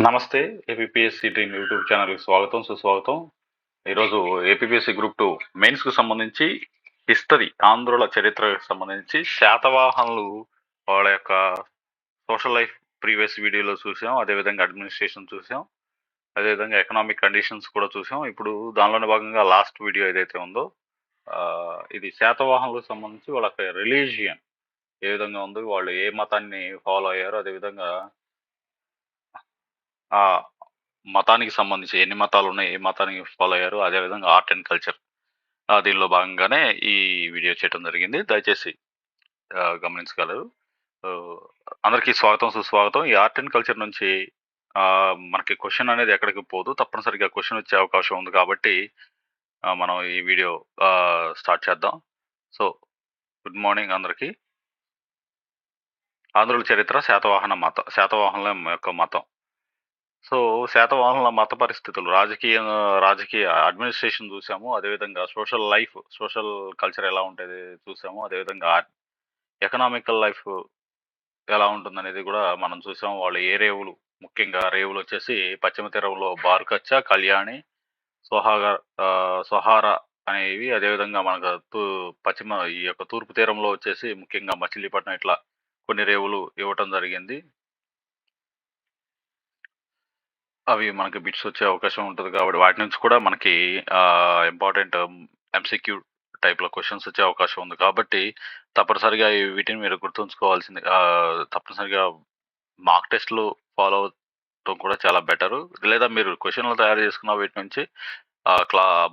నమస్తే. APPSC team YouTube ఛానల్‌కి స్వాగతం, సుస్వాగతం. ఈరోజు ఏపీపీఎస్సీ గ్రూప్ 2 మెయిన్స్‌కి సంబంధించి హిస్టరీ, ఆంధ్రుల చరిత్రకు సంబంధించి శాతవాహనులు వాళ్ళ యొక్క సోషల్ లైఫ్ ప్రీవియస్ వీడియోలో చూసాం. అదేవిధంగా అడ్మినిస్ట్రేషన్ చూసాం. అదేవిధంగా ఎకనామిక్ కండిషన్స్ కూడా చూసాం. ఇప్పుడు దానిలోనే భాగంగా లాస్ట్ వీడియో ఏదైతే ఉందో ఇది శాతవాహనులకు సంబంధించి వాళ్ళ యొక్క రిలీజియన్ ఏ విధంగా ఉంది, వాళ్ళు ఏ మతాన్ని ఫాలో అయ్యారు, అదేవిధంగా ఆ మతానికి సంబంధించి ఎన్ని మతాలున్నాయి, ఏ మతానికి ఫాలో అయ్యారు, అదేవిధంగా ఆర్ట్ అండ్ కల్చర్ దీనిలో భాగంగానే ఈ వీడియో చేయడం జరిగింది. దయచేసి గమనించగలరు. ఆహ్, అందరికీ స్వాగతం, సుస్వాగతం. ఈ ఆర్ట్ అండ్ కల్చర్ నుంచి మనకి క్వెషన్ అనేది ఎక్కడికి పోదు. తప్పనిసరిగా క్వెషన్ వచ్చే అవకాశం ఉంది కాబట్టి మనం ఈ వీడియో స్టార్ట్ చేద్దాం. సో, గుడ్ మార్నింగ్ అందరికీ. ఆంధ్రుల చరిత్ర, శాతవాహనుల యొక్క మతం. సో, శాతవాహనుల మత పరిస్థితులు, రాజకీయ అడ్మినిస్ట్రేషన్ చూసాము. అదేవిధంగా సోషల్ కల్చర్ ఎలా ఉంటది చూసాము. అదేవిధంగా ఎకనామికల్ లైఫ్ ఎలా ఉంటుందనేది గూడా మనం చూసాం. వాళ్ళు ఏ రేవులు, ముఖ్యంగా రేవులొచ్చేసి పశ్చిమ తీరంలో బార్కచ్చ, కళ్యాణి, సోహాగ సొహారా అనేవి. అదేవిధంగా మనకు ఈ యొక్క తూర్పు తీరంలో వచ్చేసి ముఖ్యంగా మచిలీపట్నం ఇట్లా కొన్ని రేవులు ఇవ్వటం జరిగింది. అవి మనకి బిట్స్ వచ్చే అవకాశం ఉంటది కాబట్టి వాటి నుంచి కూడా మనకి ఇంపార్టెంట్ ఎంసీక్యూ టైప్‌లో క్వెషన్స్ వచ్చే అవకాశం ఉంది. కాబట్టి తప్పనిసరిగా వీటిని మీరు గుర్తుంచుకోవాల్సింది. తప్పనిసరిగా మాక్ టెస్ట్‌లు ఫాలో అవ్వటం కూడా చాలా బెటరు. లేదా మీరు క్వెషన్‌లు తయారు చేసుకున్న వీటి నుంచి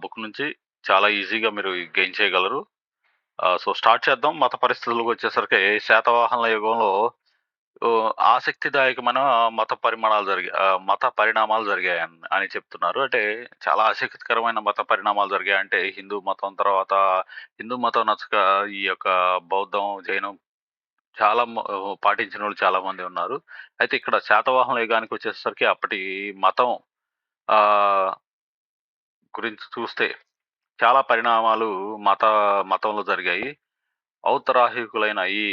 బుక్ నుంచి చాలా ఈజీగా మీరు గెయిన్ చేయగలరు. సో, స్టార్ట్ చేద్దాం. మత పరిస్థితులకొచ్చేసరికి శాతవాహనుల యుగంలో ఆసక్తిదాయకమైన మత పరిణామాలు జరిగాయని అని చెప్తున్నారు. అంటే చాలా ఆసక్తికరమైన మత పరిణామాలు జరిగాయంటే హిందూ మతం నచ్చక ఈ యొక్క బౌద్ధం, జైనం చాలా పాటించినోళ్ళు చాలా మంది ఉన్నారు. అయితే ఇక్కడ శాతవాహనుల యుగానికొచ్చేసరికి అప్పటి మతం ఆహ్, గురించి చూస్తే చాలా పరిణామాలు మత మతంలో జరిగాయి. ఔత్తరాహికులైన ఈ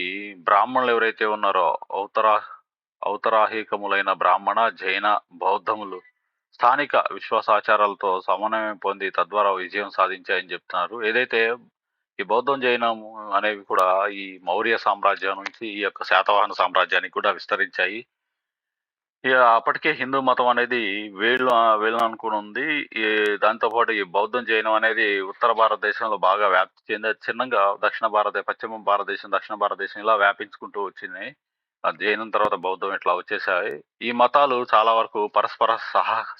బ్రాహ్మణులు ఎవరైతే ఉన్నారో ఔత్తరాహికములైన బ్రాహ్మణ, జైన, బౌద్ధములు స్థానిక విశ్వాసాచారాలతో సమన్వయం పొంది తద్వారా విజయం సాధించాయని చెప్తున్నారు. ఏదైతే ఈ బౌద్ధం, జైనం అనేవి కూడా ఈ మౌర్య సామ్రాజ్యం నుంచి ఈ యొక్క శాతవాహన సామ్రాజ్యానికి కూడా విస్తరించాయి. అప్పటికే హిందూ మతం అనేది వేళ్ళనుకోనుంది. ఈ దాంతో పాటు ఈ బౌద్ధం, జైనం అనేది ఉత్తర భారతదేశంలో బాగా వ్యాప్తి చెంది అది చిన్నంగా పశ్చిమ భారతదేశం, దక్షిణ భారతదేశం ఇలా వ్యాపించుకుంటూ వచ్చినాయి. జైనం తర్వాత బౌద్ధం ఇట్లా వచ్చేసాయి. ఈ మతాలు చాలా వరకు పరస్పర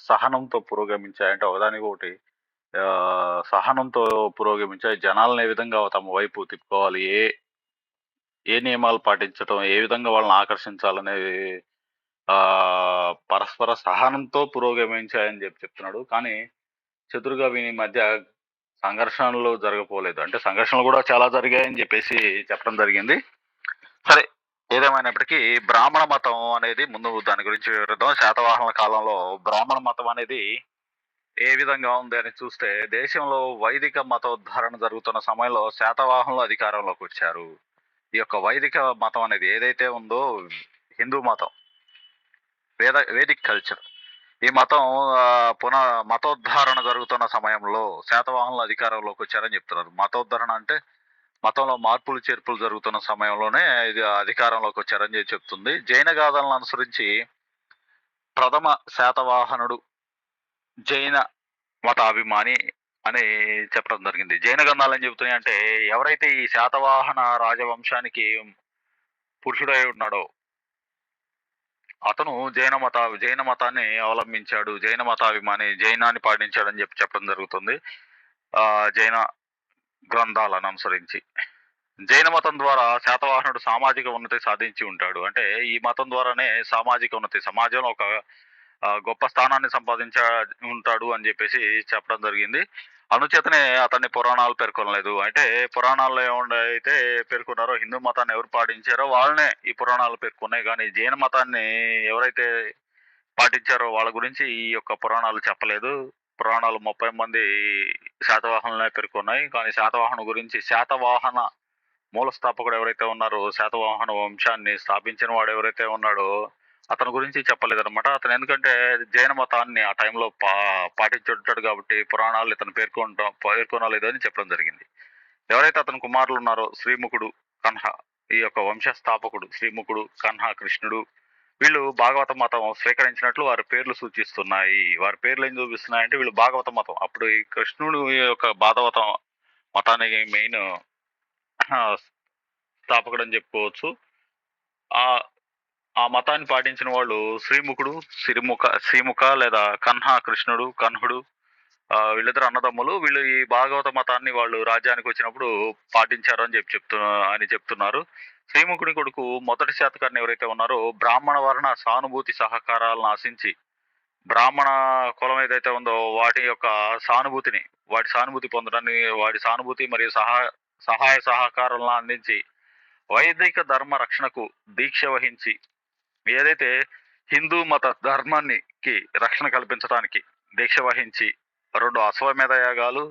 సహనంతో పురోగమించాయి. అంటే ఒకదానికొకటి సహనంతో పురోగమించాయి. జనాలను ఏ విధంగా తమ వైపు తిప్పుకోవాలి, ఏ నియమాలు పాటించటం, ఏ విధంగా వాళ్ళని ఆకర్షించాలనేది పరస్పర సహనంతో పురోగమించాయని చెప్తున్నాడు. కానీ చతురుగా వీని మధ్య సంఘర్షణలు జరగపోలేదు. అంటే సంఘర్షణలు కూడా చాలా జరిగాయని చెప్పేసి చెప్పడం జరిగింది. సరే, ఏదేమైనప్పటికీ బ్రాహ్మణ మతం అనేది ముందు దాని గురించి వివరిద్దాం. శాతవాహనుల కాలంలో బ్రాహ్మణ మతం అనేది ఏ విధంగా ఉంది అని చూస్తే దేశంలో వైదిక మతోద్ధరణ జరుగుతున్న సమయంలో శాతవాహనులు అధికారంలోకి వచ్చారు. ఈ యొక్క వైదిక మతం అనేది ఏదైతే ఉందో హిందూ మతం, వేదిక్ కల్చర్, ఈ మతం మతోద్ధరణ జరుగుతున్న సమయంలో శాతవాహనులు అధికారంలోకి వచ్చారని చెప్తున్నారు. మతోద్ధరణ అంటే మతంలో మార్పులు చేర్పులు జరుగుతున్న సమయంలోనే ఇది అధికారంలోకి వచ్చారని చెప్తుంది. జైన గాథలను అనుసరించి ప్రథమ శాతవాహనుడు జైన మతాభిమాని అని చెప్పడం జరిగింది. జైన గ్రంథాలు ఏం చెబుతున్నాయంటే ఎవరైతే ఈ శాతవాహన రాజవంశానికి పురుషుడై ఉన్నాడో అతను జైన మతాన్ని అవలంబించాడు. జైన మతాభిమాని, జైనాన్ని పాటించాడని చెప్పడం జరుగుతుంది. జైన గ్రంథాలను అనుసరించి. జైన మతం ద్వారా శాతవాహనుడు సామాజిక ఉన్నతి సాధించి ఉంటాడు. అంటే ఈ మతం ద్వారానే సామాజిక ఉన్నతి, సమాజంలో ఒక గొప్ప స్థానాన్ని ఉంటాడు అని చెప్పేసి చెప్పడం జరిగింది. అనుచేతనే అతన్ని పురాణాలు పేర్కొనలేదు. అంటే పురాణాల్లో ఏముండైతే పేర్కొన్నారో హిందూ మతాన్ని ఎవరు పాటించారో వాళ్ళనే ఈ పురాణాలు పేర్కొన్నాయి. కానీ జైన మతాన్ని ఎవరైతే పాటించారో వాళ్ళ గురించి ఈ యొక్క పురాణాలు చెప్పలేదు. పురాణాలు 30 మంది శాతవాహనులనే పేర్కొన్నాయి. కానీ శాతవాహన మూల స్థాపకుడు ఎవరైతే ఉన్నారో, శాతవాహన వంశాన్ని స్థాపించిన వాడు ఎవరైతే ఉన్నాడో అతని గురించి చెప్పలేదన్నమాట. అతను ఎందుకంటే జైన మతాన్ని ఆ టైంలో పాటించుంటాడు కాబట్టి పురాణాలు ఇతను పేర్కొనలేదు అని చెప్పడం జరిగింది. ఎవరైతే అతని కుమారులు ఉన్నారో శ్రీముఖుడు, కన్హ, ఈ యొక్క వంశ స్థాపకుడు శ్రీముఖుడు, కన్హ, కృష్ణుడు, వీళ్ళు భాగవత మతం స్వీకరించినట్లు వారి పేర్లు సూచిస్తున్నాయి. వారి పేర్లు ఏం చూపిస్తున్నాయంటే వీళ్ళు భాగవత మతం. అప్పుడు ఈ కృష్ణుడు ఈ యొక్క భాగవత మతానికి మెయిన్ స్థాపకుడు అని చెప్పుకోవచ్చు. ఆ ఆ మతాన్ని పాటించిన వాళ్ళు శ్రీముఖుడు, శ్రీముఖ లేదా కన్హ, కృష్ణుడు, కన్హుడు, వీళ్ళిద్దరు అన్నదమ్ములు. వీళ్ళు ఈ భాగవత మతాన్ని వాళ్ళు రాజ్యానికి వచ్చినప్పుడు పాటించారు అని చెప్తున్నారు. శ్రీముఖుడి కొడుకు మొదటి శాతకర్ణి ఎవరైతే ఉన్నారో బ్రాహ్మణ వర్ణ సానుభూతి సహకారాలను ఆశించి బ్రాహ్మణ కులం ఏదైతే ఉందో వాటి యొక్క వాటి సానుభూతి పొందడాన్ని, వాటి సానుభూతి మరియు సహాయ సహకారాలను అందించి వైదిక ధర్మ రక్షణకు దీక్ష వహించి, ఏదైతే హిందూ మత ధర్మానికి రక్షణ కల్పించడానికి దీక్ష వహించి 2 అశ్వమేధ యాగాలు,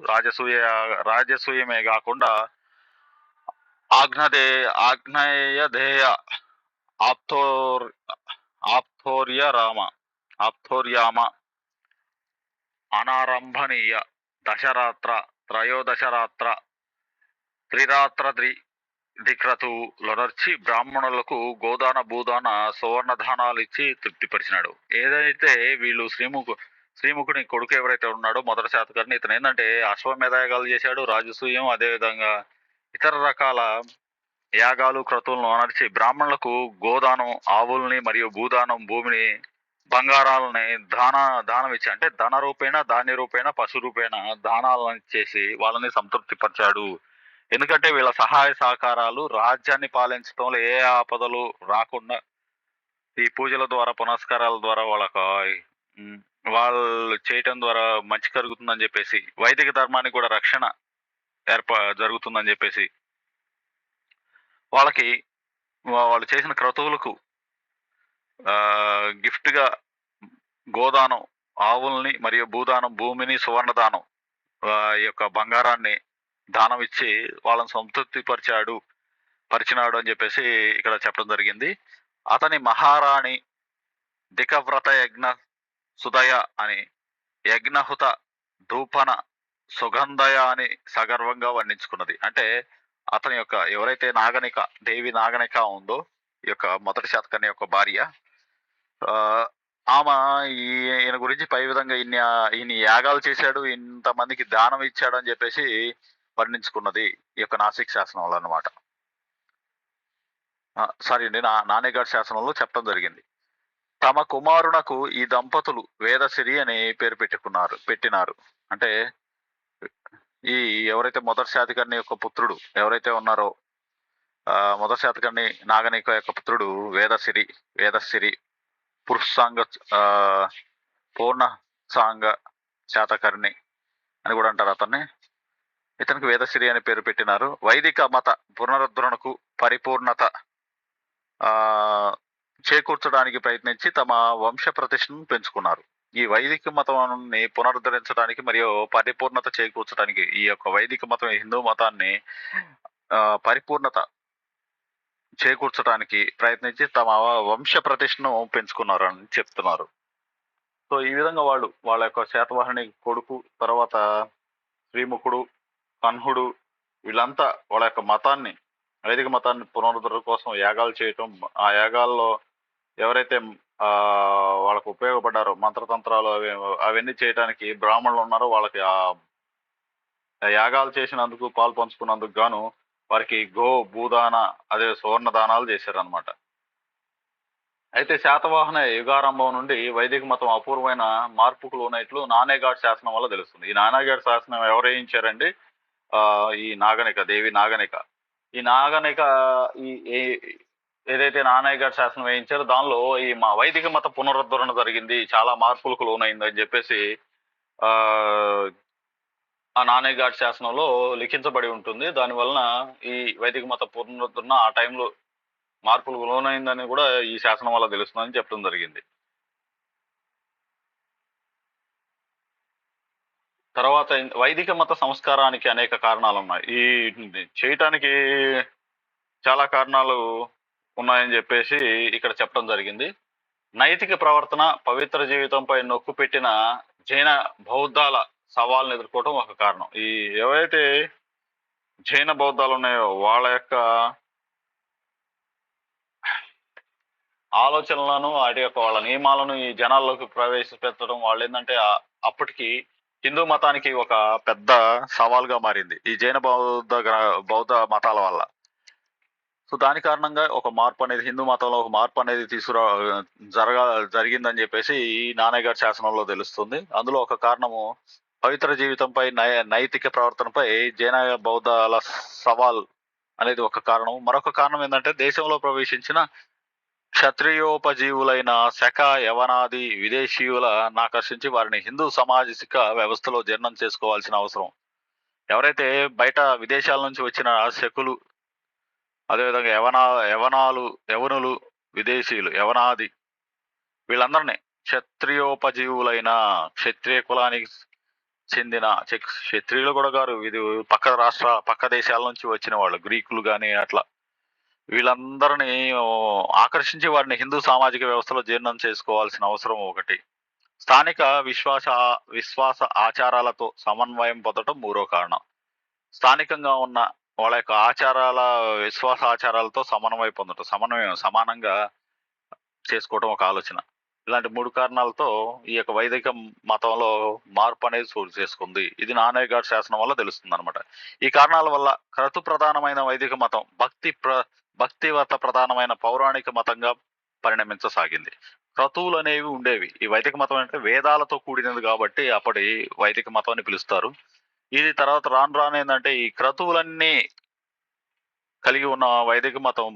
రాజసూయమే కాకుండా ఆగ్నేయదేయ ఆప్తోర్యామ అనారంభనీయ దశరాత్ర త్రయోదశరాత్ర త్రిరాత్ర ధిక్రతువులొనర్చి బ్రాహ్మణులకు గోదాన భూదాన సువర్ణదానాలు ఇచ్చి తృప్తిపరిచినాడు. ఏదైతే వీళ్ళు శ్రీముఖుని కొడుకు ఎవరైతే ఉన్నాడో మొదటి శాతకర్ణి, ఇతను ఏంటంటే అశ్వమేధయాగాలు చేశాడు, రాజసూయం, అదేవిధంగా ఇతర రకాల యాగాలు క్రతువులను అనర్చి బ్రాహ్మణులకు గోదానం, ఆవుల్ని మరియు భూదానం, భూమిని, బంగారాలని దానం ఇచ్చి, అంటే ధన రూపేణ, ధాన్య రూపేణ, పశు రూపేణ దానాలను చేసి వాళ్ళని సంతృప్తిపరిచాడు. ఎందుకంటే వీళ్ళ సహాయ సహకారాలు రాజ్యాన్ని పాలించడంలో ఏ ఆపదలు రాకుండా ఈ పూజల ద్వారా, పునస్కారాల ద్వారా వాళ్ళు చేయటం ద్వారా మంచి కలుగుతుందని చెప్పేసి, వైదిక ధర్మానికి కూడా రక్షణ జరుగుతుందని చెప్పేసి, వాళ్ళు చేసిన క్రతువులకు గిఫ్ట్గా గోదానం, ఆవుల్ని మరియు భూదానం, భూమిని, సువర్ణదానం, ఈ యొక్క బంగారాన్ని దానం ఇచ్చి వాళ్ళని సంతృప్తి పరిచినాడు అని చెప్పేసి ఇక్కడ చెప్పడం జరిగింది. అతని మహారాణి దికవ్రత యజ్ఞ సుదయ అని యజ్ఞహుత ధూపన సుగంధయ అని సగర్వంగా వర్ణించుకున్నది. అంటే అతని యొక్క ఎవరైతే దేవి నాగనిక ఉందో, ఈ యొక్క మొదటి శాతకర్ణి యొక్క భార్య, ఆమె ఈయన గురించి పై విధంగా ఈయన యాగాలు చేశాడు, ఇంతమందికి దానం ఇచ్చాడు అని చెప్పేసి వర్ణించుకున్నది ఈ యొక్క నాసిక్ శాసనంలో అన్నమాట. నానేఘాట్ శాసనంలో చెప్పడం జరిగింది. తమ కుమారునకు ఈ దంపతులు వేదసిరి అని పేరు పెట్టినారు. అంటే ఈ ఎవరైతే మొదటి శాతకర్ణి యొక్క పుత్రుడు ఎవరైతే ఉన్నారో, మొదటి శాతకర్ణి నాగనిక యొక్క పుత్రుడు వేదసిరి పూర్ణ సాంగ శాతకర్ణి అని కూడా అంటారు అతన్ని. ఇతనికి వేదసిరి అని పేరు పెట్టినారు. వైదిక మత పునరుద్ధరణకు పరిపూర్ణత చేకూర్చడానికి ప్రయత్నించి తమ వంశ ప్రతిష్టను పెంచుకున్నారు. ఈ వైదిక మతాన్ని పునరుద్ధరించడానికి మరియు పరిపూర్ణత చేకూర్చడానికి, ఈ యొక్క వైదిక మతం హిందూ మతాన్ని పరిపూర్ణత చేకూర్చడానికి ప్రయత్నించి తమ వంశ ప్రతిష్టను పెంచుకున్నారు అని చెప్తున్నారు. సో ఈ విధంగా వాళ్ళ యొక్క శాతవాహని కొడుకు, తర్వాత శ్రీముఖుడు, కన్హుడు, వీళ్ళంతా వాళ్ళ యొక్క వైదిక మతాన్ని పునరుద్ధరణ కోసం యాగాలు చేయటం, ఆ యాగాల్లో ఎవరైతే వాళ్ళకు ఉపయోగపడ్డారో మంత్రతంత్రాలు అవన్నీ చేయడానికి బ్రాహ్మణులు ఉన్నారో వాళ్ళకి ఆ యాగాలు చేసినందుకు, పాలు పంచుకున్నందుకు గాను వారికి భూదాన, అదే సువర్ణ దానాలు చేశారనమాట. అయితే శాతవాహన యుగారంభం నుండి వైదిక మతం అపూర్వమైన మార్పుకు లోనైట్లు నానేఘాట్ శాసనం వల్ల తెలుస్తుంది. ఈ నానేఘాట్ శాసనం ఎవరు వేయించారండి? ఈ దేవి నాగనిక. ఈ నాగనిక ఏదైతే నానేఘాట్ శాసనం వేయించారో దానిలో ఈ వైదిక మత పునరుద్ధరణ జరిగింది, చాలా మార్పులకు లోనైందని చెప్పేసి ఆ నానేఘాట్ శాసనంలో లిఖించబడి ఉంటుంది. దానివలన ఈ వైదిక మత పునరుద్ధరణ ఆ టైంలో మార్పులకు లోనైందని కూడా ఈ శాసనం వల్ల తెలుస్తుందని చెప్పడం జరిగింది. తర్వాత వైదిక మత సంస్కారానికి అనేక కారణాలు ఉన్నాయి. ఈ చేయటానికి చాలా కారణాలు ఉన్నాయని చెప్పేసి ఇక్కడ చెప్పడం జరిగింది. నైతిక ప్రవర్తన, పవిత్ర జీవితంపై నొక్కు పెట్టిన జైన బౌద్ధాల సవాళ్ళను ఎదుర్కోవడం ఒక కారణం. ఈ ఎవరైతే జైన బౌద్ధాలు ఉన్నాయో వాళ్ళ యొక్క ఆలోచనలను, వాటి యొక్క వాళ్ళ నియమాలను ఈ జనాల్లోకి ప్రవేశపెట్టడం వాళ్ళేందంటే అప్పటికి హిందూ మతానికి ఒక పెద్ద సవాల్‌గా మారింది. ఈ జైన బౌద్ధ మతాల వల్ల. సో, దాని కారణంగా ఒక మార్పనేది హిందూ మతంలో ఒక మార్పనేది జరగా జరిగిందని జెప్పేసి ఈ నాన్నయ్య గారి శాసనంలో తెలుస్తుంది. అందులో ఒక కారణము పవిత్ర జీవితంపై, నైతిక ప్రవర్తనపై జైన బౌద్ధాల సవాల్ అనేది ఒక కారణం. మరొక కారణం ఏందంటే దేశంలో ప్రవేశించిన క్షత్రియోపజీవులైన శక, యవనాది విదేశీయులనాకర్షించి వారిని హిందూ సామాజిక వ్యవస్థలో జీర్ణం చేసుకోవాల్సిన అవసరం. ఎవరైతే బయట విదేశాల నుంచి వచ్చిన శకులు, అదేవిధంగా యవనులు, విదేశీయులు, యవనాది వీళ్ళందరినీ క్షత్రియోపజీవులైన క్షత్రియ కులానికి చెందిన క్షత్రియులు కూడా గారు ఇది పక్క దేశాల నుంచి వచ్చిన వాళ్ళు గ్రీకులు గాని అట్లా వీళ్ళందరినీ ఆకర్షించి వారిని హిందూ సామాజిక వ్యవస్థలో జీర్ణం చేసుకోవాల్సిన అవసరం ఒకటి. స్థానిక విశ్వాస ఆచారాలతో సమన్వయం పొందడం మూడో కారణం. స్థానికంగా ఉన్న వాళ్ళ యొక్క విశ్వాస ఆచారాలతో సమన్వయం సమానంగా చేసుకోవడం ఒక ఆలోచన. ఇలాంటి 3 కారణాలతో ఈ యొక్క వైదిక మతంలో మార్పు అనేది చోటు చేసుకుంది. ఇది నాన్నయ్య గారి శాసనం వల్ల తెలుస్తుందన్నమాట. ఈ కారణాల వల్ల క్రతు ప్రధానమైన వైదిక మతం భక్తివత ప్రధానమైన పౌరాణిక మతంగా పరిణమించసాగింది. క్రతువులు అనేవి ఉండేవి. ఈ వైదిక మతం అంటే వేదాలతో కూడినది కాబట్టి అప్పటి వైదిక మతం అని పిలుస్తారు. ఇది తర్వాత రాను రాను ఏందంటే ఈ క్రతువులన్నీ కలిగి ఉన్న వైదిక మతం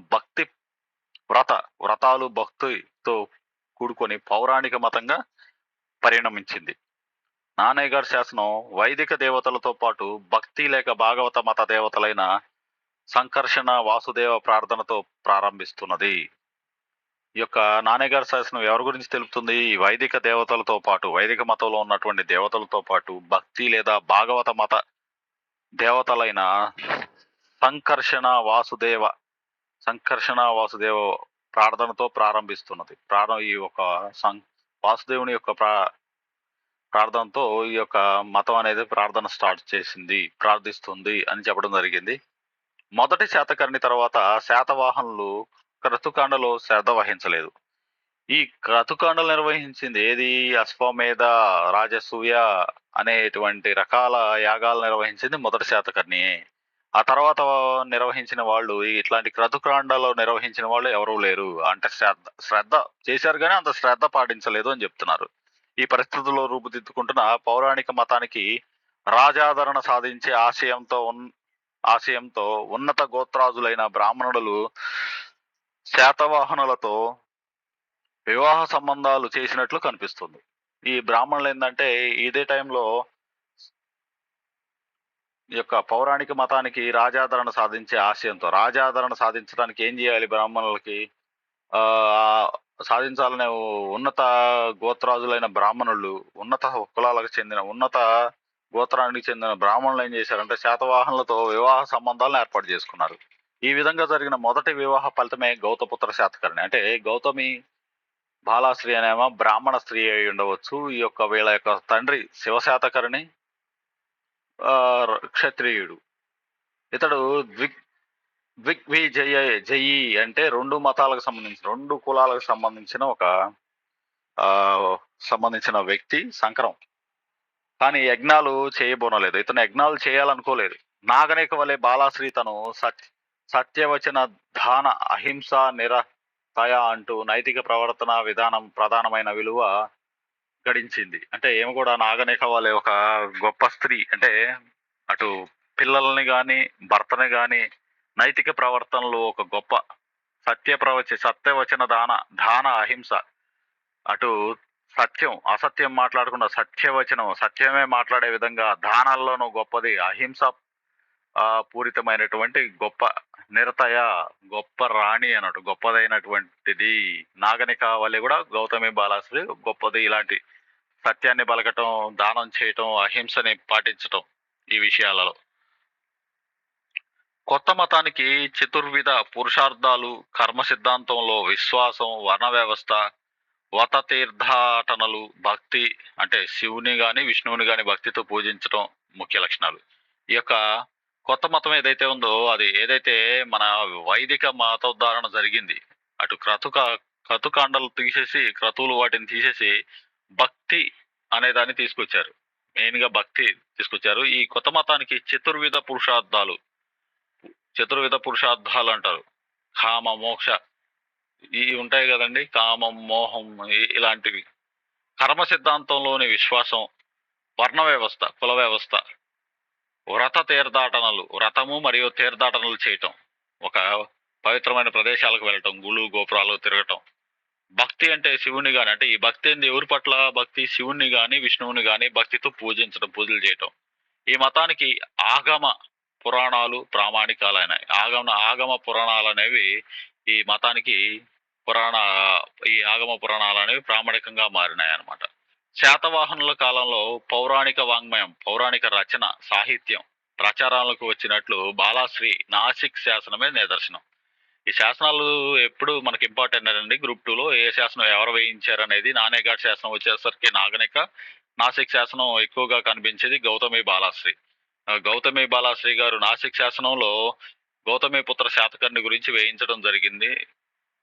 వ్రతాలు భక్తితో కూడుకొని పౌరాణిక మతంగా పరిణమించింది. నాన్నయ్య గారి శాసనం వైదిక దేవతలతో పాటు భక్తి లేక భాగవత మత దేవతలైన సంకర్షణ, వాసుదేవ ప్రార్థనతో ప్రారంభిస్తున్నది. ఈ యొక్క నాన్నయ్య గారి శాసనం ఎవరి గురించి తెలుపుతుంది? ఈ వైదిక దేవతలతో పాటు, వైదిక మతంలో ఉన్నటువంటి దేవతలతో పాటు భక్తి లేదా భాగవత మత దేవతలైన సంకర్షణ వాసుదేవ ప్రార్థనతో ప్రారంభిస్తున్నది. ఈ యొక్క వాసుదేవుని యొక్క ప్రార్థనతో ఈ యొక్క మతం అనేది ప్రార్థిస్తుంది అని చెప్పడం జరిగింది. మొదటి శాతకర్ణి తర్వాత శాతవాహనులు క్రతుకాండలో శ్రద్ధ వహించలేదు. ఈ క్రతుకాండలు నిర్వహించింది ఏది? అశ్వమేధ, రాజసూయ అనేటువంటి రకాల యాగాలు నిర్వహించింది మొదటి శాతకర్ణి. ఆ తర్వాత నిర్వహించిన వాళ్ళు ఇట్లాంటి క్రతుకాండలో నిర్వహించిన వాళ్ళు ఎవరూ లేరు. అంటే శ్రద్ధ చేశారు కానీ అంత శ్రద్ధ పాటించలేదు అని చెప్తున్నారు. ఈ పరిస్థితుల్లో రూపుదిద్దుకుంటున్న పౌరాణిక మతానికి రాజాదరణ సాధించే ఆశయంతో ఉన్నత గోత్రాజులైన బ్రాహ్మణులు శాతవాహనులతో వివాహ సంబంధాలు చేసినట్లు కనిపిస్తుంది. ఈ బ్రాహ్మణులు ఏంటంటే ఇదే టైంలో ఈ యొక్క పౌరాణిక మతానికి రాజాదరణ సాధించడానికి ఏం చేయాలి? బ్రాహ్మణులకి సాధించాలనే ఉన్నత గోత్రాజులైన బ్రాహ్మణులు, ఉన్నత కులాలకు చెందిన ఉన్నత గోత్రానికి చెందిన బ్రాహ్మణులు ఏం చేశారంటే శాతవాహనులతో వివాహ సంబంధాలను ఏర్పాటు చేసుకున్నారు. ఈ విధంగా జరిగిన మొదటి వివాహ ఫలితమే గౌతపుత్ర శాతకర్ణి. అంటే గౌతమి బాలాశ్రీ అనేమో బ్రాహ్మణ స్త్రీ అయి ఉండవచ్చు. ఈ యొక్క వీళ్ళ యొక్క తండ్రి శివశాతకర్ణి క్షత్రియుడు. ఇతడు జయి అంటే రెండు కులాలకు సంబంధించిన వ్యక్తి సంకరం. కానీ యజ్ఞాలు చేయబోనలేదు. ఇతను యజ్ఞాలు చేయాలనుకోలేదు. నాగనేక వలె బాలాశ్రీ తను సత్యవచన, దాన, అహింస, నిరతయ అంటూ నైతిక ప్రవర్తన విధానం ప్రధానమైన విలువ గడించింది. అంటే ఏమి కూడా నాగనేక వలె ఒక గొప్ప స్త్రీ, అంటే అటు పిల్లల్ని గాని భర్తని గాని నైతిక ప్రవర్తనలో ఒక గొప్ప సత్యవచన, దాన, అహింస, అటు అసత్యం మాట్లాడకుండా సత్యమే మాట్లాడే విధంగా దానాల్లోనూ గొప్పది, అహింస పూరితమైనటువంటి గొప్ప నిరతయ, గొప్ప రాణి అన్నట్టు గొప్పదైనటువంటిది. నాగనిక వల్లే కూడా గౌతమి బాలాశ్రీ గొప్పది. ఇలాంటి సత్యాన్ని పలకటం, దానం చేయటం, అహింసని పాటించటం ఈ విషయాలలో. కొత్త మతానికి చతుర్విధ పురుషార్థాలు, కర్మ సిద్ధాంతంలో విశ్వాసం, వర్ణ వ్యవస్థ, వతతీర్థాటనలు భక్తి అంటే శివుని గాని విష్ణువుని గాని భక్తితో పూజించడం ముఖ్య లక్షణాలు. ఈ యొక్క కొత్త మతం ఏదైతే ఉందో అది ఏదైతే మన వైదిక మతోద్ధారణ జరిగింది. అటు క్రతుకాండలు తీసేసి క్రతువులు వాటిని తీసేసి భక్తి అనే దాన్ని తీసుకొచ్చారు. మెయిన్ గా భక్తి తీసుకొచ్చారు. ఈ కొత్త మతానికి చతుర్విధ పురుషార్థాలు అంటారు. కామ మోక్ష ఇవి ఉంటాయి కదండి. కామం మోహం ఇలాంటివి. కర్మ సిద్ధాంతంలోని విశ్వాసం, వర్ణ వ్యవస్థ, కుల వ్యవస్థ, వ్రత తీర్థాటనలు, వ్రతము మరియు తీర్థాటనలు చేయటం, ఒక పవిత్రమైన ప్రదేశాలకు వెళ్ళటం, గుళ్ళు గోపురాలు తిరగటం. భక్తి అంటే శివుని గాని అంటే ఈ భక్తి ఏంది ఎవరి పట్ల భక్తి? శివుణ్ణి గాని విష్ణువుని గాని భక్తితో పూజించడం, పూజలు చేయటం. ఈ మతానికి ఆగమ పురాణాలు ప్రామాణికాలైనాయి. ఆగమ పురాణాలు అనేవి ఈ మతానికి పురాణ ఈ ఆగమ పురాణాలు అనేవి ప్రామాణికంగా మారినాయి అన్నమాట. శాతవాహనుల కాలంలో పౌరాణిక వాంగ్మయం, పౌరాణిక రచన, సాహిత్యం ప్రచారాలకు వచ్చినట్లు బాలాశ్రీ నాసిక్ శాసనమే నిదర్శనం. ఈ శాసనాలు ఎప్పుడు మనకి ఇంపార్టెంట్ అండి. గ్రూప్ 2లో ఏ శాసనం ఎవరు వేయించారు అనేది. నానేఘాట్ శాసనం వచ్చేసరికి నాగనిక, నాసిక్ శాసనం ఎక్కువగా కనిపించేది గౌతమి బాలాశ్రీ. గౌతమి బాలాశ్రీ గారు నాసిక్ శాసనంలో గౌతమి పుత్ర శాతకర్ణి గురించి వేయించడం జరిగింది.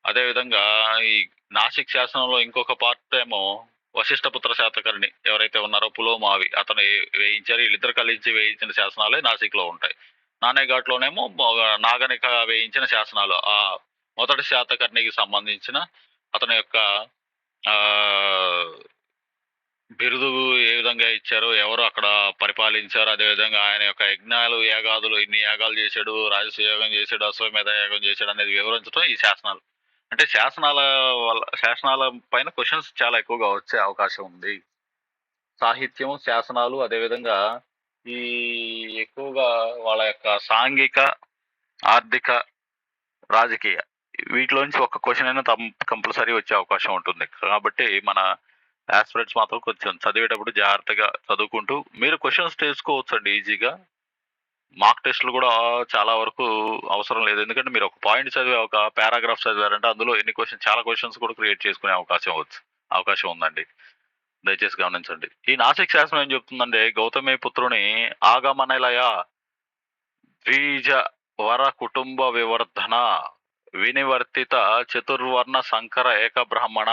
అదేవిధంగా ఈ నాసిక్ శాసనంలో ఇంకొక పార్ట్ ఏమో వశిష్ఠపుత్ర శాతకర్ణి ఎవరైతే ఉన్నారో పులోమావి అతను వేయించారు. వీళ్ళిద్దరు కలిసి వేయించిన శాసనాలే నాసిక్ లో ఉంటాయి. నానేఘాట్ లోనేమో నాగనిక వేయించిన శాసనాలు ఆ మొదటి శాతకర్ణికి సంబంధించిన అతని యొక్క ఆ బిరుదు ఏ విధంగా ఇచ్చారు, ఎవరు అక్కడ పరిపాలించారు, అదేవిధంగా ఆయన యొక్క యజ్ఞాలు యాగాదులు ఇన్ని యాగాలు చేశాడు, రాజసూయ యాగం చేశాడు, అశ్వమేధ యాగం చేశాడు అనేది వివరించడం ఈ శాసనాలు. అంటే శాసనాల పైన క్వశ్చన్స్ చాలా ఎక్కువగా వచ్చే అవకాశం ఉంది. సాహిత్యం, శాసనాలు అదేవిధంగా ఈ ఎక్కువగా వాళ్ళ యొక్క సాంఘిక, ఆర్థిక, రాజకీయ వీటిలోంచి ఒక క్వశ్చన్ అయినా కంపల్సరీ వచ్చే అవకాశం ఉంటుంది. కాబట్టి మన ఆస్పిరెంట్స్ మాత్రం కొంచెం చదివేటప్పుడు జాగ్రత్తగా చదువుకుంటూ మీరు క్వశ్చన్స్ తెలుసుకోవచ్చండి ఈజీగా. మాక్ టెస్టులు కూడా చాలా వరకు అవసరం లేదు. ఎందుకంటే మీరు ఒక పాయింట్ చదివి ఒక పారాగ్రాఫ్ చదివారంటే అందులో చాలా క్వశ్చన్స్ కూడా క్రియేట్ చేసుకునే అవకాశం ఉందండి. దయచేసి గమనించండి. ఈ నాసిక్ శాసనం ఏం చెప్తుందంటే గౌతమి పుత్రుని ఆగమనలయ ద్విజ వర కుటుంబ వివర్ధన వినివర్తిత చతుర్వర్ణ సంకర ఏక బ్రాహ్మణ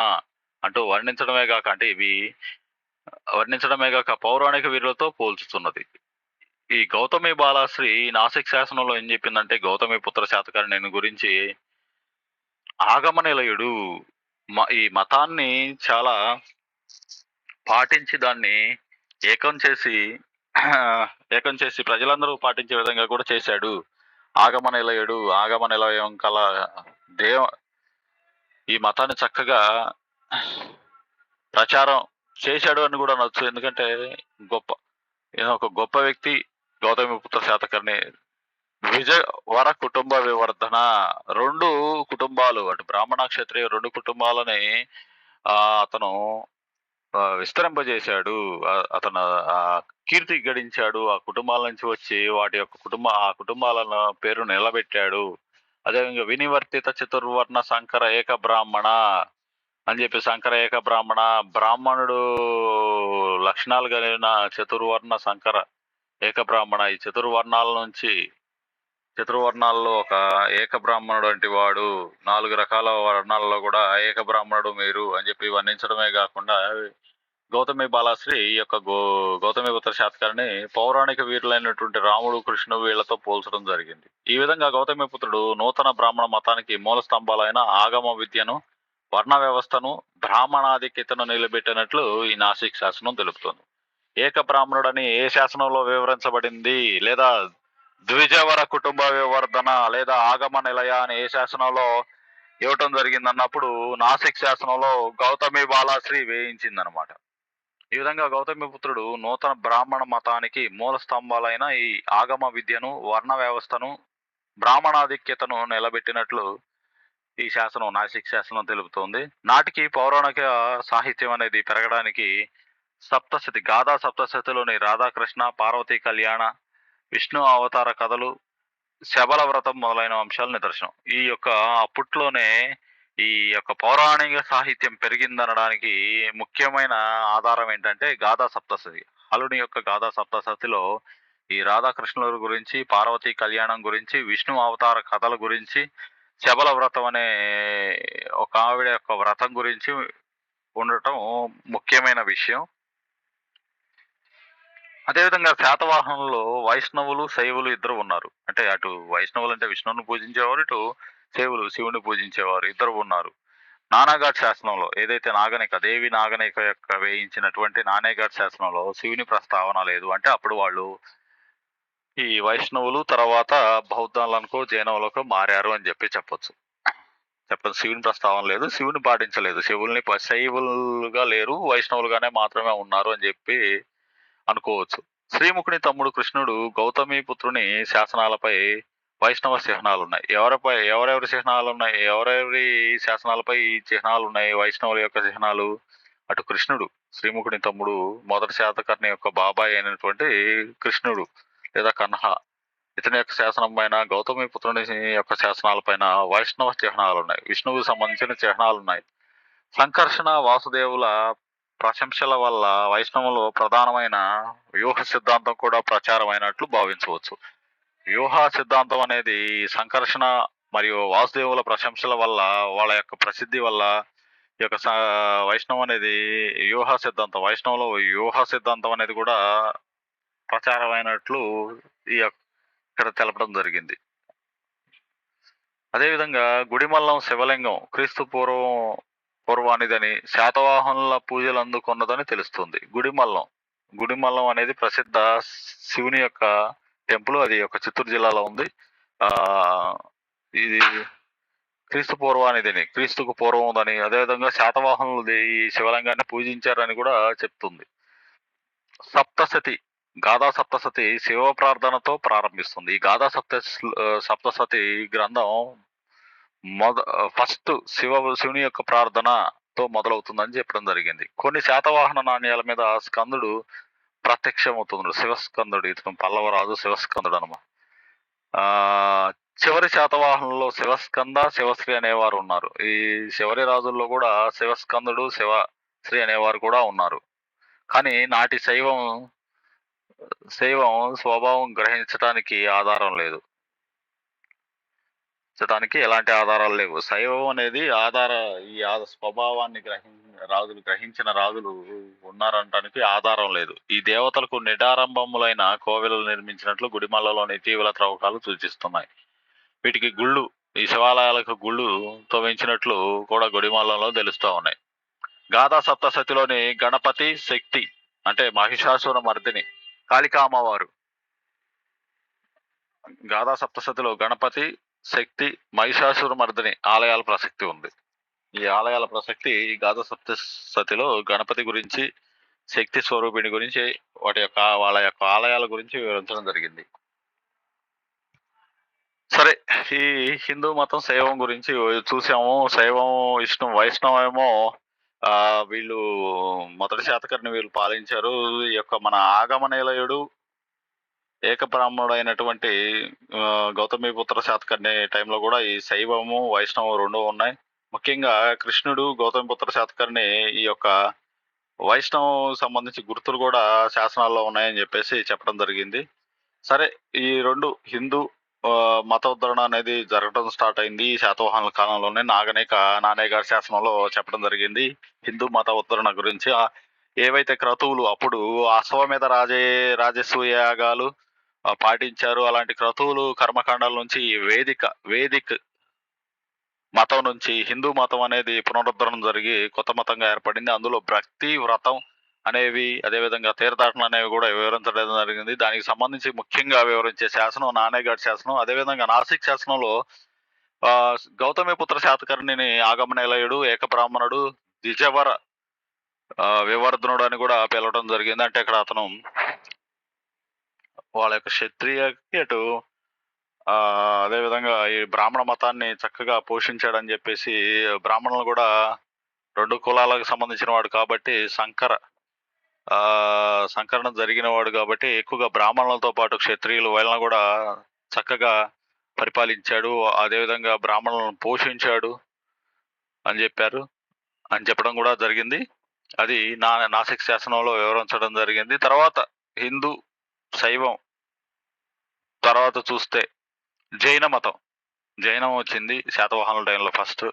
అంటూ వర్ణించడమే కాక పౌరాణిక వీరులతో పోల్చుతున్నది. ఈ గౌతమి బాలాశ్రీ నాసిక్ శాసనంలో ఏం చెప్పిందంటే గౌతమి పుత్ర శాతకర్ణిని గురించి ఆగమనిలయుడు ఈ మతాన్ని చాలా పాటించి దాన్ని ఏకం చేసి ప్రజలందరూ పాటించే విధంగా కూడా చేశాడు. ఆగమ నిలయం కల ఈ మతాన్ని చక్కగా ప్రచారం చేశాడు అని కూడా అనొచ్చు. ఎందుకంటే ఒక గొప్ప వ్యక్తి గౌతమి పుత్ర శాతకర్ణి. వర కుటుంబ వివర్ధన, 2 కుటుంబాలు అటు బ్రాహ్మణ క్షత్రియ 2 కుటుంబాలని అతను విస్తరింపజేశాడు. అతను కీర్తి గడించాడు. ఆ కుటుంబాల నుంచి వచ్చి వాటి యొక్క కుటుంబాల పేరు నిలబెట్టాడు. అదేవిధంగా వినివర్తిత చతుర్వర్ణ సంకర ఏక బ్రాహ్మణ అని చెప్పి సంకర ఏక బ్రాహ్మణుడు లక్షణాలు కలిగిన చతుర్వర్ణ సంకర ఏక బ్రాహ్మణ. ఈ చతుర్వర్ణాల్లో ఒక ఏక బ్రాహ్మణుడు వంటి వాడు 4 రకాల వర్ణాలలో కూడా ఏక బ్రాహ్మణుడు మీరు అని చెప్పి వర్ణించడమే కాకుండా గౌతమి బాలాశ్రీ ఈ యొక్క గౌతమి పుత్ర శాతకర్ణి పౌరాణిక వీరులైనటువంటి రాముడు, కృష్ణుడు వీళ్లతో పోల్చడం జరిగింది. ఈ విధంగా గౌతమి పుత్రుడు నూతన బ్రాహ్మణ మతానికి మూల స్తంభాలైన ఆగమ విద్యను, వర్ణ వ్యవస్థను, బ్రాహ్మణాధిక్యతను నిలబెట్టినట్లు ఈ నాసిక్ శాసనం తెలుపుతుంది. ఏక బ్రాహ్మణుడని ఏ శాసనంలో వివరించబడింది లేదా ద్విజవర కుటుంబ వివర్ధన లేదా ఆగమ నిలయ అని ఏ శాసనంలో ఇవ్వటం జరిగింది అన్నప్పుడు నాసిక్ శాసనంలో గౌతమి బాలాశ్రీ వేయించిందనమాట. ఈ విధంగా గౌతమి పుత్రుడు నూతన బ్రాహ్మణ మతానికి మూల స్తంభాలైన ఈ ఆగమ విద్యను, వర్ణ వ్యవస్థను, బ్రాహ్మణాధిక్యతను నిలబెట్టినట్లు ఈ శాసనం నాసిక్ శాసనం తెలుపుతోంది. నాటికి పౌరాణిక సాహిత్యం అనేది పెరగడానికి గాథా సప్తశతిలోని రాధాకృష్ణ, పార్వతీ కళ్యాణ, విష్ణు అవతార కథలు, శబల వ్రతం మొదలైన అంశాలు నిదర్శనం. ఈ యొక్క అప్పట్లోనే ఈ యొక్క పౌరాణిక సాహిత్యం పెరిగిందనడానికి ముఖ్యమైన ఆధారం ఏంటంటే గాథా సప్తశతి. హలుని యొక్క గాథా సప్తశతిలో ఈ రాధాకృష్ణుల గురించి, పార్వతీ కళ్యాణం గురించి, విష్ణు అవతార కథల గురించి, శబల వ్రతం అనే ఒక ఆవిడ యొక్క వ్రతం గురించి ఉండటం ముఖ్యమైన విషయం. అదేవిధంగా శాతవాహనంలో వైష్ణవులు, శైవులు ఇద్దరు ఉన్నారు. అంటే అటు వైష్ణవులు అంటే విష్ణువుని పూజించేవారు, ఇటు శైవులు శివుని పూజించేవారు ఇద్దరు ఉన్నారు. నానాఘాట్ శాసనంలో ఏదైతే నాగనిక దేవి నాగనిక యొక్క వేయించినటువంటి నానేఘాట్ శాసనంలో శివుని ప్రస్తావన లేదు. అంటే అప్పుడు వాళ్ళు ఈ వైష్ణవులు తర్వాత బౌద్ధాలనుకో జైనవులకో మారారు అని చెప్పొచ్చు. శివుని ప్రస్తావన లేదు, శివుని పాటించలేదు, శైవులుగా లేరు, వైష్ణవులుగానే మాత్రమే ఉన్నారు అని చెప్పి అనుకోవచ్చు. శ్రీముఖుని తమ్ముడు కృష్ణుడు గౌతమి పుత్రుని శాసనాలపై వైష్ణవ చిహ్నాలున్నాయి. ఎవరెవరి చిహ్నాలున్నాయి? ఎవరెవరి శాసనాలపై ఈ చిహ్నాలున్నాయి వైష్ణవుల యొక్క చిహ్నాలు? అటు కృష్ణుడు, శ్రీముఖుని తమ్ముడు, మొదటి శాతకర్ణి యొక్క బాబాయ్ అయినటువంటి కృష్ణుడు లేదా కన్హ, ఇతని యొక్క శాసనం పైన, గౌతమి పుత్రుని యొక్క శాసనాలపైన వైష్ణవ చిహ్నాలున్నాయి. విష్ణువుకు సంబంధించిన చిహ్నాలున్నాయి. సంకర్షణ వాసుదేవుల ప్రశంసల వల్ల వైష్ణవంలో ప్రధానమైన వ్యూహ సిద్ధాంతం కూడా ప్రచారమైనట్లు భావించవచ్చు. వ్యూహ సిద్ధాంతం అనేది సంకర్షణ మరియు వాసుదేవుల ప్రశంసల వల్ల, వాళ్ళ యొక్క ప్రసిద్ధి వల్ల ఈ యొక్క వైష్ణవం అనేది వ్యూహ సిద్ధాంతం, వైష్ణవంలో వ్యూహ సిద్ధాంతం అనేది కూడా ప్రచారమైనట్లు ఇక్కడ తెలపడం జరిగింది. అదేవిధంగా గుడిమల్లం శివలింగం క్రీస్తు పూర్వానిదని, శాతవాహనుల పూజలు అందుకున్నదని తెలుస్తుంది. గుడిమల్లం అనేది ప్రసిద్ధ శివుని యొక్క టెంపుల్. అది ఒక చిత్తూరు జిల్లాలో ఉంది. ఇది క్రీస్తు పూర్వానిదని, క్రీస్తుకు పూర్వం ఉందని, అదేవిధంగా శాతవాహనులు ఈ శివలింగాన్ని పూజించారని కూడా చెప్తుంది. సప్తశతి, గాథా సప్తశతి శివ ప్రార్థనతో ప్రారంభిస్తుంది. ఈ గాథా సప్తశతి గ్రంథం ఫస్ట్ శివుని యొక్క ప్రార్థనతో మొదలవుతుందని చెప్పడం జరిగింది. కొన్ని శాతవాహన నాణ్యాల మీద స్కందుడు ప్రత్యక్షమవుతున్నాడు. శివస్కందుడు, ఇతను పల్లవరాజు శివస్కందుడు అనమాట. చివరి శాతవాహనంలో శివస్కంద, శివశ్రీ అనేవారు ఉన్నారు. ఈ చివరి రాజుల్లో కూడా శివస్కందుడు, శివశ్రీ అనేవారు కూడా ఉన్నారు. కానీ నాటి శైవం స్వభావం గ్రహించడానికి ఆధారం లేదు, ఎలాంటి ఆధారాలు లేవు. శైవం అనేది ఈ స్వభావాన్ని గ్రహించిన రాజులు ఉన్నారనడానికి ఆధారం లేదు. ఈ దేవతలకు నిడారంభములైన కోవెలలు నిర్మించినట్లు గుడిమల్లలోని ఇటీవల త్రవ్వకాలు సూచిస్తున్నాయి. వీటికి గుళ్ళు, ఈ శివాలయాలకు గుళ్ళు తవ్వించినట్లు కూడా గుడిమల్లంలో తెలుస్తూ ఉన్నాయి. గాథా సప్తశతిలోని గణపతి, శక్తి అంటే మహిషాసుర మర్దిని, కాళికా అమ్మవారు. గాథా సప్తశతిలో గణపతి, శక్తి, మహిషాసుర మర్దిని ఆలయాల ప్రసక్తి ఉంది. ఈ ఆలయాల ప్రసక్తి ఈ గాథా సప్తశతిలో గణపతి గురించి, శక్తి స్వరూపిణి గురించి, వాళ్ళ యొక్క ఆలయాల గురించి వివరించడం జరిగింది. సరే, ఈ హిందూ మతం శైవం గురించి చూసాము. శైవం, వైష్ణవేమో వీళ్ళు మొదటి శాతకర్ణి వీళ్ళు పాలించారు. ఈ యొక్క మన ఆగమనిలయుడు ఏకబ్రాహ్మణుడు అయినటువంటి గౌతమిపుత్ర శాతకర్ణి టైంలో కూడా ఈ శైవము, వైష్ణవం రెండు ఉన్నాయి. ముఖ్యంగా కృష్ణుడు, గౌతమిపుత్ర శాతకర్ణి ఈ యొక్క వైష్ణవం సంబంధించి గుర్తులు కూడా శాసనాల్లో ఉన్నాయని చెప్పేసి చెప్పడం జరిగింది. సరే, ఈ రెండు హిందూ మత ఉద్ధరణ అనేది జరగడం స్టార్ట్ అయింది ఈ శాతవాహనుల కాలంలోనే. నానేగారి శాసనంలో చెప్పడం జరిగింది హిందూ మత ఉద్ధరణ గురించి. ఏవైతే క్రతువులు అప్పుడు అశ్వమేధ రాజసూయ యాగాలు పాటించారు, అలాంటి క్రతువులు కర్మకాండాల నుంచి వేదిక్ మతం నుంచి హిందూ మతం అనేది పునరుద్ధరణ జరిగి కొత్త మతంగా ఏర్పడింది. అందులో భక్తి, వ్రతం అనేవి, అదేవిధంగా తీర్థాటన అనేవి కూడా వివరించడం జరిగింది. దానికి సంబంధించి ముఖ్యంగా వివరించే శాసనం నానేఘాట్ శాసనం. అదేవిధంగా నాసిక్ శాసనంలో గౌతమిపుత్ర శాతకర్ణిని ఆగమనిలయుడు, ఏకబ్రాహ్మణుడు, ద్విజవర వివర్ధనుడు అని కూడా పిలవడం జరిగింది. అంటే ఇక్కడ అతను వాళ్ళ యొక్క క్షత్రియకి అటు అదేవిధంగా ఈ బ్రాహ్మణ మతాన్ని చక్కగా పోషించాడని చెప్పేసి, బ్రాహ్మణులు కూడా రెండు కులాలకు సంబంధించిన వాడు కాబట్టి సంకరణ జరిగిన వాడు కాబట్టి ఎక్కువగా బ్రాహ్మణులతో పాటు క్షత్రియులు వాళ్ళని కూడా చక్కగా పరిపాలించాడు. అదేవిధంగా బ్రాహ్మణులను పోషించాడు. అని చెప్పడం కూడా జరిగింది. అది నాసిక్ శాసనంలో వివరించడం జరిగింది. తర్వాత హిందూ, శైవం, తర్వాత చూస్తే జైన మతం. జైనం వచ్చింది శాతవాహనుల టైంలో ఫస్ట్.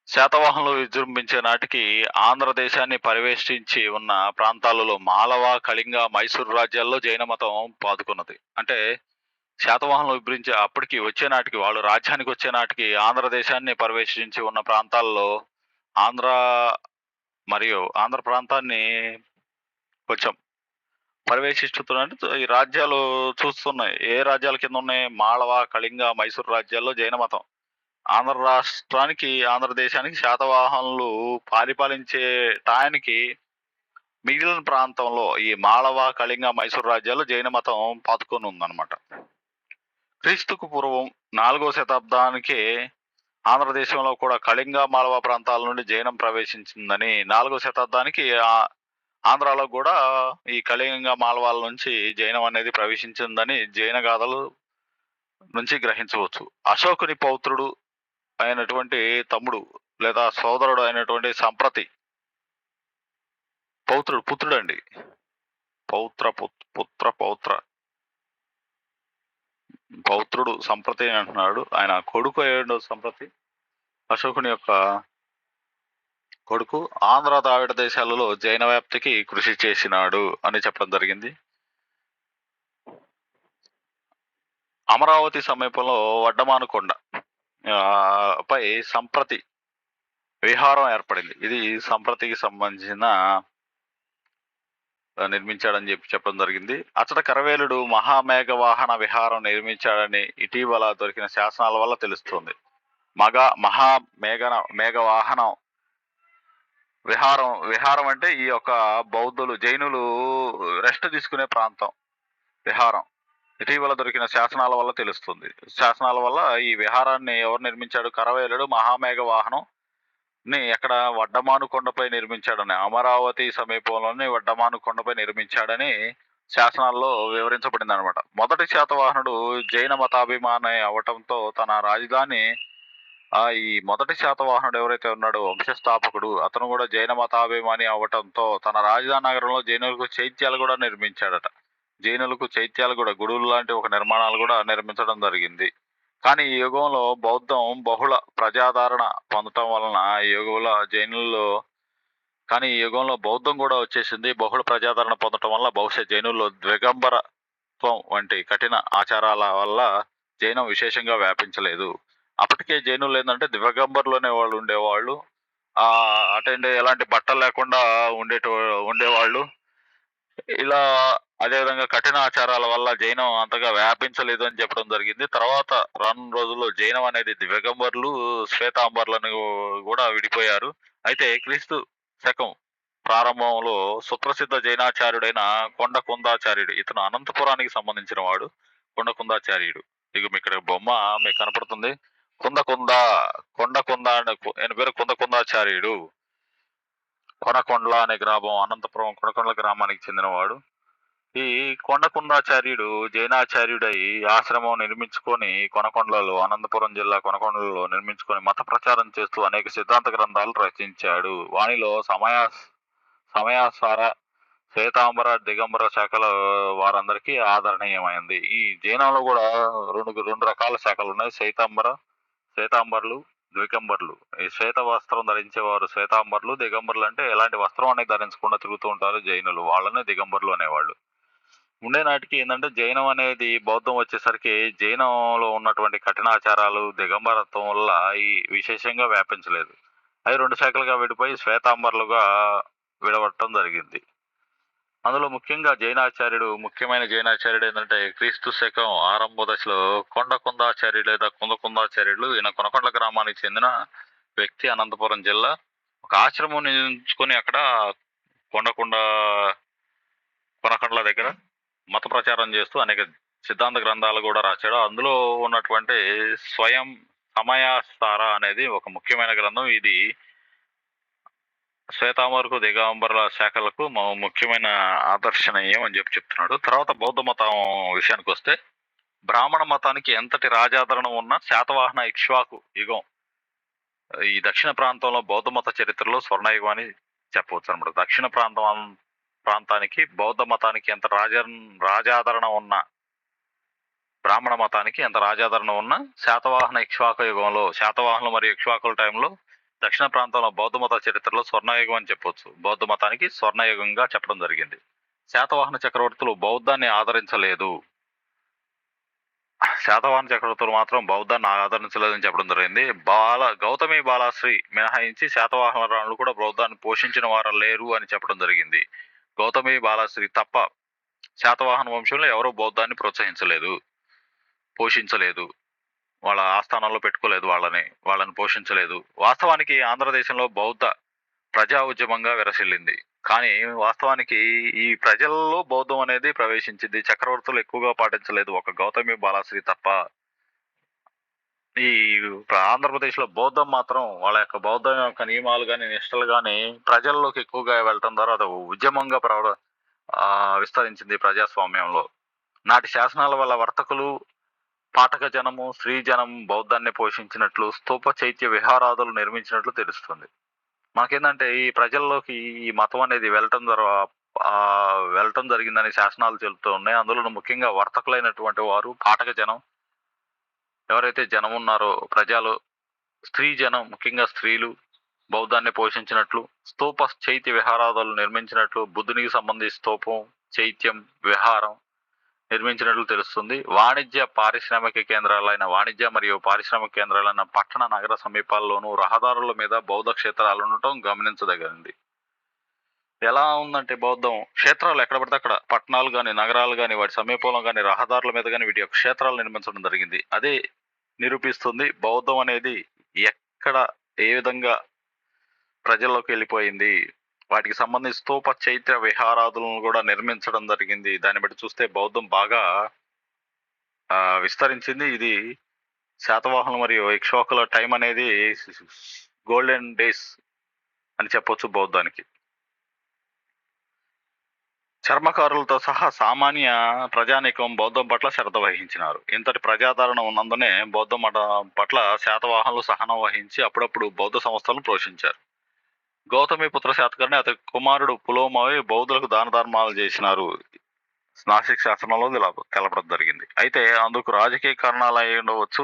శాతవాహనులు విజృంభించే నాటికి ఆంధ్రదేశాన్ని పరివేష్టించి ఉన్న ప్రాంతాలలో మాలవ, కళింగ, మైసూరు రాజ్యాల్లో జైన మతం పాదుకున్నది. అంటే శాతవాహనులు విభజించే అప్పటికి వచ్చే నాటికి, వాళ్ళు రాజ్యానికి వచ్చే నాటికి ఆంధ్రదేశాన్ని పరివేష్టించి ఉన్న ప్రాంతాల్లో ఆంధ్ర మరియు ఆంధ్ర ప్రాంతాన్ని కొంచెం పరివేషిస్తున్నట్టు ఈ రాజ్యాలు చూస్తున్నాయి. ఏ రాజ్యాల కింద ఉన్నాయి? మాళవ, కళింగ, మైసూరు రాజ్యాల్లో జైన మతం. ఆంధ్ర రాష్ట్రానికి, ఆంధ్రదేశానికి శాతవాహనులు పరిపాలించే టయానికి మిగిలిన ప్రాంతంలో ఈ మాళవ, కళింగ, మైసూరు రాజ్యాల్లో జైన మతం పాతుకొని ఉందన్నమాట. క్రీస్తుకు పూర్వం 4వ శతాబ్దానికే ఆంధ్రదేశంలో కూడా కళింగ, మాళవ ప్రాంతాల నుండి జైనం ప్రవేశించిందని, 4వ శతాబ్దానికి ఆంధ్రాలో కూడా ఈ కళింగ, మాళవాల నుంచి జైనం అనేది ప్రవేశించిందని జైన గాథలు నుంచి గ్రహించవచ్చు. అశోకుని పౌత్రుడు అయినటువంటి తమ్ముడు లేదా సోదరుడు అయినటువంటి సంప్రతి, పుత్రుడండి, పౌత్రుడు సంప్రతి అంటున్నాడు. ఆయన కొడుకు అయ్యాడు సంప్రతి, అశోకుని యొక్క కొడుకు. ఆంధ్ర, ద్రావిడ దేశాలలో జైన వ్యాప్తికి కృషి చేసినాడు అని చెప్పడం జరిగింది. అమరావతి సమీపంలో వడ్డమానుకొండ పై సంప్రతి విహారం ఏర్పడింది. ఇది సంప్రతికి సంబంధించిన నిర్మించాడని చెప్పడం జరిగింది. అచ్చట కరవేలుడు మహామేఘవాహన విహారం నిర్మించాడని ఇటీవల దొరికిన శాసనాల వల్ల తెలుస్తుంది. మేఘవాహనం విహారం అంటే ఈ యొక్క బౌద్ధులు, జైనులు రెస్ట్ తీసుకునే ప్రాంతం విహారం. ఇటీవల దొరికిన శాసనాల వల్ల తెలుస్తుంది. శాసనాల వల్ల ఈ విహారాన్ని ఎవరు నిర్మించాడు? కరవేలుడు మహామేఘవాహనం ని ఎక్కడ వడ్డమానుకొండపై నిర్మించాడని, అమరావతి సమీపంలోని వడ్డమానుకొండపై నిర్మించాడని శాసనాల్లో వివరించబడింది అనమాట. మొదటి శాతవాహనుడు జైన మతాభిమాని అవటంతో తన రాజధాని ఈ మొదటి శాతవాహనుడు ఎవరైతే ఉన్నాడో వంశస్థాపకుడు, అతను కూడా జైన మతాభిమాని అవటంతో తన రాజధాని నగరంలో జైనులకు చైత్యాలు కూడా నిర్మించాడట. జైనులకు చైత్యాలు కూడా, గుడులు లాంటి ఒక నిర్మాణాలు కూడా నిర్మించడం జరిగింది. కానీ ఈ యుగంలో బౌద్ధం బహుళ ప్రజాదరణ పొందటం వలన ఈ యుగంలో బౌద్ధం కూడా వచ్చేసింది. బహుళ ప్రజాదరణ పొందటం వల్ల బహుశా జైనుల్లో ద్విగంబరత్వం వంటి కఠిన ఆచారాల వల్ల జైనం విశేషంగా వ్యాపించలేదు. అప్పటికే జైనులు ఏంటంటే దివ్యగంబర్లోనే వాళ్ళు ఉండేవాళ్ళు. అటెండ్ ఎలాంటి బట్టలు లేకుండా ఉండేవాళ్ళు. ఇలా అదేవిధంగా కఠిన ఆచారాల వల్ల జైనం అంతగా వ్యాపించలేదు అని చెప్పడం జరిగింది. తర్వాత రానున్న రోజుల్లో జైనం అనేది దివ్యగంబర్లు, శ్వేతాంబర్లను కూడా విడిపోయారు. అయితే క్రీస్తు శకం ప్రారంభంలో సుప్రసిద్ధ జైనాచార్యుడైన కొండకుందాచార్యుడు, ఇతను అనంతపురానికి సంబంధించిన వాడు. కొండకుందాచార్యుడు, ఇక ఇక్కడ బొమ్మ మీకు కనపడుతుంది. కొండకుంద ఆయన పేరు కొండకుందాచార్యుడు. కొనకొండల అనే గ్రామం, అనంతపురం కొనకొండల గ్రామానికి చెందినవాడు. ఈ కొండకుందాచార్యుడు జైనాచార్యుడై ఆశ్రమం నిర్మించుకొని కొనకొండలలో, అనంతపురం జిల్లా కొనకొండలలో నిర్మించుకొని మత ప్రచారం చేస్తూ అనేక సిద్ధాంత గ్రంథాలు రచించాడు. వానిలో సమయాసార, శ్వేతాంబర, దిగంబర శాఖల వారందరికీ ఆదరణీయమైంది. ఈ జైనంలో కూడా రెండు రకాల శాఖలు ఉన్నాయి. శ్వేతాంబర్లు, దిగంబర్లు. ఈ శ్వేత వస్త్రం ధరించేవారు శ్వేతాంబర్లు. దిగంబర్లు అంటే ఎలాంటి వస్త్రం అనేది ధరించకుండా తిరుగుతూ ఉంటారు జైనులు, వాళ్ళనే దిగంబర్లు అనేవాళ్ళు. ఉండే నాటికి ఏంటంటే జైనం అనేది బౌద్ధం వచ్చేసరికి జైనంలో ఉన్నటువంటి కఠినాచారాలు, దిగంబరత్వం వల్ల ఈ విశేషంగా వ్యాపించలేదు. అవి 2 శాఖలుగా విడిపోయి శ్వేతాంబర్లుగా విడవటం జరిగింది. అందులో ముఖ్యంగా ముఖ్యమైన జైనాచార్యుడు ఏంటంటే క్రీస్తు శకం ఆరంభ దశలో కొండకుందాచార్యుడు లేదా కుందకుందాచార్యుడు. ఈయన కొనకొండల గ్రామానికి చెందిన వ్యక్తి. అనంతపురం జిల్లా. ఒక ఆశ్రమం నిర్మించుకొని అక్కడ కొనకొండల దగ్గర మత ప్రచారం చేస్తూ అనేక సిద్ధాంత గ్రంథాలు కూడా రాశాడు. అందులో ఉన్నటువంటి సమయాసార అనేది ఒక ముఖ్యమైన గ్రంథం. ఇది శ్వేతాంబరకు, దిగంబరుల శాఖలకు ముఖ్యమైన ఆదర్శనీయం అని చెప్తున్నాడు. తర్వాత బౌద్ధ మతం విషయానికి వస్తే, బ్రాహ్మణ మతానికి ఎంతటి రాజాదరణ ఉన్న శాతవాహన ఇక్ష్వాకు యుగం ఈ దక్షిణ ప్రాంతంలో బౌద్ధ మత చరిత్రలో స్వర్ణయుగం అని చెప్పవచ్చు అనమాట. దక్షిణ ప్రాంతానికి బౌద్ధ మతానికి ఎంత రాజాదరణ ఉన్న, బ్రాహ్మణ మతానికి ఎంత రాజాదరణ ఉన్న, శాతవాహన ఇక్ష్వాకు యుగంలో, శాతవాహనులు మరియు ఇక్ష్వాకుల టైంలో దక్షిణ ప్రాంతంలో బౌద్ధ మత చరిత్రలో స్వర్ణయుగం అని చెప్పొచ్చు. బౌద్ధ మతానికి స్వర్ణయుగంగా చెప్పడం జరిగింది. శాతవాహన చక్రవర్తులు బౌద్ధాన్ని ఆదరించలేదు. శాతవాహన చక్రవర్తులు మాత్రం బౌద్ధాన్ని ఆదరించలేదని చెప్పడం జరిగింది. గౌతమి బాలాశ్రీ మినహాయించి శాతవాహన రాణులు కూడా బౌద్ధాన్ని పోషించిన వారు లేరు అని చెప్పడం జరిగింది. గౌతమి బాలాశ్రీ తప్ప శాతవాహన వంశంలో ఎవరూ బౌద్ధాన్ని ప్రోత్సహించలేదు, పోషించలేదు, వాళ్ళ ఆస్థానంలో పెట్టుకోలేదు, వాళ్ళని పోషించలేదు. వాస్తవానికి ఆంధ్రదేశంలో బౌద్ధ ప్రజా ఉద్యమంగా విరసిల్లింది. కానీ వాస్తవానికి ఈ ప్రజల్లో బౌద్ధం అనేది ప్రవేశించింది. చక్రవర్తులు ఎక్కువగా పాటించలేదు, ఒక గౌతమి బాలాశ్రీ తప్ప. ఈ ఆంధ్రప్రదేశ్లో బౌద్ధం మాత్రం వాళ్ళ యొక్క బౌద్ధం యొక్క నియమాలు కానీ, నిష్టలు కానీ ప్రజల్లోకి ఎక్కువగా వెళ్ళటం ద్వారా అది ఉద్యమంగా విస్తరించింది ప్రజాస్వామ్యంలో. నాటి శాసనాల వల్ల వర్తకులు, పాఠక జనము, స్త్రీ జనం బౌద్ధాన్ని పోషించినట్లు, స్తూప చైత్య విహారాదులు నిర్మించినట్లు తెలుస్తుంది. మాకేందంటే ఈ ప్రజల్లోకి ఈ మతం అనేది వెళ్ళటం జరిగిందని శాసనాలు చెబుతూ ఉన్నాయి. అందులో ముఖ్యంగా వర్తకులైనటువంటి వారు, పాఠక జనం, ఎవరైతే జనం ఉన్నారో ప్రజలు, స్త్రీ జనం, ముఖ్యంగా స్త్రీలు బౌద్ధాన్ని పోషించినట్లు, స్తూప చైత్య విహారాదులు నిర్మించినట్లు, బుద్ధునికి సంబంధించి స్తూపం, చైత్యం, విహారం నిర్మించినట్లు తెలుస్తుంది. వాణిజ్య మరియు పారిశ్రామిక కేంద్రాలైన పట్టణ నగర సమీపాల్లోనూ రహదారుల మీద బౌద్ధ క్షేత్రాలు ఉండటం గమనించదగినది. ఎలా ఉందంటే బౌద్ధం క్షేత్రాలు ఎక్కడ పడితే అక్కడ, పట్టణాలు కానీ, నగరాలు కానీ, వాటి సమీపంలో కానీ, రహదారుల మీద కానీ వీటి యొక్క క్షేత్రాలు నిర్మించడం జరిగింది. అదే నిరూపిస్తుంది బౌద్ధం అనేది ఎక్కడ, ఏ విధంగా ప్రజల్లోకి వెళ్ళిపోయింది. వాటికి సంబంధించి స్తూప చైత్య విహారాదులను కూడా నిర్మించడం జరిగింది. దాన్ని బట్టి చూస్తే బౌద్ధం బాగా విస్తరించింది. ఇది శాతవాహనులు మరియు ఇక్ష్వాకుల టైం అనేది గోల్డెన్ డేస్ అని చెప్పొచ్చు బౌద్ధానికి. చర్మకారులతో సహా సామాన్య ప్రజానీకం బౌద్ధం పట్ల శ్రద్ధ వహించినారు. ఇంతటి ప్రజాదరణ ఉన్నందునే బౌద్ధం పట్ల శాతవాహనులు సహనం వహించి అప్పుడప్పుడు బౌద్ధ సంస్థలను పోషించారు. గౌతమి పుత్ర శాతకర్ణి అతని కుమారుడు పులోమావి బౌద్ధులకు దాన ధర్మాలు చేసినారు. నాసిక్ శాసనంలో ఇలా తెలపడం జరిగింది. అయితే అందుకు రాజకీయ కారణాలు అయి ఉండవచ్చు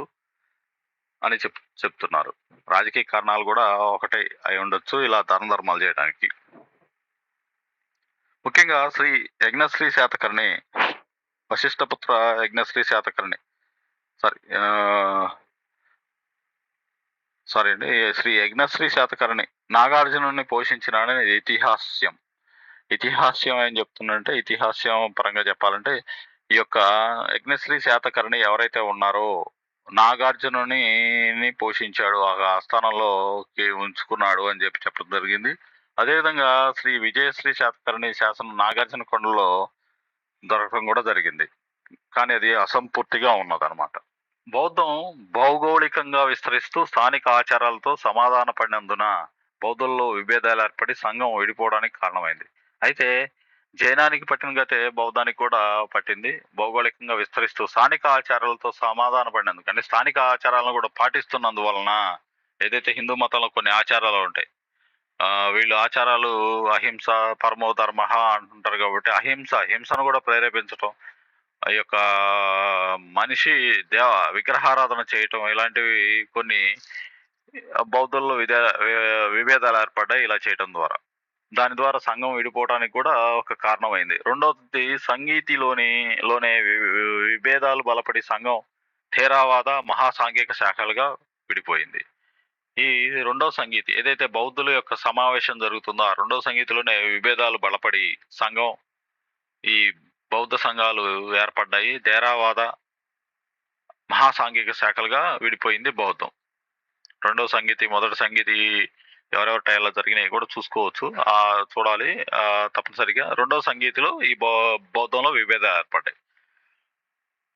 అని చెప్తున్నారు. రాజకీయ కారణాలు కూడా ఒకటే అయి ఉండొచ్చు ఇలా దాన ధర్మాలు చేయడానికి. ముఖ్యంగా శ్రీ యజ్ఞశ్రీ శాతకర్ణి, వశిష్ఠపుత్ర యజ్ఞశ్రీ శాతకర్ణి శ్రీ యజ్ఞశ్రీ శాతకర్ణి నాగార్జునుడిని పోషించినాడని ఇతిహాస్యం. ఇతిహాస్యం ఏం చెప్తుందంటే, ఇతిహాస్యం పరంగా చెప్పాలంటే ఈ యొక్క యజ్ఞశ్రీ శాతకర్ణి ఎవరైతే ఉన్నారో నాగార్జునుని పోషించాడు, ఆ ఆస్థానంలో ఉంచుకున్నాడు అని చెప్పడం జరిగింది. అదేవిధంగా శ్రీ విజయశ్రీ శాతకర్ణి శాసనం నాగార్జున కొండలో దొరకడం కూడా జరిగింది, కానీ అది అసంపూర్తిగా ఉన్నదన్నమాట. బౌద్ధం భౌగోళికంగా విస్తరిస్తూ స్థానిక ఆచారాలతో సమాధాన పడినందున బౌద్ధుల్లో విభేదాలు ఏర్పడి సంఘం విడిపోవడానికి కారణమైంది. అయితే జైనానికి పట్టిన గతే బౌద్ధానికి కూడా పట్టింది. భౌగోళికంగా విస్తరిస్తూ స్థానిక ఆచారాలతో సమాధాన పడినందుకు, అంటే స్థానిక ఆచారాలను కూడా పాటిస్తున్నందువలన, ఏదైతే హిందూ మతంలో కొన్ని ఆచారాలు ఉంటాయి, వీళ్ళు ఆచారాలు అహింస పరమో ధర్మ అంటుంటారు కాబట్టి హింసను కూడా ప్రేరేపించటం, ఆ యొక్క మనిషి విగ్రహారాధన చేయటం, ఇలాంటివి కొన్ని బౌద్ధుల్లో విభేదాలు ఏర్పడ్డాయి ఇలా చేయటం ద్వారా. దాని ద్వారా సంఘం విడిపోవడానికి కూడా ఒక కారణమైంది. రెండవది సంగీతిలోనే విభేదాలు బలపడి సంఘం థేరావాద మహాసాంఘిక శాఖలుగా విడిపోయింది. ఈ రెండవ సంగీతి ఏదైతే బౌద్ధుల యొక్క సమావేశం జరుగుతుందో ఆ రెండవ సంగీతిలోనే విభేదాలు బలపడి సంఘం, ఈ బౌద్ధ సంఘాలు ఏర్పడ్డాయి. థేరావాద మహాసాంఘిక శాఖలుగా విడిపోయింది బౌద్ధం. రెండవ సంగీతి, మొదటి సంగీతి ఎవరెవరి టైంలో జరిగినాయి కూడా చూసుకోవచ్చు, చూడాలి తప్పనిసరిగా. రెండవ సంగీతిలో ఈ బౌద్ధంలో విభేదాలు ఏర్పడ్డాయి.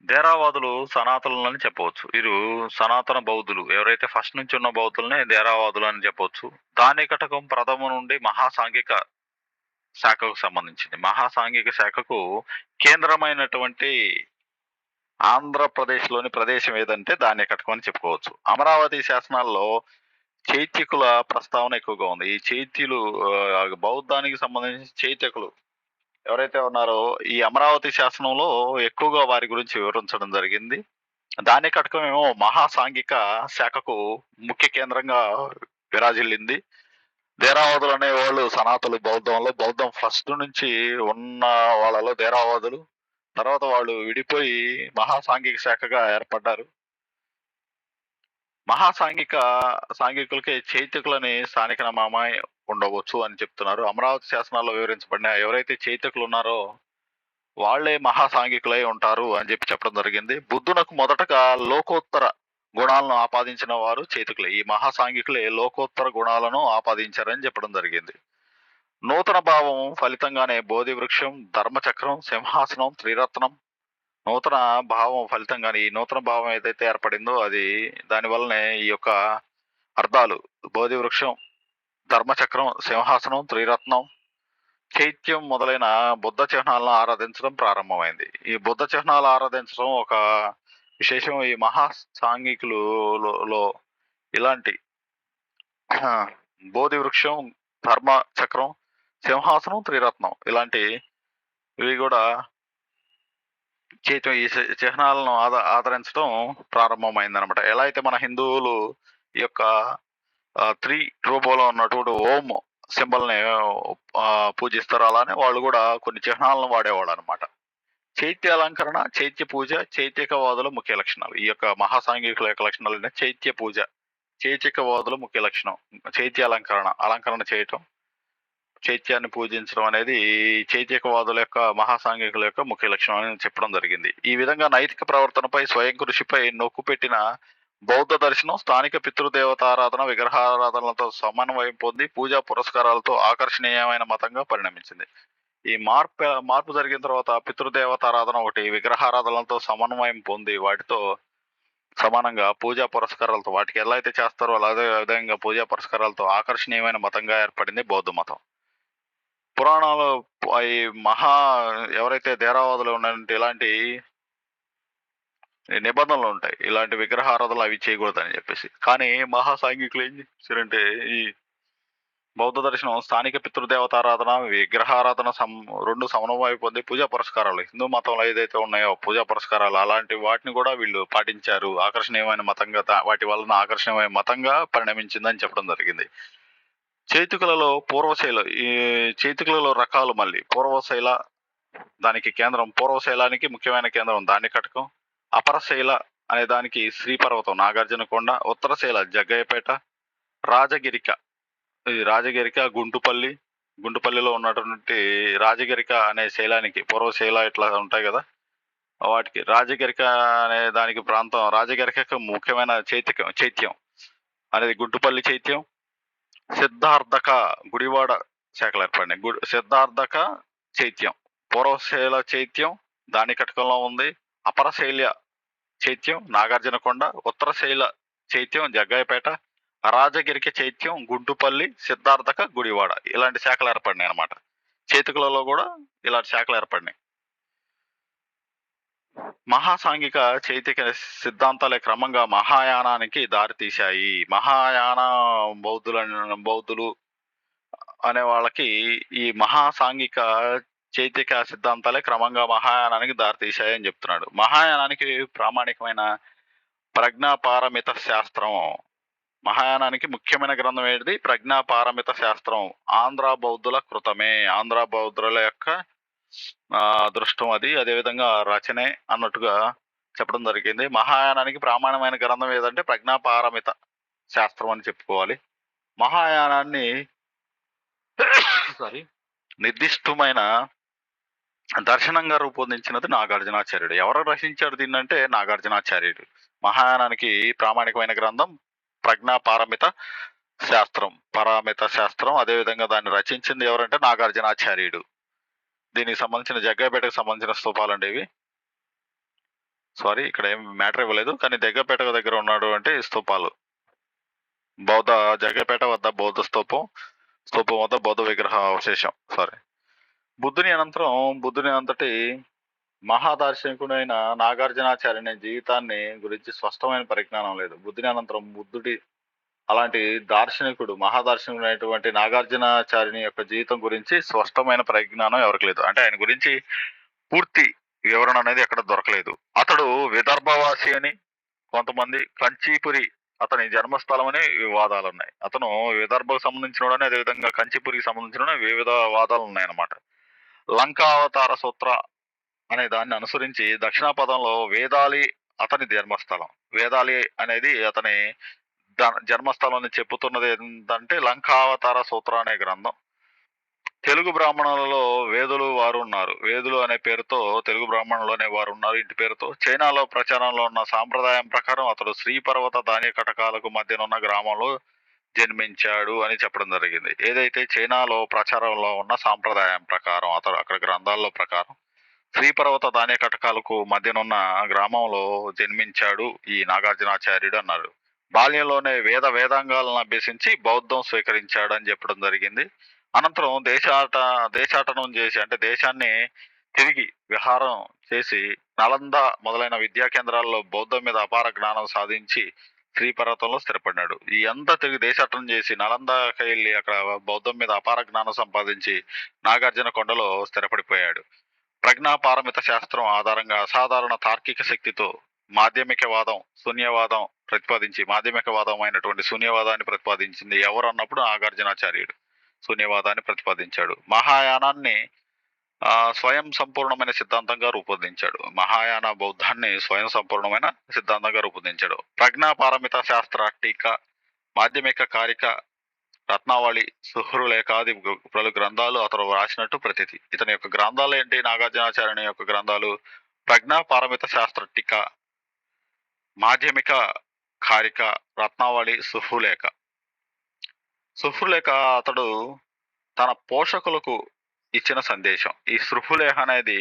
థేరావాదులు సనాతనులని చెప్పవచ్చు. వీరు సనాతన బౌద్ధులు, ఎవరైతే ఫస్ట్ నుంచి ఉన్న బౌద్ధులనే థేరావాదులు అని చెప్పవచ్చు. దానికటకం ప్రథమ నుండి మహాసాంఘిక శాఖకు సంబంధించింది. మహాసాంఘిక శాఖకు కేంద్రమైనటువంటి ఆంధ్రప్రదేశ్లోని ప్రదేశం ఏదంటే ధాన్యకటకం అని చెప్పుకోవచ్చు. అమరావతి శాసనాల్లో చైత్యకుల ప్రస్తావన ఎక్కువగా ఉంది. ఈ చైత్యులు బౌద్ధానికి సంబంధించి చైత్యకులు ఎవరైతే ఉన్నారో ఈ అమరావతి శాసనంలో ఎక్కువగా వారి గురించి వివరించడం జరిగింది. దాని కటకమేమో మహాసాంఘిక శాఖకు ముఖ్య కేంద్రంగా విరాజిల్లింది. ధేరావాదులు అనేవాళ్ళు సనాతనులు బౌద్ధంలో. బౌద్ధం ఫస్ట్ నుంచి ఉన్న వాళ్ళలో ధేరావాదులు. తర్వాత వాళ్ళు విడిపోయి మహాసాంఘిక శాఖగా ఏర్పడ్డారు. సాంఘికులకి చైత్యకులని స్థానిక నామమై ఉండవచ్చు అని చెప్తున్నారు. అమరావతి శాసనాల్లో వివరించబడిన ఎవరైతే చైత్యకులు ఉన్నారో వాళ్ళే మహాసాంఘికులై ఉంటారు అని చెప్పడం జరిగింది. బుద్ధునకు మొదటగా లోకోత్తర గుణాలను ఆపాదించిన వారు చైతకులే. ఈ మహాసాంఘికులే లోకోత్తర గుణాలను ఆపాదించారని చెప్పడం జరిగింది. నూతన భావం ఫలితంగానే బోధి వృక్షం, ధర్మచక్రం, సింహాసనం, త్రిరత్నం నూతన భావం ఫలితంగానే ఈ నూతన భావం ఏదైతే ఏర్పడిందో అది దానివల్లనే ఈ యొక్క అర్థాలు బోధి వృక్షం, ధర్మచక్రం, సింహాసనం, త్రిరత్నం, చైత్యం మొదలైన బుద్ధ చిహ్నాలను ఆరాధించడం ప్రారంభమైంది. ఈ బుద్ధ చిహ్నాలు ఆరాధించడం ఒక విశేషం. ఈ మహాసాంఘికులలో ఇలాంటి బోధి వృక్షం, ధర్మ చక్రం, సింహాసనం, త్రిరత్నం ఇలాంటి ఇవి కూడా చైత్యం ఈ చిహ్నాలను ఆదరించడం ప్రారంభమైంది అనమాట. ఎలా అయితే మన హిందువులు ఈ యొక్క త్రీ రూపంలో ఉన్నటువంటి ఓం సింబల్ని పూజిస్తారు, అలానే వాళ్ళు కూడా కొన్ని చిహ్నాలను వాడేవాళ్ళు అనమాట. చైత్య అలంకరణ, చైత్య పూజ, చైత్యకవాదుల ముఖ్య లక్షణాలు. ఈ యొక్క మహాసాంఘికుల యొక్క లక్షణాలు అంటే చైత్య పూజ, చైత్యకవాదుల ముఖ్య లక్షణం. చైత్య అలంకరణ చేయటం, చైత్యాన్ని పూజించడం అనేది చైత్యకవాదుల యొక్క మహాసాంఘికుల యొక్క ముఖ్య లక్షణం అని చెప్పడం జరిగింది. ఈ విధంగా నైతిక ప్రవర్తనపై, స్వయం కృషిపై నొక్కు పెట్టిన బౌద్ధ దర్శనం స్థానిక పితృదేవతారాధన, విగ్రహారాధనలతో సమన్వయం పొంది పూజా పురస్కారాలతో ఆకర్షణీయమైన మతంగా పరిణమించింది. ఈ మార్పు జరిగిన తర్వాత పితృదేవతారాధన ఒకటి విగ్రహారాధనలతో సమన్వయం పొంది వాటితో సమానంగా పూజా పురస్కారాలతో వాటికి ఎలా అయితే చేస్తారో అదే విధంగా పూజా పురస్కారాలతో ఆకర్షణీయమైన మతంగా ఏర్పడింది బౌద్ధ మతం. పురాణాలు ఈ ఎవరైతే ధేరావాదులు ఉన్నారంటే ఇలాంటి నిబంధనలు ఉంటాయి. ఇలాంటి విగ్రహారాధనలు అవి చేయకూడదని చెప్పేసి. కానీ మహాసాంఘికులు ఏం చేశారంటే ఈ బౌద్ధ దర్శనం స్థానిక పితృదేవతారాధన, విగ్రహారాధన రెండు సమన్వయం పొంది పూజా పురస్కారాలు హిందూ మతంలో ఏదైతే ఉన్నాయో పూజా పురస్కారాలు అలాంటి వాటిని కూడా వీళ్ళు పాటించారు. ఆకర్షణీయమైన మతంగా వాటి వలన ఆకర్షణీయమైన మతంగా పరిణమించిందని చెప్పడం జరిగింది. చైతికులలో పూర్వశైల ఈ చైతికులలో రకాలు మళ్ళీ పూర్వశైల దానికి కేంద్రం, పూర్వశైలానికి ముఖ్యమైన కేంద్రం దాని కటకం, అపరశైల అనే దానికి శ్రీపర్వతం నాగార్జునకొండ, ఉత్తరశైల జగ్గయ్యపేట, రాజగిరిక గుంటుపల్లిలో ఉన్నటువంటి రాజగిరిక అనే శైలానికి పూర్వశైల ఇట్లా ఉంటాయి కదా వాటికి రాజగిరిక అనే దానికి ప్రాంతం రాజగిరిక ముఖ్యమైన చైత్యం అనేది గుంటుపల్లి చైత్యం, సిద్ధార్థక గుడివాడ శాఖలు ఏర్పడినాయి. సిద్ధార్థక చైత్యం, పూర్వశైల చైత్యం దాని కటకంలో ఉంది, అపరశైల చైత్యం నాగార్జునకొండ, ఉత్తరశైల చైత్యం జగ్గయ్యపేట, రాజగిరిక చైత్యం గుంటుపల్లి, సిద్ధార్థక గుడివాడ ఇలాంటి శాఖలు ఏర్పడినాయి అనమాట. చైతికులలో కూడా ఇలాంటి శాఖలు ఏర్పడినాయి. మహాసాంఘిక చైతిక సిద్ధాంతాలే క్రమంగా మహాయానానికి దారితీశాయి. మహాయాన బౌద్ధులు అనే వాళ్ళకి ఈ మహాసాంఘిక చైతిక సిద్ధాంతాలే క్రమంగా మహాయానానికి దారితీశాయని చెప్తున్నాడు. మహాయానానికి ప్రామాణికమైన ప్రజ్ఞాపారమిత శాస్త్రం. మహాయానానికి ముఖ్యమైన గ్రంథం ఏంటిది? ప్రజ్ఞాపారమిత శాస్త్రం. ఆంధ్ర బౌద్ధుల కృతమే, ఆంధ్ర బౌద్ధుల యొక్క దృష్టం అది, అదేవిధంగా రచనే అన్నట్టుగా చెప్పడం జరిగింది. మహాయానానికి ప్రామాణికమైన గ్రంథం ఏదంటే ప్రజ్ఞాపారమిత శాస్త్రం అని చెప్పుకోవాలి. మహాయానాన్ని నిర్దిష్టమైన దర్శనంగా రూపొందించినది నాగార్జునాచార్యుడు. ఎవరు రచించాడు దీన్నంటే నాగార్జునాచార్యుడు. మహాయానానికి ప్రామాణికమైన గ్రంథం ప్రజ్ఞాపారమిత శాస్త్రం. అదేవిధంగా దాన్ని రచించింది ఎవరంటే నాగార్జునాచార్యుడు. దీనికి సంబంధించిన జగ్గయ్యపేటకు సంబంధించిన స్తూపాలండి ఇవి. ఇక్కడ ఏం మ్యాటర్ ఇవ్వలేదు, కానీ జగ్గయ్యపేట దగ్గర ఉన్నాడు అంటే స్తూపాలు. జగ్గయ్యపేట వద్ద బౌద్ధ స్తూపం వద్ద బౌద్ధ విగ్రహ అవశేషం. బుద్ధుని అంతటి మహాదార్శనికుడైన నాగార్జునాచార్యుని జీవితాన్ని గురించి స్పష్టమైన పరిజ్ఞానం లేదు. బుద్ధుని అనంతరం బుద్ధుడి అలాంటి దార్శనికుడు, మహాదార్శనికుడైనటువంటి నాగార్జునాచార్యుని యొక్క జీవితం గురించి స్పష్టమైన పరిజ్ఞానం ఎవరికి లేదు. అంటే ఆయన గురించి పూర్తి వివరణ అనేది ఎక్కడ దొరకలేదు. అతడు విదర్భవాసి అని కొంతమంది, కంచీపురి అతని జన్మస్థలం అని వివాదాలున్నాయి. అతను విదర్భకు సంబంధించినోడని, అదేవిధంగా కంచిపురికి సంబంధించిన వివిధ వాదాలు ఉన్నాయన్నమాట. లంకా అవతార సూత్ర అనే దాన్ని అనుసరించి దక్షిణాపథంలో వేదాలి అతని జన్మస్థలం. వేదాలి అనేది అతని జన్మస్థలం అని చెప్పుతున్నది ఏంటంటే లంకావతార సూత్ర అనే గ్రంథం. తెలుగు బ్రాహ్మణులలో వేదులు వారు ఉన్నారు. వేదులు అనే పేరుతో తెలుగు బ్రాహ్మణులు అనే వారు ఉన్నారు. ఇంటి పేరుతో చైనాలో ప్రచారంలో ఉన్న సాంప్రదాయం ప్రకారం అతడు శ్రీపర్వత ధాన్య కటకాలకు మధ్యనున్న గ్రామంలో జన్మించాడు అని చెప్పడం జరిగింది. ఏదైతే చైనాలో ప్రచారంలో ఉన్న సాంప్రదాయం ప్రకారం అతడు అక్కడ గ్రంథాల్లో ప్రకారం శ్రీపర్వత ధాన్య కటకాలకు మధ్యనున్న గ్రామంలో జన్మించాడు ఈ నాగార్జునాచార్యుడు అన్నారు. బాల్యంలోనే వేదాంగాలను అభ్యసించి బౌద్ధం స్వీకరించాడు అని చెప్పడం జరిగింది. అనంతరం దేశాటనం చేసి, అంటే దేశాన్ని తిరిగి విహారం చేసి నలంద మొదలైన విద్యా కేంద్రాల్లో బౌద్ధం మీద అపార జ్ఞానం సాధించి శ్రీపర్వతంలో స్థిరపడినాడు. ఈ అంతా తిరిగి దేశాటనం చేసి నలందకి వెళ్ళి అక్కడ బౌద్ధం మీద అపార జ్ఞానం సంపాదించి నాగార్జున కొండలో స్థిరపడిపోయాడు. ప్రజ్ఞాపారమిత శాస్త్రం ఆధారంగా అసాధారణ తార్కిక శక్తితో మాధ్యమికవాదం, శూన్యవాదం ప్రతిపాదించి, మాధ్యమికవాదం అయినటువంటి శూన్యవాదాన్ని ప్రతిపాదించింది ఎవరు అన్నప్పుడు నాగార్జునాచార్యుడు శూన్యవాదాన్ని ప్రతిపాదించాడు. మహాయానాన్ని స్వయం సంపూర్ణమైన సిద్ధాంతంగా రూపొందించాడు. మహాయాన బౌద్ధాన్ని స్వయం సంపూర్ణమైన సిద్ధాంతంగా రూపొందించాడు. ప్రజ్ఞాపారమిత శాస్త్ర టీకా, మాధ్యమిక కారిక, రత్నావళి, సుహృలేఖాది పలు గ్రంథాలు అతను రాసినట్టు ప్రతీతి. ఇతని యొక్క గ్రంథాలు ఏంటి? నాగార్జునాచార్యుని యొక్క గ్రంథాలు ప్రజ్ఞా పారమిత శాస్త్ర టీకా, మాధ్యమిక కారిక, రత్నావళి, సుహృలేఖ. సుహృలేఖ అతడు తన పోషకులకు ఇచ్చిన సందేశం. ఈ సుహృలేఖ అనేది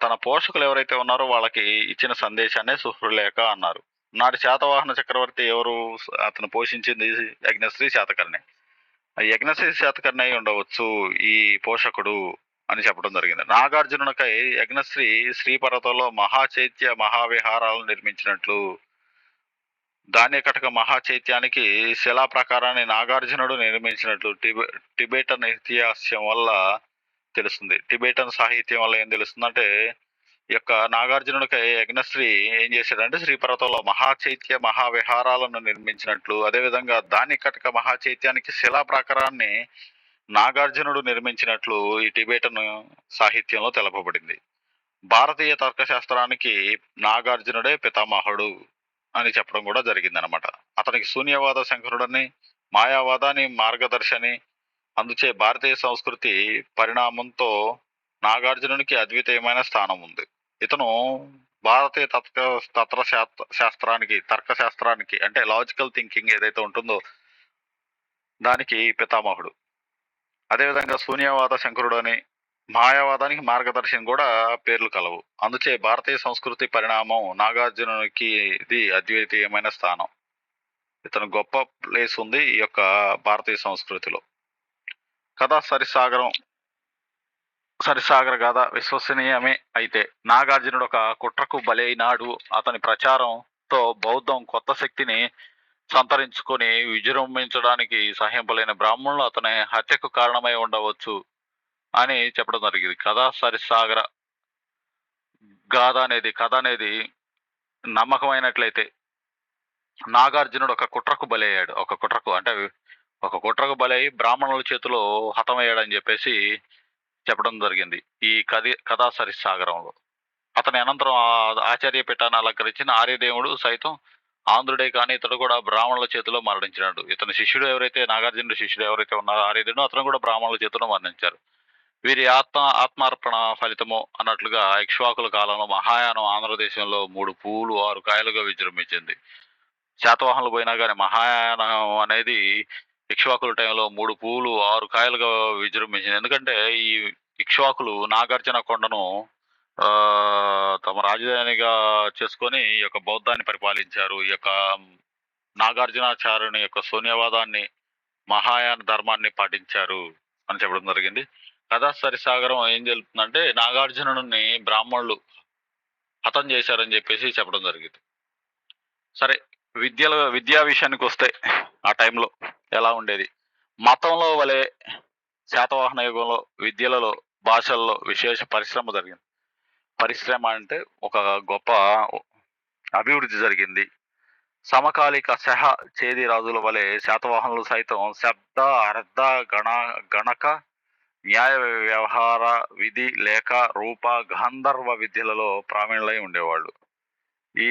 తన పోషకులు ఎవరైతే ఉన్నారో వాళ్ళకి ఇచ్చిన సందేశాన్ని సుహృలేఖ అన్నారు. నాటి శాతవాహన చక్రవర్తి ఎవరు? అతను పోషించింది యజ్ఞశ్రీ శాతకర్ణి. యజ్ఞశ్రీ శాతకర్ణి అయి ఉండవచ్చు ఈ పోషకుడు అని చెప్పడం జరిగింది. నాగార్జునునికై యజ్ఞశ్రీ శ్రీపర్వతంలో మహాచైత్య మహావిహారాలను నిర్మించినట్లు, ధాన్యకటక మహాచైత్యానికి శిలా ప్రకారాన్ని నాగార్జునుడు నిర్మించినట్లు టిబెటన్ ఇతిహాస్యం వల్ల తెలుస్తుంది. టిబెటన్ సాహిత్యం వల్ల ఏం తెలుస్తుందంటే, ఈ యొక్క నాగార్జునుడికి యజ్ఞశ్రీ ఏం చేశాడంటే శ్రీపర్వతంలో మహాచైత్య మహావిహారాలను నిర్మించినట్లు, అదేవిధంగా ధాన్యకటక మహాచైత్యానికి శిలా ప్రకారాన్ని నాగార్జునుడు నిర్మించినట్లు ఈ టిబెటన్ సాహిత్యంలో తెలపబడింది. భారతీయ తర్కశాస్త్రానికి నాగార్జునుడే పితామహుడు అని చెప్పడం కూడా జరిగింది అనమాట. అతనికి శూన్యవాద శంకరుడని, మాయావాదాన్ని మార్గదర్శని, అందుచే భారతీయ సంస్కృతి పరిణామంతో నాగార్జునునికి అద్వితీయమైన స్థానం ఉంది. ఇతను భారతీయ శాస్త్రానికి, తర్కశాస్త్రానికి అంటే లాజికల్ థింకింగ్ ఏదైతే ఉంటుందో దానికి పితామహుడు. అదేవిధంగా శూన్యవాద శంకరుడు అని, మాయావాదానికి మార్గదర్శనం కూడా పేర్లు కలవు. అందుచే భారతీయ సంస్కృతి పరిణామం నాగార్జునునికి ఇది అద్వితీయమైన స్థానం. ఇతను గొప్ప ప్లేస్ ఉంది ఈ యొక్క భారతీయ సంస్కృతిలో. కథ సరిసాగర గాథ విశ్వసనీయమే. అయితే నాగార్జునుడు ఒక కుట్రకు బలైనాడు. అతని ప్రచారంతో బౌద్ధం కొత్త శక్తిని సంతరించుకొని విజృంభించడానికి సహాయంపలేని బ్రాహ్మణులు అతని హత్యకు కారణమై ఉండవచ్చు అని చెప్పడం జరిగింది. సరిసాగర కథ అనేది నమ్మకమైనట్లయితే నాగార్జునుడు ఒక కుట్రకు బలయ్యాడు. ఒక కుట్రకు బలై బ్రాహ్మణుల చేతిలో హతమయ్యాడని చెప్పేసి చెప్పడం జరిగింది ఈ కథా సరిసాగరంలో. అతని అనంతరం ఆచార్య పీఠాన్ని అలంకరించిన ఆర్యదేవుడు సైతం ఆంధ్రుడే కానీ ఇతడు కూడా బ్రాహ్మణుల చేతిలో మరణించినాడు. ఇతని శిష్యుడు ఎవరైతే, నాగార్జునుడు శిష్యుడు ఎవరైతే ఉన్నారో ఆర్యదేవుడు, అతను కూడా బ్రాహ్మణుల చేతిలో మరణించారు. వీరి ఆత్మార్పణ ఫలితము అన్నట్లుగా ఇక్ష్వాకుల కాలంలో మహాయానం ఆంధ్రదేశంలో 3 పువ్వులు 6 కాయలుగా విజృంభించింది. శాతవాహనులు పోయినా కానీ మహాయానం అనేది ఇక్ష్వాకుల టైంలో 3 పువ్వులు 6 కాయలుగా విజృంభించింది. ఎందుకంటే ఈ ఇక్ష్వాకులు నాగార్జున కొండను తమ రాజధానిగా చేసుకొని ఈ యొక్క బౌద్ధాన్ని పరిపాలించారు. ఈ యొక్క నాగార్జునాచార్యుని యొక్క శూన్యవాదాన్ని, మహాయాన ధర్మాన్ని పాటించారు అని చెప్పడం జరిగింది. కథా సరిసాగరం ఏం తెలుపుతుందంటే నాగార్జునుడిని బ్రాహ్మణులు హతం చేశారని చెప్పేసి చెప్పడం జరిగింది. సరే, విద్యా విషయానికొస్తే ఆ టైంలో ఎలా ఉండేది? మతంలో వలె శాతవాహన యుగంలో విద్యలలో, భాషల్లో విశేష పరిశ్రమ జరిగింది. పరిశ్రమ అంటే ఒక గొప్ప అభివృద్ధి జరిగింది. సమకాలిక చేది రాజుల వలె శాతవాహనులు సైతం శబ్ద, అర్థ, గణ గణక, న్యాయ వ్యవహార, విధి, లేఖ, రూప, గాంధర్వ విద్యలలో ప్రావీణ్యులై ఉండేవాళ్ళు. ఈ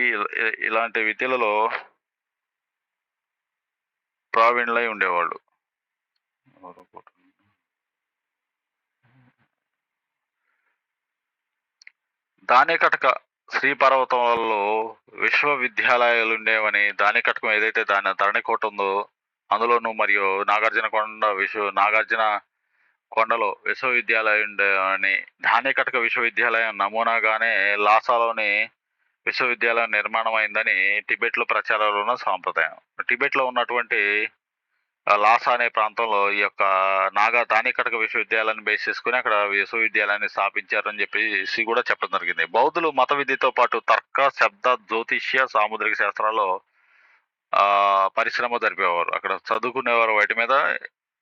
ఇలాంటి విద్యలలో ప్రావీణ్యులై ఉండేవాళ్ళు. దానేకటక శ్రీపర్వతాలలో విశ్వవిద్యాలయాలుండేవని, దానేకటకం ఏదైతే ధరణికోట ఉందో అందులోను, మరియు నాగార్జున కొండలో విశ్వవిద్యాలయం ఉండేవని, దానేకటక విశ్వవిద్యాలయం నమూనాగానే లాసాలోని విశ్వవిద్యాలయం నిర్మాణం అయిందని టిబెట్‌లో ప్రచారంలో ఉన్న సాంప్రదాయం. టిబెట్‌లో ఉన్నటువంటి లాసా అనే ప్రాంతంలో ఈ యొక్క దానేకటక విశ్వవిద్యాలయాన్ని బేస్ చేసుకొని అక్కడ విశ్వవిద్యాలయాన్ని స్థాపించారని చెప్పేసి కూడా చెప్పడం జరిగింది. బౌద్ధులు మత విద్యతో పాటు తర్క, శబ్ద, జ్యోతిష్య, సాముద్రిక శాస్త్రాల్లో పరిశ్రమ జరిపేవారు. అక్కడ చదువుకునేవారు, వాటి మీద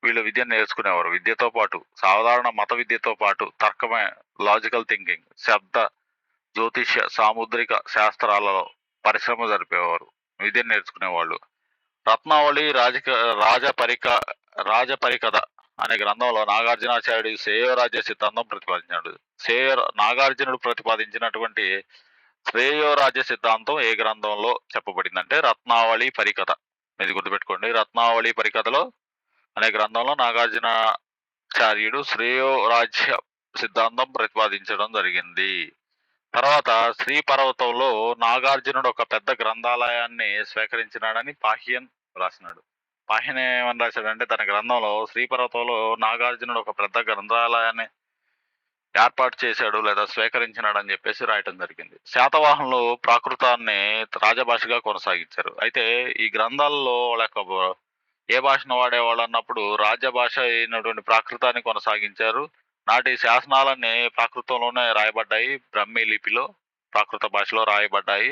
వీళ్ళు విద్యను నేర్చుకునేవారు. విద్యతో పాటు సాధారణ మత విద్యతో పాటు తర్కమే, లాజికల్ థింకింగ్, శబ్ద, జ్యోతిష్య, సాముద్రిక శాస్త్రాలలో పరిశ్రమ జరిపేవారు, విద్యను నేర్చుకునేవాళ్ళు. రత్నావళి రాజపరికథ అనే గ్రంథంలో నాగార్జునాచార్యుడు శ్రేయోరాజ్య సిద్ధాంతం ప్రతిపాదించాడు. నాగార్జునుడు ప్రతిపాదించినటువంటి శ్రేయోరాజ్య సిద్ధాంతం ఏ గ్రంథంలో చెప్పబడిందంటే రత్నావళి పరికథ. ఇది గుర్తుపెట్టుకోండి. రత్నావళి పరికథలో అనే గ్రంథంలో నాగార్జునాచార్యుడు శ్రేయోరాజ్య సిద్ధాంతం ప్రతిపాదించడం జరిగింది. తర్వాత శ్రీపర్వతంలో నాగార్జునుడు ఒక పెద్ద గ్రంథాలయాన్ని స్వీకరించినాడని పాహ్యన్ రాసినాడు. పాహ్యన్ ఏమని రాశాడంటే తన గ్రంథంలో శ్రీపర్వతంలో నాగార్జునుడు ఒక పెద్ద గ్రంథాలయాన్ని ఏర్పాటు చేశాడు లేదా స్వీకరించినాడు అని చెప్పేసి రాయటం జరిగింది. శాతవాహనులు ప్రాకృతాన్ని రాజభాషగా కొనసాగించారు. అయితే ఈ గ్రంథాలలో వాళ్ళ యొక్క ఏ భాషను వాడేవాళ్ళు అన్నప్పుడు రాజభాష అయినటువంటి ప్రాకృతాన్ని కొనసాగించారు. నాటి శాసనాలన్నీ ప్రాకృతంలోనే రాయబడ్డాయి. బ్రహ్మీ లిపిలో ప్రాకృత భాషలో రాయబడ్డాయి.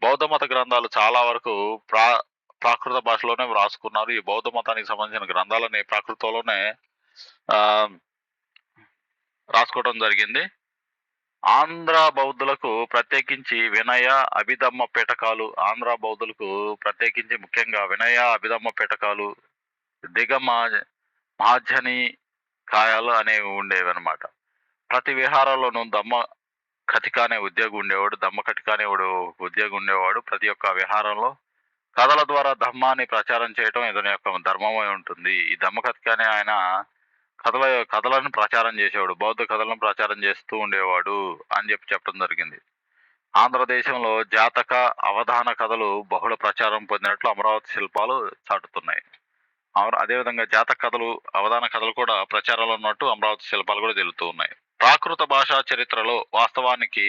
బౌద్ధ మత గ్రంథాలు చాలా వరకు ప్రాకృత భాషలోనే వ్రాసుకున్నారు. ఈ బౌద్ధ మతానికి సంబంధించిన గ్రంథాలని ప్రాకృతంలోనే రాసుకోవడం జరిగింది. ఆంధ్ర బౌద్ధులకు ప్రత్యేకించి వినయ, అభిధమ్మ పీఠకాలు, ఆంధ్ర బౌద్ధులకు ప్రత్యేకించి ముఖ్యంగా వినయ, అభిధమ్మ పీఠకాలు, మహాజని కాయాలు అనేవి ఉండేవి అనమాట. ప్రతి విహారంలోనూ దమ్మ కటిక అనే ఉద్యోగి ఉండేవాడు. దమ్మ కటిక అనేవాడు ఉద్యోగి ఉండేవాడు. ప్రతి ఒక్క విహారంలో కథల ద్వారా ధర్మాన్ని ప్రచారం చేయటం ఇతని యొక్క ధర్మమై ఉంటుంది. ఈ దమ్మ కటిక అనే ఆయన కథలను ప్రచారం చేసేవాడు. బౌద్ధ కథలను ప్రచారం చేస్తూ ఉండేవాడు అని చెప్పడం జరిగింది. ఆంధ్రదేశంలో జాతక, అవధాన కథలు బహుళ ప్రచారం పొందినట్లు అమరావతి శిల్పాలు చాటుతున్నాయి. అదేవిధంగా జాతక కథలు, అవధాన కథలు కూడా ప్రచారంలో ఉన్నట్టు అమరావతి శిల్పాలు కూడా తెలుస్తూ ఉన్నాయి. ప్రాకృత భాషా చరిత్రలో వాస్తవానికి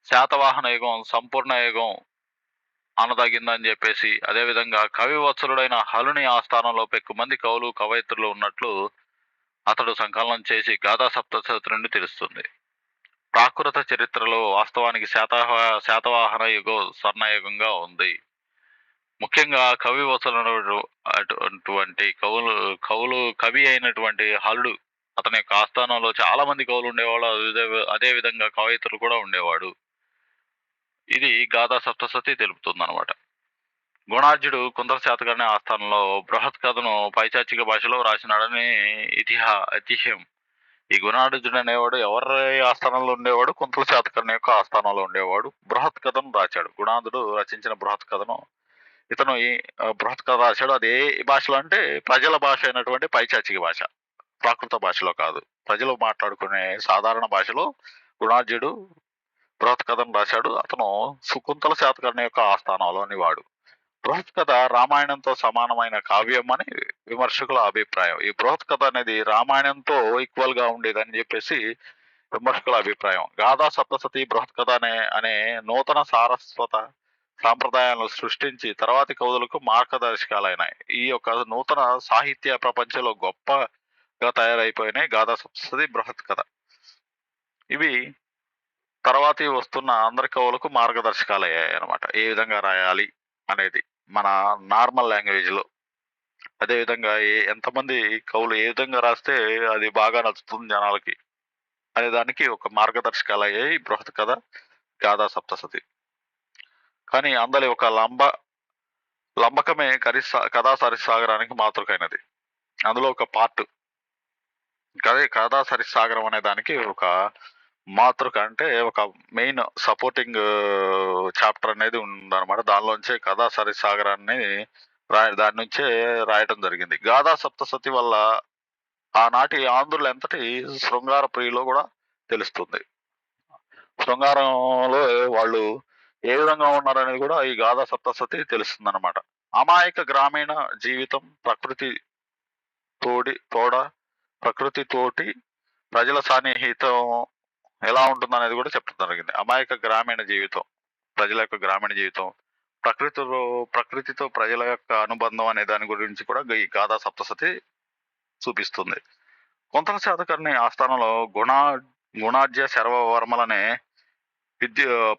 శాతవాహన యుగం సంపూర్ణ యుగం అనదగిందని చెప్పేసి, అదేవిధంగా కవివత్సలుడైన హలుని ఆస్థానంలో పెక్కుమంది కవులు, కవయిత్రులు ఉన్నట్లు అతడు సంకలనం చేసి గాథా సప్తశతి నుండి తెలుస్తుంది. ప్రాకృత చరిత్రలో వాస్తవానికి శాతవాహన యుగం స్వర్ణయుగంగా ఉంది. ముఖ్యంగా కవి వత్సలుడు అటువంటి కవి అయినటువంటి హలుడు, అతని యొక్క ఆస్థానంలో చాలా మంది కవులు ఉండేవాళ్ళు. అదే విధంగా కవయిత్రులు కూడా ఉండేవాడు. ఇది గాథా సప్తశతి తెలుపుతుంది అనమాట. గుణార్జుడు కుందర శాతకర్ణి ఆస్థానంలో బృహత్ కథను పైచాచిక భాషలో రాసినాడని ఐతిహ్యం. ఈ గుణార్జుడు అనేవాడు ఎవరి ఆస్థానంలో ఉండేవాడు? కుంతల శాతకర్ణి యొక్క ఆస్థానంలో ఉండేవాడు. బృహత్ కథను రాశాడు. గుణార్జుడు రచించిన బృహత్ కథను ఇతను ఈ బృహత్ కథ రాశాడు. అది ఏ భాషలో అంటే ప్రజల భాష అయినటువంటి పైచాచిక భాష, ప్రాకృత భాషలో కాదు. ప్రజలు మాట్లాడుకునే సాధారణ భాషలో గుణార్జుడు బృహత్ కథను రాశాడు. అతను కుంతల శాతకర్ణి యొక్క ఆస్థానంలోని వాడు. బృహత్ కథ రామాయణంతో సమానమైన కావ్యం అని విమర్శకుల అభిప్రాయం. ఈ బృహత్ కథ అనేది రామాయణంతో ఈక్వల్ గా ఉండేదని చెప్పేసి విమర్శకుల అభిప్రాయం. గాథా సప్తశతి బృహత్ కథ అనే నూతన సారస్వత సాంప్రదాయాలను సృష్టించి తర్వాతి కవులకు మార్గదర్శకాలైనాయి. ఈ యొక్క నూతన సాహిత్య ప్రపంచంలో గొప్పగా తయారైపోయినాయి గాథా సప్తశతి, బృహత్ కథ. ఇవి తర్వాతి వస్తున్న అందరి కవులకు మార్గదర్శకాలు అయ్యాయి అనమాట, ఏ విధంగా రాయాలి అనేది. మన నార్మల్ లాంగ్వేజ్లో. అదేవిధంగా ఎంతమంది కవులు ఏ విధంగా రాస్తే అది బాగా నచ్చుతుంది జనాలకి అనే దానికి ఒక మార్గదర్శకాలు అయ్యాయి బృహత్ కథ, గాథా సప్తసతి. కానీ అందరి ఒక లంబకమే కథా సరిసాగరానికి మాతృకైనది. అందులో ఒక పార్ట్ కథా సరిసాగరం అనే దానికి ఒక మాతృక, అంటే ఒక మెయిన్ సపోర్టింగ్ చాప్టర్ అనేది ఉందన్నమాట. దానిలోంచే కథా సరిసాగరాన్ని దాని నుంచే రాయటం జరిగింది. గాథా సప్తసతి వల్ల ఆనాటి ఆంధ్రులు ఎంతటి శృంగార ప్రియులో కూడా తెలుస్తుంది. శృంగారంలో వాళ్ళు ఏ విధంగా ఉన్నారనేది కూడా ఈ గాథా సప్తసతి తెలుస్తుంది అనమాట. అమాయక గ్రామీణ జీవితం ప్రకృతి తోటి ప్రజల సాన్నిహితం ఎలా ఉంటుందనేది కూడా చెప్పడం జరిగింది. అమాయక గ్రామీణ జీవితం, ప్రజల యొక్క గ్రామీణ జీవితం, ప్రకృతితో ప్రజల యొక్క అనుబంధం అనే దాని గురించి కూడా ఈ గాథా సప్తసతి చూపిస్తుంది. కొంతల శాతకర్ణి ఆస్థానంలో గుణాజ్య శర్వవర్మలనే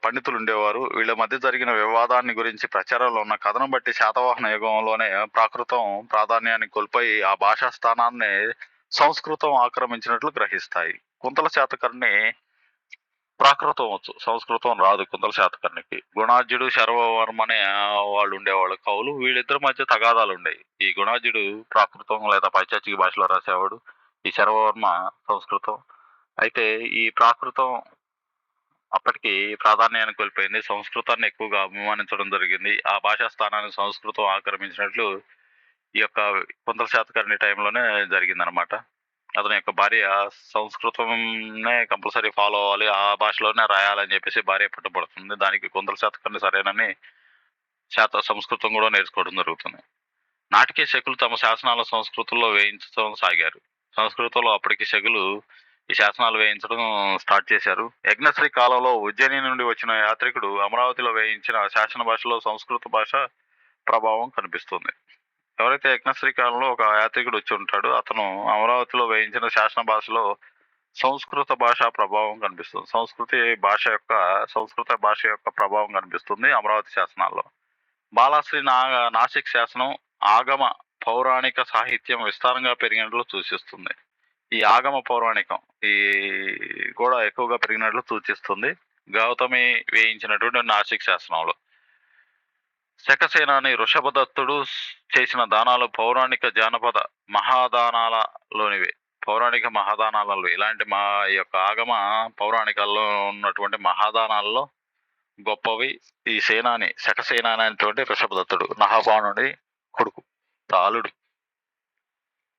పండితులు ఉండేవారు. వీళ్ళ మధ్య జరిగిన వివాదాన్ని గురించి ప్రచారంలో ఉన్న కథనం బట్టి శాతవాహన యుగంలోనే ప్రాకృతం ప్రాధాన్యాన్ని కోల్పోయి ఆ భాషా స్థానాన్ని సంస్కృతం ఆక్రమించినట్లు గ్రహిస్తాయి. కుంతల శాతకర్ణి ప్రాకృతం వచ్చు, సంస్కృతం రాదు కుంతల శాతకర్ణికి. గుణాజ్యుడు శర్వవర్మ అనే వాళ్ళు ఉండేవాళ్ళు కవులు. వీళ్ళిద్దరి మధ్య తగాదాలు ఉండేవి. ఈ గుణాజ్యుడు ప్రాకృతం లేదా పైచాచిక భాషలో రాసేవాడు, ఈ శర్వవర్మ సంస్కృతం. అయితే ఈ ప్రాకృతం అప్పటికి ప్రాధాన్యాన్ని కోల్పోయింది, సంస్కృతాన్ని ఎక్కువగా అభిమానించడం జరిగింది. ఆ భాషా స్థానాన్ని సంస్కృతం ఆక్రమించినట్లు ఈ యొక్క కుంతల శాతకర్ణి టైంలోనే జరిగిందనమాట. అతని యొక్క భార్య సంస్కృతంనే కంపల్సరీ ఫాలో అవ్వాలి, ఆ భాషలోనే రాయాలని చెప్పేసి భార్య పట్టుబడుతుంది. దానికి కుంతల శాతకర్ణి సరేనని సంస్కృతం కూడా నేర్చుకోవడం జరుగుతుంది. నాటికే శకులు తమ శాసనాల సంస్కృతంలో వేయించడం సాగారు. సంస్కృతంలో అప్పటికి శకులు ఈ శాసనాలు వేయించడం స్టార్ట్ చేశారు. యజ్ఞశ్రీ కాలంలో ఉజ్జయిని నుండి వచ్చిన యాత్రికుడు అమరావతిలో వేయించిన శాసన భాషలో సంస్కృత భాష ప్రభావం కనిపిస్తుంది. ఎవరైతే యజ్ఞశ్రీ కాలంలో ఒక యాత్రికుడు వచ్చి ఉంటాడో అతను అమరావతిలో వేయించిన శాసన భాషలో సంస్కృత భాషా ప్రభావం కనిపిస్తుంది. సంస్కృత భాష యొక్క ప్రభావం కనిపిస్తుంది అమరావతి శాసనాల్లో. బాలాశ్రీ నాసిక్ శాసనం ఆగమ పౌరాణిక సాహిత్యం విస్తారంగా పెరిగినట్లు సూచిస్తుంది. ఈ ఆగమ పౌరాణికం ఈ కూడా ఎక్కువగా పెరిగినట్లు సూచిస్తుంది గౌతమి వేయించినటువంటి నాసిక్ శాసనంలో. శకసేనాని వృషభదత్తుడు చేసిన దానాలు పౌరాణిక జానపద మహాదానాలలోనివి. పౌరాణిక మహాదానాలలో ఇలాంటి ఈ యొక్క ఆగమ పౌరాణికాల్లో ఉన్నటువంటి మహాదానాల్లో గొప్పవి ఈ సేనాని శకసేనాని అనేటువంటి వృషభదత్తుడు, నహపానుడి కొడుకు, తాళుడు.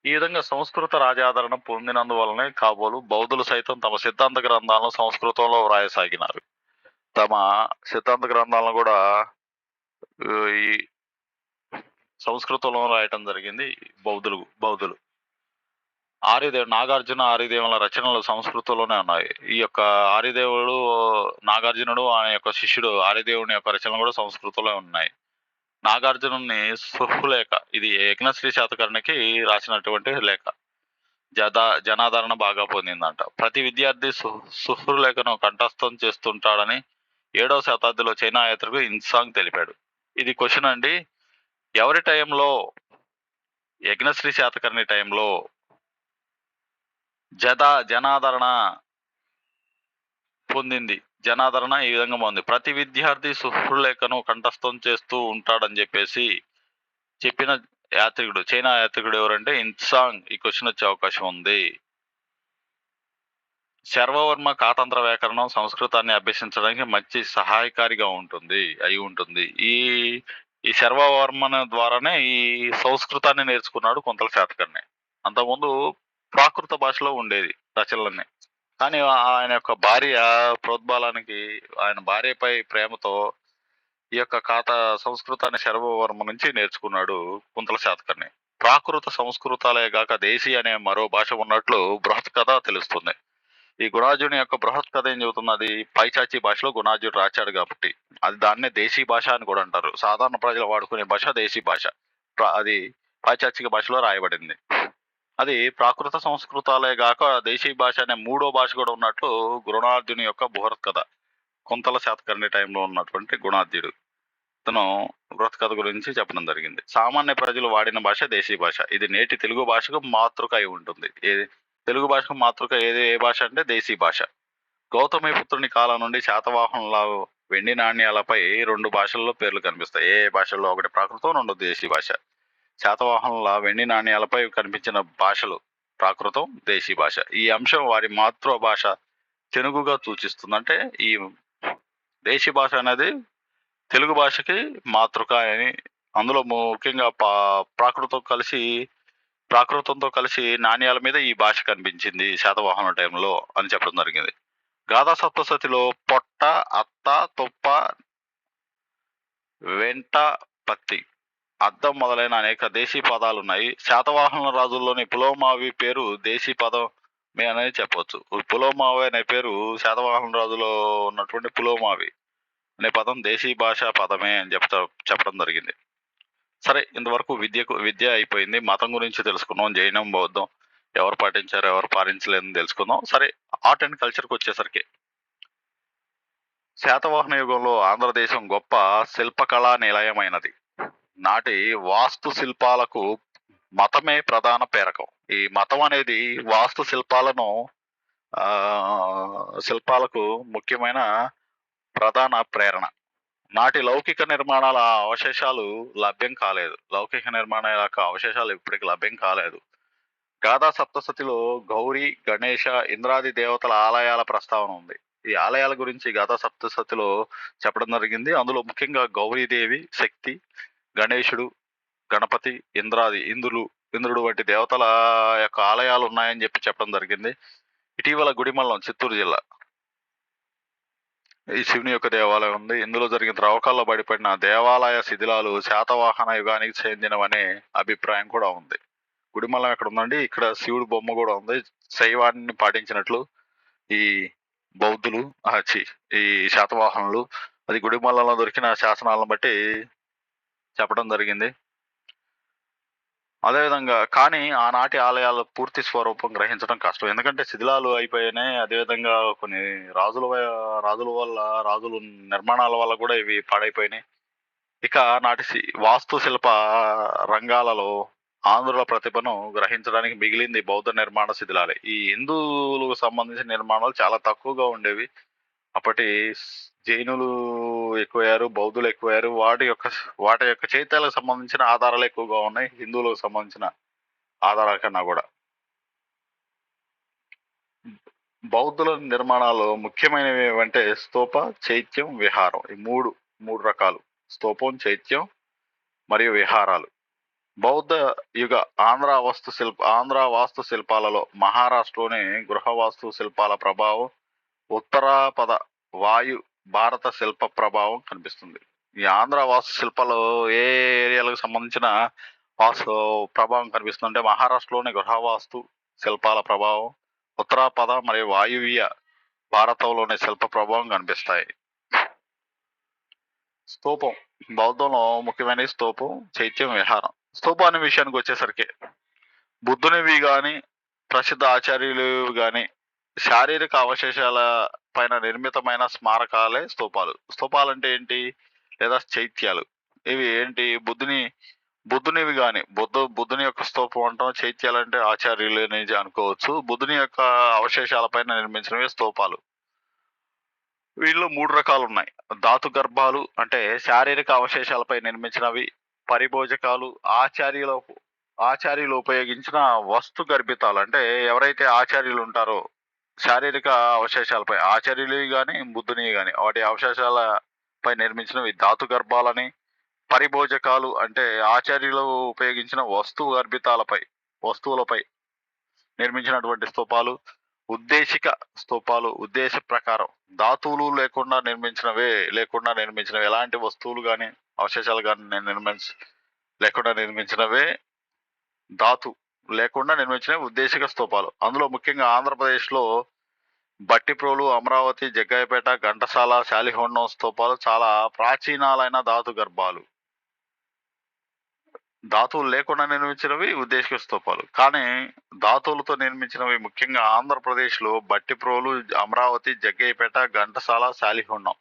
ఈ విధంగా సంస్కృత రాజాదరణ పొందినందువలనే కాబోలు బౌద్ధులు సైతం తమ సిద్ధాంత గ్రంథాలను సంస్కృతంలో వ్రాయసాగినారు. తమ సిద్ధాంత గ్రంథాలను కూడా ఈ సంస్కృతంలో రాయటం జరిగింది బౌద్ధులు. నాగార్జున ఆర్యదేవుల రచనలు సంస్కృతంలోనే ఉన్నాయి. ఈ యొక్క ఆర్యదేవుడు నాగార్జునుడు ఆయన యొక్క శిష్యుడు ఆర్యదేవుని యొక్క రచనలు కూడా సంస్కృతంలో ఉన్నాయి. నాగార్జునుని సుహృలేఖ, ఇది యజ్ఞశ్రీ శాతకర్ణికి రాసినటువంటి లేఖ, జనాదరణ బాగా పొందిందంట. ప్రతి విద్యార్థి సుహృలేఖను కంఠస్థం చేస్తుంటాడని 7వ శతాబ్దిలో చైనా యాత్రికుడు ఇన్సాంగ్ తెలిపాడు. ఇది క్వశ్చన్ అండి. ఎవరి టైంలో? యజ్ఞశ్రీ శాతకర్ణి టైంలో జనాదరణ పొందింది. జనాదరణ ఈ విధంగా ఉంది. ప్రతి విద్యార్థి సుహృలేఖను కంఠస్థం చేస్తూ ఉంటాడని చెప్పేసి చెప్పిన యాత్రికుడు, చైనా యాత్రికుడు ఎవరంటే ఇన్సాంగ్. ఈ క్వశ్చన్ వచ్చే అవకాశం ఉంది. శర్వవర్మ కాతంత్ర వ్యాకరణం సంస్కృతాన్ని అభ్యసించడానికి మంచి సహాయకారిగా అయి ఉంటుంది. ఈ శర్వవర్మన ద్వారానే ఈ సంస్కృతాన్ని నేర్చుకున్నాడు కుంతల శాతకర్ణి. అంతకుముందు ప్రాకృత భాషలో ఉండేది రచనలన్నీ. కానీ ఆయన యొక్క భార్య ప్రోద్బలానికి, ఆయన భార్యపై ప్రేమతో ఈ యొక్క సంస్కృతాన్ని శర్వవర్మ నుంచి నేర్చుకున్నాడు కుంతల శాతకర్ణి. ప్రాకృత సంస్కృతాలే గాక దేశీ అనే మరో భాష ఉన్నట్లు బృహత్ కథ తెలుస్తుంది. ఈ గుణార్జుని యొక్క బృహత్ కథ ఏం చెబుతున్నది? పైచాచి భాషలో గుణార్జుడు రాశాడు కాబట్టి దాన్నే దేశీ భాష అని కూడా అంటారు. సాధారణ ప్రజలు వాడుకునే భాష దేశీ భాష. అది పైచాచిక భాషలో రాయబడింది. అది ప్రాకృత సంస్కృతాలే గాక దేశీ భాష అనే 3వ భాష కూడా ఉన్నట్లు గుణార్జుని యొక్క బృహత్ కథ. కుంతల శాతకర్ణి టైంలో ఉన్నటువంటి గుణార్జుడు. ఇతను బృహత్కథ గురించి చెప్పడం జరిగింది. సామాన్య ప్రజలు వాడిన భాష దేశీ భాష. ఇది నేటి తెలుగు భాషకు మాతృక అయి ఉంటుంది. తెలుగు భాషకు మాతృక ఏ భాష అంటే దేశీ భాష. గౌతమిపుత్రుని కాలం నుండి శాతవాహనుల వెండి నాణ్యాలపై 2 భాషల్లో పేర్లు కనిపిస్తాయి. ఏ భాషల్లో? ఒకటి ప్రాకృతం, 2 దేశీ భాష. శాతవాహనుల వెండి నాణ్యాలపై కనిపించిన భాషలు ప్రాకృతం, దేశీ భాష. ఈ అంశం వారి మాతృభాష తెలుగుగా సూచిస్తుంది. అంటే ఈ దేశీ భాష అనేది తెలుగు భాషకి మాతృక అని, అందులో ముఖ్యంగా ప్రాకృతంతో కలిసి నాణ్యాల మీద ఈ భాష కనిపించింది శాతవాహనుల టైంలో అని చెప్పడం జరిగింది. గాథా సప్తశతిలో పొట్ట, అత్త, తొప్ప, వెంట, పత్తి, అద్దం మొదలైన అనేక దేశీ పదాలు ఉన్నాయి. శాతవాహనుల రాజుల్లోని పులోమావి పేరు దేశీ పదమే అనేది చెప్పవచ్చు. పులోమావి అనే పేరు శాతవాహనుల రాజులో ఉన్నటువంటి పులోమావి అనే పదం దేశీ భాషా పదమే అని చెప్పడం జరిగింది. సరే, ఇంతవరకు విద్య అయిపోయింది. మతం గురించి తెలుసుకున్నాం. జైనం, బౌద్ధం ఎవరు పాటించారు, ఎవరు పాటించలేదని తెలుసుకుందాం. సరే, ఆర్ట్ అండ్ కల్చర్కి వచ్చేసరికి శాతవాహన యుగంలో ఆంధ్రదేశం గొప్ప శిల్పకళా నిలయమైనది. నాటి వాస్తు శిల్పాలకు మతమే ప్రధాన ప్రేరకం. ఈ మతం అనేది వాస్తు శిల్పాలకు ముఖ్యమైన ప్రధాన ప్రేరణ. నాటి లౌకిక నిర్మాణాల అవశేషాలు లభ్యం కాలేదు. లౌకిక నిర్మాణాల యొక్క అవశేషాలు ఇప్పటికి లభ్యం కాలేదు. గాథా సప్తశతిలో గౌరీ, గణేష, ఇంద్రాది దేవతల ఆలయాల ప్రస్తావన ఉంది. ఈ ఆలయాల గురించి గాథా సప్తశతిలో చెప్పడం జరిగింది. అందులో ముఖ్యంగా గౌరీదేవి, శక్తి, గణేశుడు, గణపతి, ఇంద్రుడు వంటి దేవతల యొక్క ఆలయాలు ఉన్నాయని చెప్పడం జరిగింది. ఇటీవల గుడిమల్లం, చిత్తూరు జిల్లా, ఈ శివుని యొక్క దేవాలయం ఉంది. ఇందులో జరిగిన త్రవ్వకాల్లో బయటపడిన దేవాలయ శిథిలాలు శాతవాహన యుగానికి చెందినవనే అభిప్రాయం కూడా ఉంది. గుడిమల్లం ఎక్కడ ఉందండి? ఇక్కడ శివుడు బొమ్మ కూడా ఉంది. శైవాన్ని పాటించినట్లు ఈ బౌద్ధులు, ఈ శాతవాహనులు, అది గుడిమల్లంలో దొరికిన శాసనాలను బట్టి చెప్పడం జరిగింది. అదేవిధంగా కానీ ఆనాటి ఆలయాల పూర్తి స్వరూపం గ్రహించడం కష్టం. ఎందుకంటే శిథిలాలు అయిపోయినాయి. అదేవిధంగా కొన్ని రాజుల నిర్మాణాల వల్ల కూడా ఇవి పాడైపోయినాయి. ఇక నాటి వాస్తు శిల్ప రంగాలలో ఆంధ్రుల ప్రతిభను గ్రహించడానికి మిగిలింది బౌద్ధ నిర్మాణ శిథిలాలే. ఈ హిందువులకు సంబంధించిన నిర్మాణాలు చాలా తక్కువగా ఉండేవి. అప్పటి జైనులు ఎక్కువయ్యారు, బౌద్ధులు ఎక్కువయ్యారు. వాటి యొక్క చైత్యాలకు సంబంధించిన ఆధారాలు ఎక్కువగా ఉన్నాయి హిందువులకు సంబంధించిన ఆధారాల కన్నా కూడా. బౌద్ధుల నిర్మాణాలు ముఖ్యమైనవి ఏమంటే స్తూప, చైత్యం, విహారం. ఈ మూడు రకాలు: స్తూపం, చైత్యం మరియు విహారాలు. బౌద్ధ యుగ ఆంధ్ర వాస్తు శిల్పాలలో మహారాష్ట్రలోని గృహ వాస్తు శిల్పాల ప్రభావం, ఉత్తరాపద వాయు భారత శిల్ప ప్రభావం కనిపిస్తుంది. ఈ ఆంధ్ర వాస్తు శిల్పాలు ఏ ఏరియాలకు సంబంధించిన వాస్తు ప్రభావం కనిపిస్తుందంటే మహారాష్ట్రలోని గృహవాస్తు శిల్పాల ప్రభావం, ఉత్తరాపద మరియు వాయువ్య భారతంలోని శిల్ప ప్రభావం కనిపిస్తాయి. స్తూపం బౌద్ధంలో ముఖ్యమైన స్తూపం, చైత్యం, విహారం. స్తూపాన్ని విషయానికి వచ్చేసరికి బుద్ధునివి గాని, ప్రసిద్ధ ఆచార్యులు గాని శారీరక అవశేషాల పైన నిర్మితమైన స్మారకాలే స్తూపాలు. స్తూపాలు అంటే ఏంటి? లేదా చైత్యాలు. ఇవి ఏంటి? బుద్ధునివి గాని, బుద్ధుని యొక్క స్తూపం అంటాం. చైత్యాలు అంటే ఆచార్యులు అనేది అనుకోవచ్చు. బుద్ధుని యొక్క అవశేషాల పైన నిర్మించినవి స్తూపాలు. వీళ్ళు 3 రకాలు ఉన్నాయి. ధాతు గర్భాలు అంటే శారీరక అవశేషాలపై నిర్మించినవి. పరిభోజకాలు ఆచార్యులు ఉపయోగించిన వస్తు గర్భితాలు. అంటే ఎవరైతే ఆచార్యులు ఉంటారో శారీరక అవశేషాలపై, ఆచార్యులు కానీ బుద్ధుని కానీ వాటి అవశేషాలపై నిర్మించినవి ధాతు గర్భాలని. పరిభోజకాలు అంటే ఆచార్యులు ఉపయోగించిన వస్తువులపై నిర్మించినటువంటి స్తూపాలు. ఉద్దేశిక స్తూపాలు ఉద్దేశ ప్రకారం ధాతువులు లేకుండా నిర్మించినవి ఎలాంటి వస్తువులు కానీ అవశేషాలు కానీ లేకుండా నిర్మించినవే ధాతు లేకుండా నిర్మించినవి ఉద్దేశిక స్తూపాలు. అందులో ముఖ్యంగా ఆంధ్రప్రదేశ్లో బట్టిప్రోలు, అమరావతి, జగ్గాయపేట, ఘంటసాల, శాలిహోండం స్తూపాలు చాలా ప్రాచీనాలైన ధాతు గర్భాలు. ధాతువులు లేకుండా నిర్మించినవి ఉద్దేశిక స్తూపాలు. కానీ ధాతువులతో నిర్మించినవి ముఖ్యంగా ఆంధ్రప్రదేశ్లో బట్టిప్రోలు, అమరావతి, జగ్గయ్యపేట, ఘంటసాల, శాలిహోండం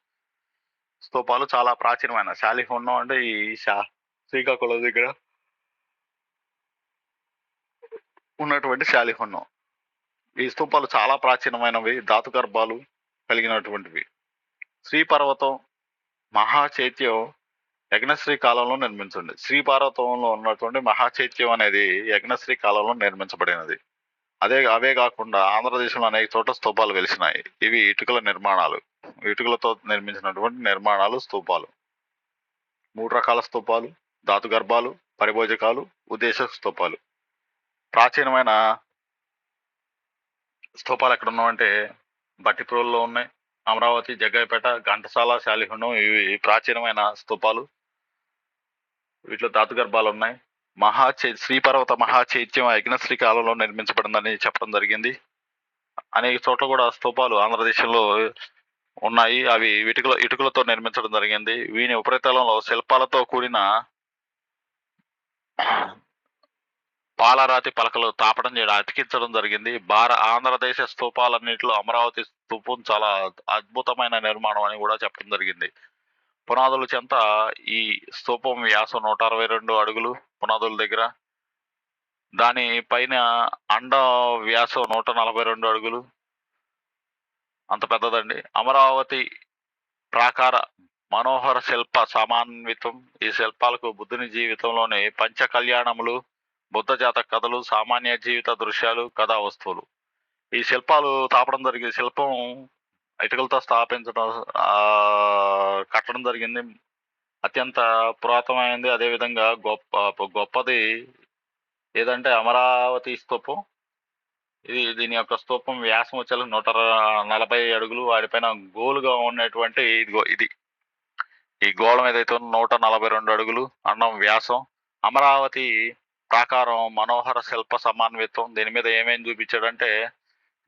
స్తూపాలు చాలా ప్రాచీనమైన శాలిహోనం అంటే ఈ శ్రీకాకుళం దగ్గర ఉన్నటువంటి శాలిహోనం. ఈ స్తూపాలు చాలా ప్రాచీనమైనవి, ధాతు గర్భాలు కలిగినటువంటివి. శ్రీపర్వతం మహాచైత్యం యజ్ఞశ్రీ కాలంలో నిర్మించండి. శ్రీపార్వతంలో ఉన్నటువంటి మహాచైత్యం అనేది యజ్ఞశ్రీ కాలంలో నిర్మించబడినది. అవే కాకుండా ఆంధ్రదేశంలో అనేక చోట్ల స్తూపాలు వెలిసినాయి. ఇవి ఇటుకల నిర్మాణాలు, ఇటుకలతో నిర్మించినటువంటి నిర్మాణాలు స్తూపాలు. 3 రకాల స్తూపాలు: ధాతు గర్భాలు, పరిభోజకాలు, ఉద్దేశ స్తూపాలు. ప్రాచీనమైన స్తూపాలు ఎక్కడ ఉన్నాయంటే బట్టిప్రోలులో ఉన్నాయి. అమరావతి, జగ్గయ్యపేట, ఘంటసాల, శాలిహోనం ఇవి ప్రాచీనమైన స్తూపాలు. వీటిలో ధాతు గర్భాలు ఉన్నాయి. శ్రీపర్వత మహాచైత్యం యజ్ఞశ్రీ కాలంలో నిర్మించబడిందని చెప్పడం జరిగింది. అనేక చోట్ల కూడా స్తూపాలు ఆంధ్రదేశంలో ఉన్నాయి. అవి ఇటుకలతో నిర్మించడం జరిగింది. వీని ఉపరితలంలో శిల్పాలతో కూడిన పాలరాతి పలకలు తాపడం చేయడం, అతికించడం జరిగింది. ఆంధ్రదేశ స్తూపాలన్నింటిలో అమరావతి స్తూపం చాలా అద్భుతమైన నిర్మాణం అని కూడా చెప్పడం జరిగింది. పునాదుల చెంత ఈ స్తూపం వ్యాసం 162 అడుగులు పునాదుల దగ్గర. దాని పైన అండ వ్యాసం 142 అడుగులు. అంత పెద్దదండి. అమరావతి ప్రాకార మనోహర శిల్ప సమాన్వితం. ఈ శిల్పాలకు బుద్ధుని జీవితంలోని పంచ కళ్యాణములు, బుద్ధ జాత కథలు, సామాన్య జీవిత దృశ్యాలు, కథా వస్తువులు. ఈ శిల్పాలు తాపడం జరిగింది. శిల్పం ఇటుకలతో కట్టడం జరిగింది. అత్యంత పురాతనమైనది. అదేవిధంగా గొప్పది ఏదంటే అమరావతి స్తూపం. దీని యొక్క స్తూపం వ్యాసం వచ్చేలా 140 అడుగులు. వాటిపైన గోలుగా ఉన్నటువంటి ఇది ఈ గోళం ఏదైతే 142 అడుగులు అన్నం వ్యాసం. అమరావతి ప్రాకారం మనోహర శిల్ప సమాన్వితం. దీని మీద ఏమేమి చూపించాడంటే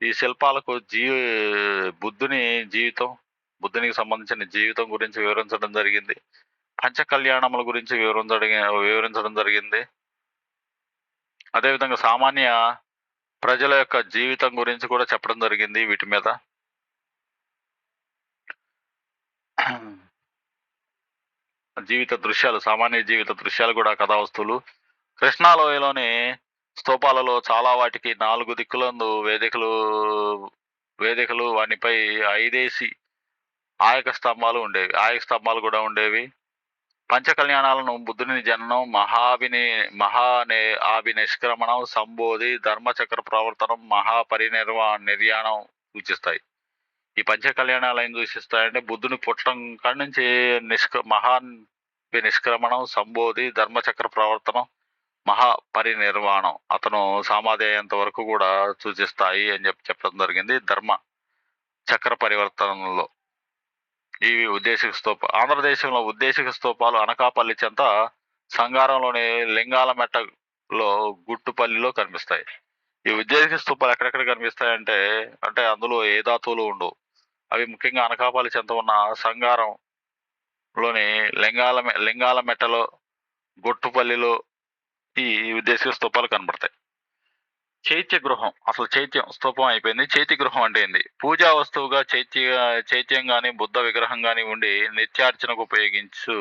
ఈ శిల్పాలకు బుద్ధుని జీవితం, బుద్ధునికి సంబంధించిన జీవితం గురించి వివరించడం జరిగింది. పంచ కళ్యాణముల గురించి వివరించడం జరిగింది. అదేవిధంగా సామాన్య ప్రజల యొక్క జీవితం గురించి కూడా చెప్పడం జరిగింది. వీటి మీద జీవిత దృశ్యాలు, సామాన్య జీవిత దృశ్యాలు కూడా కథా వస్తువులు. కృష్ణాలోయలోని స్తూపాలలో చాలా వాటికి 4 దిక్కులందు వేదికలు వాటిపై 5 ఆయక స్తంభాలు కూడా ఉండేవి. పంచకళ్యాణాలను బుద్ధుని జననం, నిష్క్రమణం, సంబోధి, ధర్మచక్ర ప్రవర్తనం, నిర్యాణం సూచిస్తాయి. ఈ పంచకళ్యాణాలు ఏం సూచిస్తాయంటే బుద్ధుని పుట్టడం కాడి నుంచి నిష్క్రమణం, సంబోధి, ధర్మచక్ర ప్రవర్తనం, మహాపరినిర్వాణం, అతను సమాధి అయ్యేంత వరకు కూడా సూచిస్తాయి అని చెప్పడం జరిగింది. ధర్మ చక్ర పరివర్తనలో ఇవి ఉద్దేశిక స్తూపం. ఆంధ్రదేశంలో ఉద్దేశిక స్తూపాలు అనకాపల్లి చెంత, సంగారంలోని లింగాల మెట్టలో, గుట్టుపల్లిలో కనిపిస్తాయి. ఈ ఉద్దేశిక స్తూపాలు ఎక్కడెక్కడ కనిపిస్తాయంటే అందులో ఏ ధాతువులు ఉండవు. అవి ముఖ్యంగా అనకాపల్లి చెంత ఉన్న సంగారంలోని లింగాల మెట్టలో, గుట్టుపల్లిలో ఈ ఉద్దేశిక స్తూపాలు కనబడతాయి. చైత్య గృహం, అసలు చైత్యం స్తూపం అయిపోయింది. చైత్య గృహం అంటే ఏంది? పూజా వస్తువుగా చైత్యం గాని, బుద్ధ విగ్రహం గాని ఉండి నిత్యార్చనకు ఉపయోగించు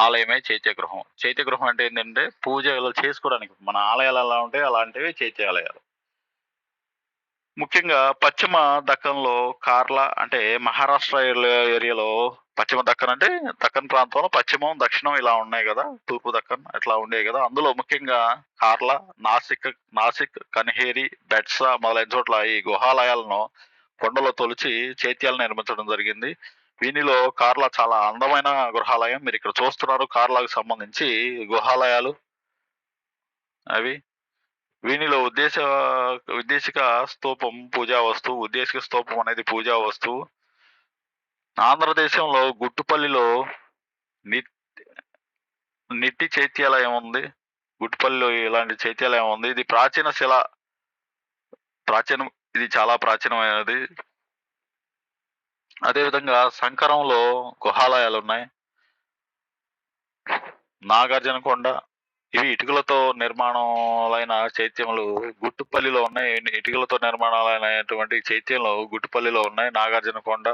ఆలయమే చైత్య గృహం. చైత్య గృహం అంటే ఏంటంటే పూజలు చేసుకోవడానికి మన ఆలయాలు ఎలా ఉంటాయి అలాంటివి చైత్యాలయాలు. ముఖ్యంగా పశ్చిమ దక్కన్లో కార్లా అంటే మహారాష్ట్ర ఏరియాలో, పశ్చిమ దక్కన్ అంటే దక్కన్ ప్రాంతంలో పశ్చిమం, దక్షిణం ఇలా ఉన్నాయి కదా, తూర్పు దక్కన్ అట్లా ఉండేవి కదా. అందులో ముఖ్యంగా కార్లా, నాసిక్, కన్హేరి, బెట్సా మొదలైన చోట్ల ఈ గుహాలయాలను కొండలో తొలిచి చైత్యాలను నిర్మించడం జరిగింది. వీనిలో కార్లా చాలా అందమైన గృహాలయం. మీరు ఇక్కడ చూస్తున్నారు కార్లాకు సంబంధించి గుహాలయాలు అవి. వీనిలో ఉద్దేశిక స్తూపం పూజా వస్తువు. ఉద్దేశిక స్తూపం అనేది పూజా వస్తువు. ఆంధ్రదేశంలో గుట్టుపల్లిలో నిట్టి చైత్యాలయం ఉంది. గుట్టుపల్లిలో ఇలాంటి చైత్యాలయం ఉంది. ఇది ఇది చాలా ప్రాచీనమైనది. అదేవిధంగా శంకరంలో గుహాలయాలు ఉన్నాయి. నాగార్జునకొండ ఇవి ఇటుకలతో నిర్మాణాలైన చైత్యములు గుట్టుపల్లిలో ఉన్నాయి. ఇటుకలతో నిర్మాణాలైనటువంటి చైత్యంలో గుట్టుపల్లిలో ఉన్నాయి. నాగార్జునకొండ,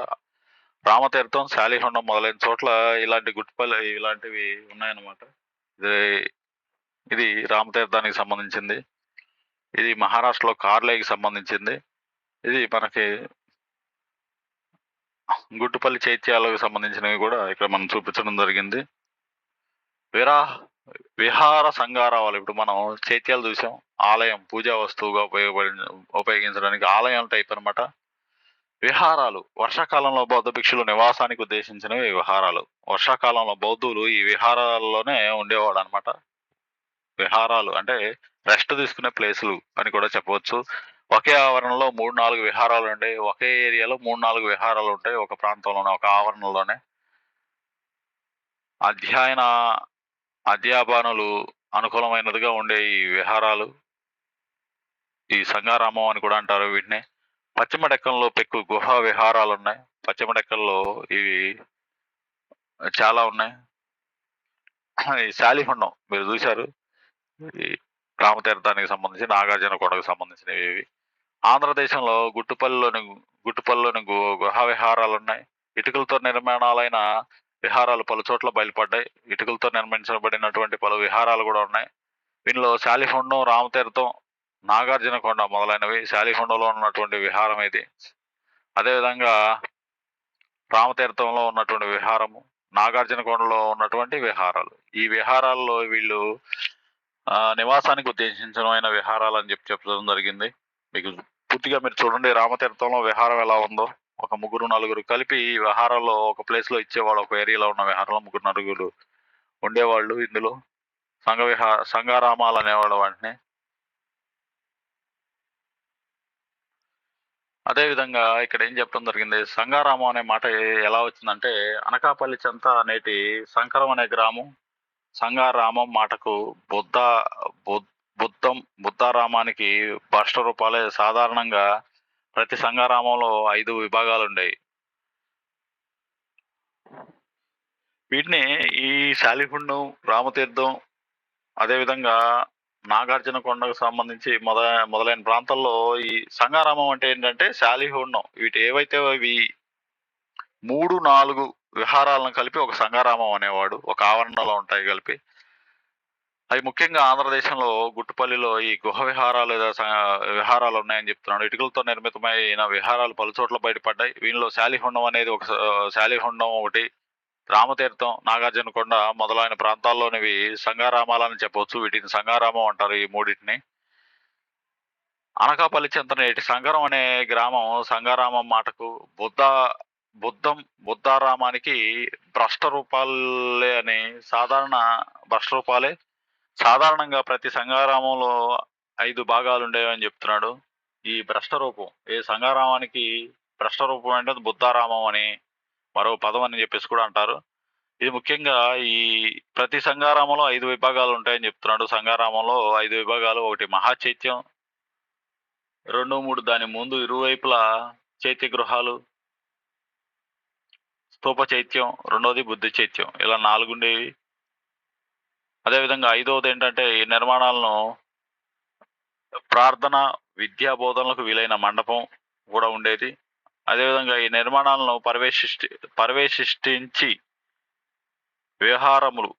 రామతీర్థం, శాలిహొండం మొదలైన చోట్ల ఇలాంటి గుట్టుపల్లి ఇలాంటివి ఉన్నాయన్నమాట. ఇది ఇది రామతీర్థానికి సంబంధించింది. ఇది మహారాష్ట్రలో కార్లేకి సంబంధించింది. ఇది మనకి గుట్టుపల్లి చైత్యాలకు సంబంధించినవి కూడా ఇక్కడ మనం చూపించడం జరిగింది. విరా విహార సంగారావాలు, ఇప్పుడు మనం చైత్యాలు చూసాం, ఆలయం పూజా వస్తువుగా ఉపయోగించడానికి ఆలయం టైప్ అన్నమాట. విహారాలు వర్షాకాలంలో బౌద్ధ భిక్షులు నివాసానికి ఉద్దేశించినవి విహారాలు. వర్షాకాలంలో బౌద్ధులు ఈ విహారాల్లోనే ఉండేవాడు అనమాట. విహారాలు అంటే రెస్ట్ తీసుకునే ప్లేసులు అని కూడా చెప్పవచ్చు. ఒకే ఆవరణలో 3-4 విహారాలు ఉంటాయి. ఒకే ఏరియాలో 3-4 విహారాలు ఉంటాయి ఒక ప్రాంతంలోనే, ఒక ఆవరణలోనే. అధ్యాపనులు అనుకూలమైనదిగా ఉండే ఈ విహారాలు, ఈ సంగారామం అని కూడా అంటారు వీటిని. పశ్చిమ డెక్కన్లో పెక్కు గుహా విహారాలు ఉన్నాయి. పశ్చిమ డెక్కన్లో ఇవి చాలా ఉన్నాయి. ఈ శాలిహొండం మీరు చూశారు, ఈ రామతీర్థానికి సంబంధించి, నాగార్జున కొండకు సంబంధించినవి ఇవి. ఆంధ్రదేశంలో గుట్టుపల్లిలోని గుహా విహారాలు ఉన్నాయి. ఇటుకలతో నిర్మాణాలైన విహారాలు పలు చోట్ల బయలుపడ్డాయి. ఇటుకలతో నిర్మించబడినటువంటి పలు విహారాలు కూడా ఉన్నాయి. వీటిలో శాలిహొండం, రామతీర్థం, నాగార్జున కొండ మొదలైనవి. శాలిహొండంలో ఉన్నటువంటి విహారం ఇది. అదేవిధంగా రామతీర్థంలో ఉన్నటువంటి విహారము, నాగార్జున కొండలో ఉన్నటువంటి విహారాలు. ఈ విహారాల్లో వీళ్ళు నివాసానికి ఉద్దేశించిన విహారాలు అని చెప్పడం జరిగింది. మీకు పూర్తిగా మీరు చూడండి, రామతీర్థంలో విహారం ఎలా ఉందో. ఒక 3-4 కలిపి ఈ విహారాల్లో ఒక ప్లేస్ లో ఇచ్చేవాళ్ళు. ఒక ఏరియాలో ఉన్న విహారంలో 3-4 ఉండేవాళ్ళు. ఇందులో సంఘారామాలు అనేవాళ్ళు వాటిని. అదేవిధంగా ఇక్కడ ఏం చెప్పడం జరిగింది, సంగారామం అనే మాట ఎలా వచ్చిందంటే, అనకాపల్లి చెంత నేటి శంకరం అనే గ్రామం సంగారామం మాటకు బుద్ధారామానికి భ్రష్ట రూపాలే. సాధారణంగా ప్రతి సంగారామంలో 5 విభాగాలు ఉండేవి. వీటిని ఈ శాలిహుండం, రామతీర్థం, అదేవిధంగా నాగార్జున కొండకు సంబంధించి మొదలైన ప్రాంతాల్లో ఈ సంగారామం అంటే ఏంటంటే శాలిహుండం, వీటి ఏవైతే ఇవి 3-4 విహారాలను కలిపి ఒక సంగారామం అనేవాడు. ఒక ఆవరణలో ఉంటాయి కలిపి. అవి ముఖ్యంగా ఆంధ్రదేశంలో గుట్టుపల్లిలో ఈ గుహ విహారాలు లేదా విహారాలు ఉన్నాయని చెప్తున్నాడు. ఇటుకలతో నిర్మితమైన విహారాలు పలుచోట్ల బయటపడ్డాయి. వీళ్ళలో శాలిహుండం అనేది శాలిహుండం ఒకటి, రామతీర్థం, నాగార్జున కొండ మొదలైన ప్రాంతాల్లోనివి సంగారామాలని చెప్పవచ్చు. వీటిని సంగారామం అంటారు ఈ మూడింటిని. అనకాపల్లి చెంత నేటి సంగరం అనే గ్రామం సంగారామం మాటకు బుద్ధారామానికి భ్రష్ట రూపాలే అని భ్రష్ట రూపాలే. సాధారణంగా ప్రతి సంగారామంలో 5 భాగాలు ఉండేవని చెప్తున్నాడు. ఈ భ్రష్ట రూపం, ఏ సంగారామానికి భ్రష్ట రూపం అంటే బుద్ధారామం అని మరో పదం అని చెప్పేసి కూడా అంటారు. ఇది ముఖ్యంగా ఈ ప్రతి సంగారామంలో 5 విభాగాలు ఉంటాయని చెప్తున్నాడు. సంగారామంలో 5 విభాగాలు. ఒకటి మహాచైత్యం, 2-3 దాని ముందు ఇరువైపులా చైత్య గృహాలు, స్తూప చైత్యం, రెండోది బుద్ధి చైత్యం, ఇలా 4 ఉండేవి. అదేవిధంగా 5వది ఏంటంటే ఈ నిర్మాణాలను ప్రార్థన, విద్యా బోధనలకు వీలైన మండపం కూడా ఉండేది. అదేవిధంగా ఈ నిర్మాణాలను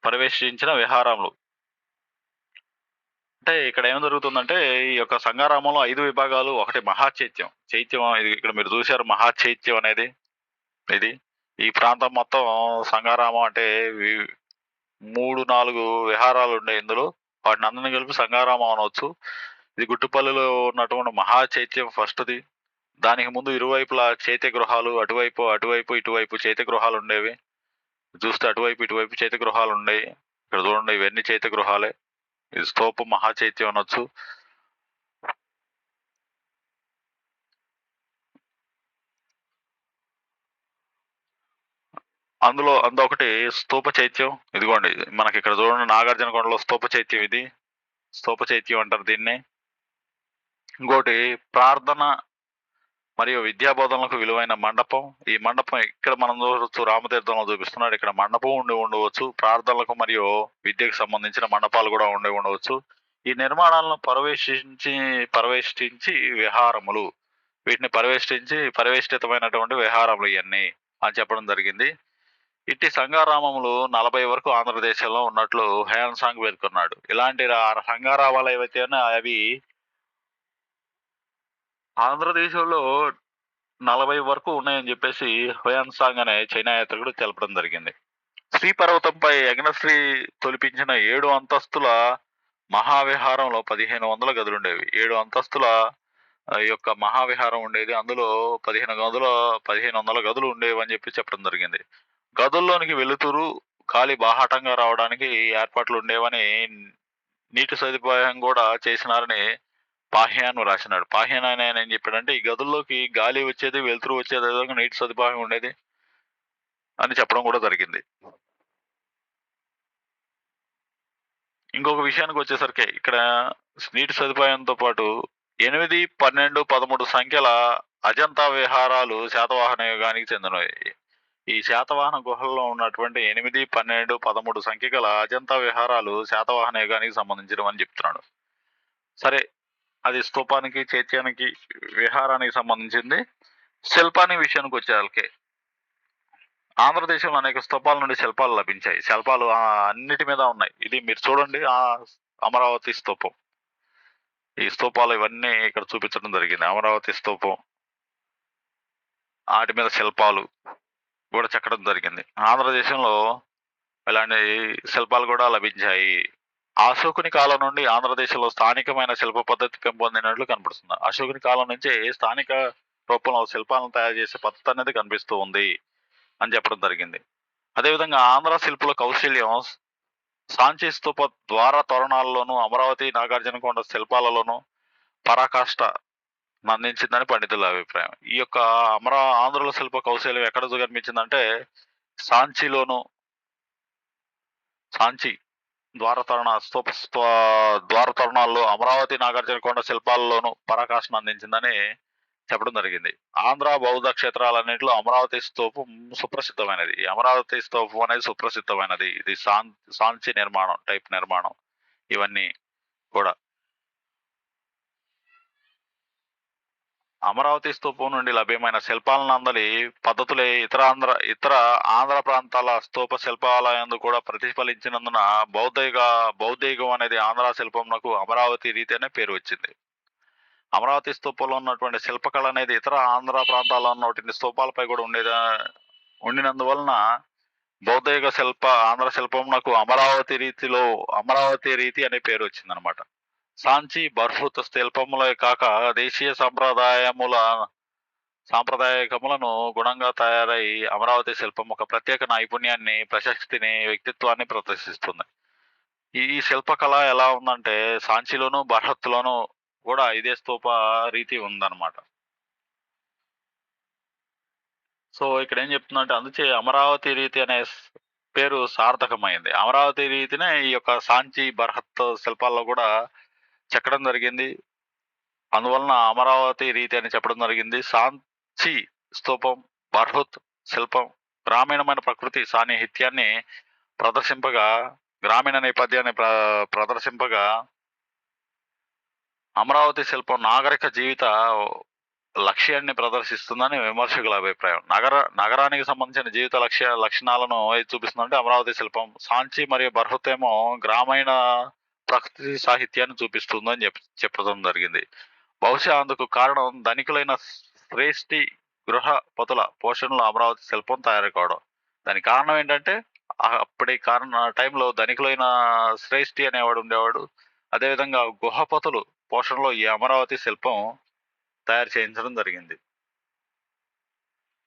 ప్రవేశించిన విహారములు. అంటే ఇక్కడ ఏం జరుగుతుందంటే, ఈ యొక్క సంగారామంలో 5 విభాగాలు. ఒకటి మహాచైత్యం, ఇది ఇక్కడ మీరు చూశారు, మహాచైత్యం అనేది ఇది. ఈ ప్రాంతం మొత్తం సంగారామం అంటే 3-4 విహారాలు ఉండే ఇందులో. వాటిని అందరినీ కలిపి సంగారామం అనవచ్చు. ఇది గుట్టుపల్లిలో ఉన్నటువంటి మహాచైత్యం ఫస్ట్ది. దానికి ముందు ఇరువైపులా చైత్య గృహాలు, అటువైపు ఇటువైపు చైత్య గృహాలు ఉండేవి. చూస్తే అటువైపు ఇటువైపు చైత్య గృహాలు ఉండేవి. ఇక్కడ చూడండి, ఇవన్నీ చైత్య గృహాలే. ఇది స్తూపం మహాచైత్యం అనొచ్చు. ఒకటి స్తూప చైత్యం. ఇదిగోండి, మనకి ఇక్కడ చూడండి, నాగార్జున కొండలో స్తూప చైత్యం. ఇది స్తూప చైత్యం అంటారు దీన్ని. ఇంకోటి ప్రార్థన మరియు విద్యాబోధనలకు విలువైన మండపం. ఈ మండపం ఇక్కడ మనం చూడవచ్చు, రామతీర్థంలో చూపిస్తున్నాడు. ఇక్కడ మండపం ఉండవచ్చు. ప్రార్థనలకు మరియు విద్యకు సంబంధించిన మండపాలు కూడా ఉండవచ్చు. ఈ నిర్మాణాలను పరివేష్టించి విహారములు. వీటిని పరివేష్టితమైనటువంటి విహారములు ఇవన్నీ. అని చెప్పడం జరిగింది. ఇట్టి సంఘారామములు 40 వరకు ఆంధ్రదేశంలో ఉన్నట్లు హయాన్ సాంగ్ పేర్కొన్నాడు. ఇలాంటి సంఘారామాలు ఏవైతే ఉన్నాయో అవి ఆంధ్రదేశంలో 40 వరకు ఉన్నాయని చెప్పేసి హుయాన్ సాంగ్ అనే చైనా యాత్రికుడు తెలపడం జరిగింది. శ్రీపర్వతంపై యజ్ఞశ్రీ తొలిపించిన 7 అంతస్తుల మహావిహారంలో 1500 గదులుండేవి. 7 అంతస్తుల ఈ యొక్క మహావిహారం ఉండేది. అందులో 1500 గదులు ఉండేవని చెప్పడం జరిగింది. గదుల్లోనికి వెలుతురు, గాలి బాహాటంగా రావడానికి ఏర్పాట్లు ఉండేవని, నీటి సదుపాయం కూడా చేసినారని పాహ్యాన్ రాసినాడు. పాహ్యాన్ ఆయన ఏం చెప్పాడంటే, ఈ గదుల్లోకి గాలి వచ్చేది, వెలుతురు వచ్చేది, అదేవిధంగా నీటి సదుపాయం ఉండేది అని చెప్పడం కూడా జరిగింది. ఇంకొక విషయానికి వచ్చేసరికి ఇక్కడ నీటి సదుపాయంతో పాటు 8, 12, 13 సంఖ్యల అజంతా విహారాలు శాతవాహన యుగానికి చెందినవి. ఈ శాతవాహన గుహల్లో ఉన్నటువంటి 8, 12, 13 సంఖ్య గల అజంతా విహారాలు శాతవాహన యుగానికి సంబంధించినవి అని చెప్తున్నాడు. సరే, అది స్తూపానికి, చైత్యానికి, విహారానికి సంబంధించింది. శిల్పానికి విషయానికి వచ్చేసరికి ఆంధ్రదేశంలో అనేక స్తూపాల నుండి శిల్పాలు లభించాయి. శిల్పాలు అన్నిటి మీద ఉన్నాయి. ఇది మీరు చూడండి, అమరావతి స్తూపం. ఈ స్తూపాలు ఇవన్నీ ఇక్కడ చూపించడం జరిగింది. అమరావతి స్తూపం, వాటి మీద శిల్పాలు కూడా చెక్కడం జరిగింది. ఆంధ్రదేశంలో ఇలాంటి శిల్పాలు కూడా లభించాయి. అశోకుని కాలం నుండి ఆంధ్రదేశంలో స్థానికమైన శిల్ప పద్ధతి పెంపొందినట్లు కనపడుతుంది. అశోకుని కాలం నుంచి స్థానిక రూపంలో శిల్పాలను తయారు చేసే పద్ధతి అనేది కనిపిస్తూ ఉంది అని చెప్పడం జరిగింది. అదేవిధంగా ఆంధ్ర శిల్పుల కౌశల్యం సాంచి స్తూప ద్వార తోరణాల్లోనూ, అమరావతి నాగార్జునకొండ శిల్పాలలోనూ పరాకాష్ట అందించిందని పండితుల అభిప్రాయం. ఈ యొక్క ఆంధ్రుల శిల్ప కౌశల్యం ఎక్కడ కనిపించిందంటే సాంచిలోను, సాంచి ద్వార తోరణాల్లో, అమరావతి నాగార్జునకొండ శిల్పాలలోనూ పరాకాష్ఠను అందించిందని చెప్పడం జరిగింది. ఆంధ్ర బౌద్ధ క్షేత్రాలన్నింటిలో అమరావతి స్తూపం సుప్రసిద్ధమైనది. ఈ అమరావతి స్తూపం అనేది సుప్రసిద్ధమైనది. ఇది సాంచి నిర్మాణం, టైప్ నిర్మాణం. ఇవన్నీ కూడా అమరావతి స్తూపం నుండి లభ్యమైన శిల్పాలనందలి పద్ధతులే ఇతర ఆంధ్ర ప్రాంతాల స్తూప శిల్పాలయందు కూడా ప్రతిఫలించినందున బౌద్ధయుగం అనేది ఆంధ్ర శిల్పంనకు అమరావతి రీతి అనే పేరు వచ్చింది. అమరావతి స్తూపంలో ఉన్నటువంటి శిల్పకళ అనేది ఇతర ఆంధ్ర ప్రాంతాల్లో ఉన్నటువంటి స్తూపాలపై కూడా ఉండినందువలన బౌద్ధయుగ ఆంధ్ర శిల్పంనకు అమరావతి రీతి అనే పేరు వచ్చిందనమాట. సాంచి, బర్హుత్ శిల్పములే కాక దేశీయ సాంప్రదాయకములను గుణంగా తయారై అమరావతి శిల్పం ఒక ప్రత్యేక నైపుణ్యాన్ని, ప్రశస్తిని, వ్యక్తిత్వాన్ని ప్రదర్శిస్తుంది. ఈ శిల్పకళ ఎలా ఉందంటే సాంచిలోను, బర్హత్లోను కూడా ఇదే స్తూప రీతి ఉందన్నమాట. సో ఇక్కడ ఏం చెప్తుందంటే, అందుచే అమరావతి రీతి అనే పేరు సార్థకమైంది. అమరావతి రీతినే ఈ యొక్క సాంచి, బర్హత్ శిల్పాల్లో కూడా చెక్కడం జరిగింది. అందువలన అమరావతి రీతి అని చెప్పడం జరిగింది. సాంచి స్తూపం, బర్హుత్ శిల్పం గ్రామీణమైన ప్రకృతి సాన్నిహిత్యాన్ని ప్రదర్శింపగా, గ్రామీణ నేపథ్యాన్ని ప్రదర్శింపగా, అమరావతి శిల్పం నాగరిక జీవిత లక్ష్యాన్ని ప్రదర్శిస్తుందని విమర్శకుల అభిప్రాయం. నగరానికి సంబంధించిన జీవిత లక్షణాలను చూపిస్తుందంటే అమరావతి శిల్పం. సాంచి మరియు బర్హుత్ ఏమో గ్రామీణ ప్రకృతి సాహిత్యాన్ని చూపిస్తుందని చెప్పడం జరిగింది. బహుశా అందుకు కారణం ధనికులైన శ్రేష్ఠి గృహపతుల పోషణలో అమరావతి శిల్పం తయారు కావడం. దానికి కారణం ఏంటంటే అప్పటి టైంలో ధనికులైన శ్రేష్ఠి అనేవాడు ఉండేవాడు. అదేవిధంగా గుహపతులు పోషణలో ఈ అమరావతి శిల్పం తయారు చేయించడం జరిగింది.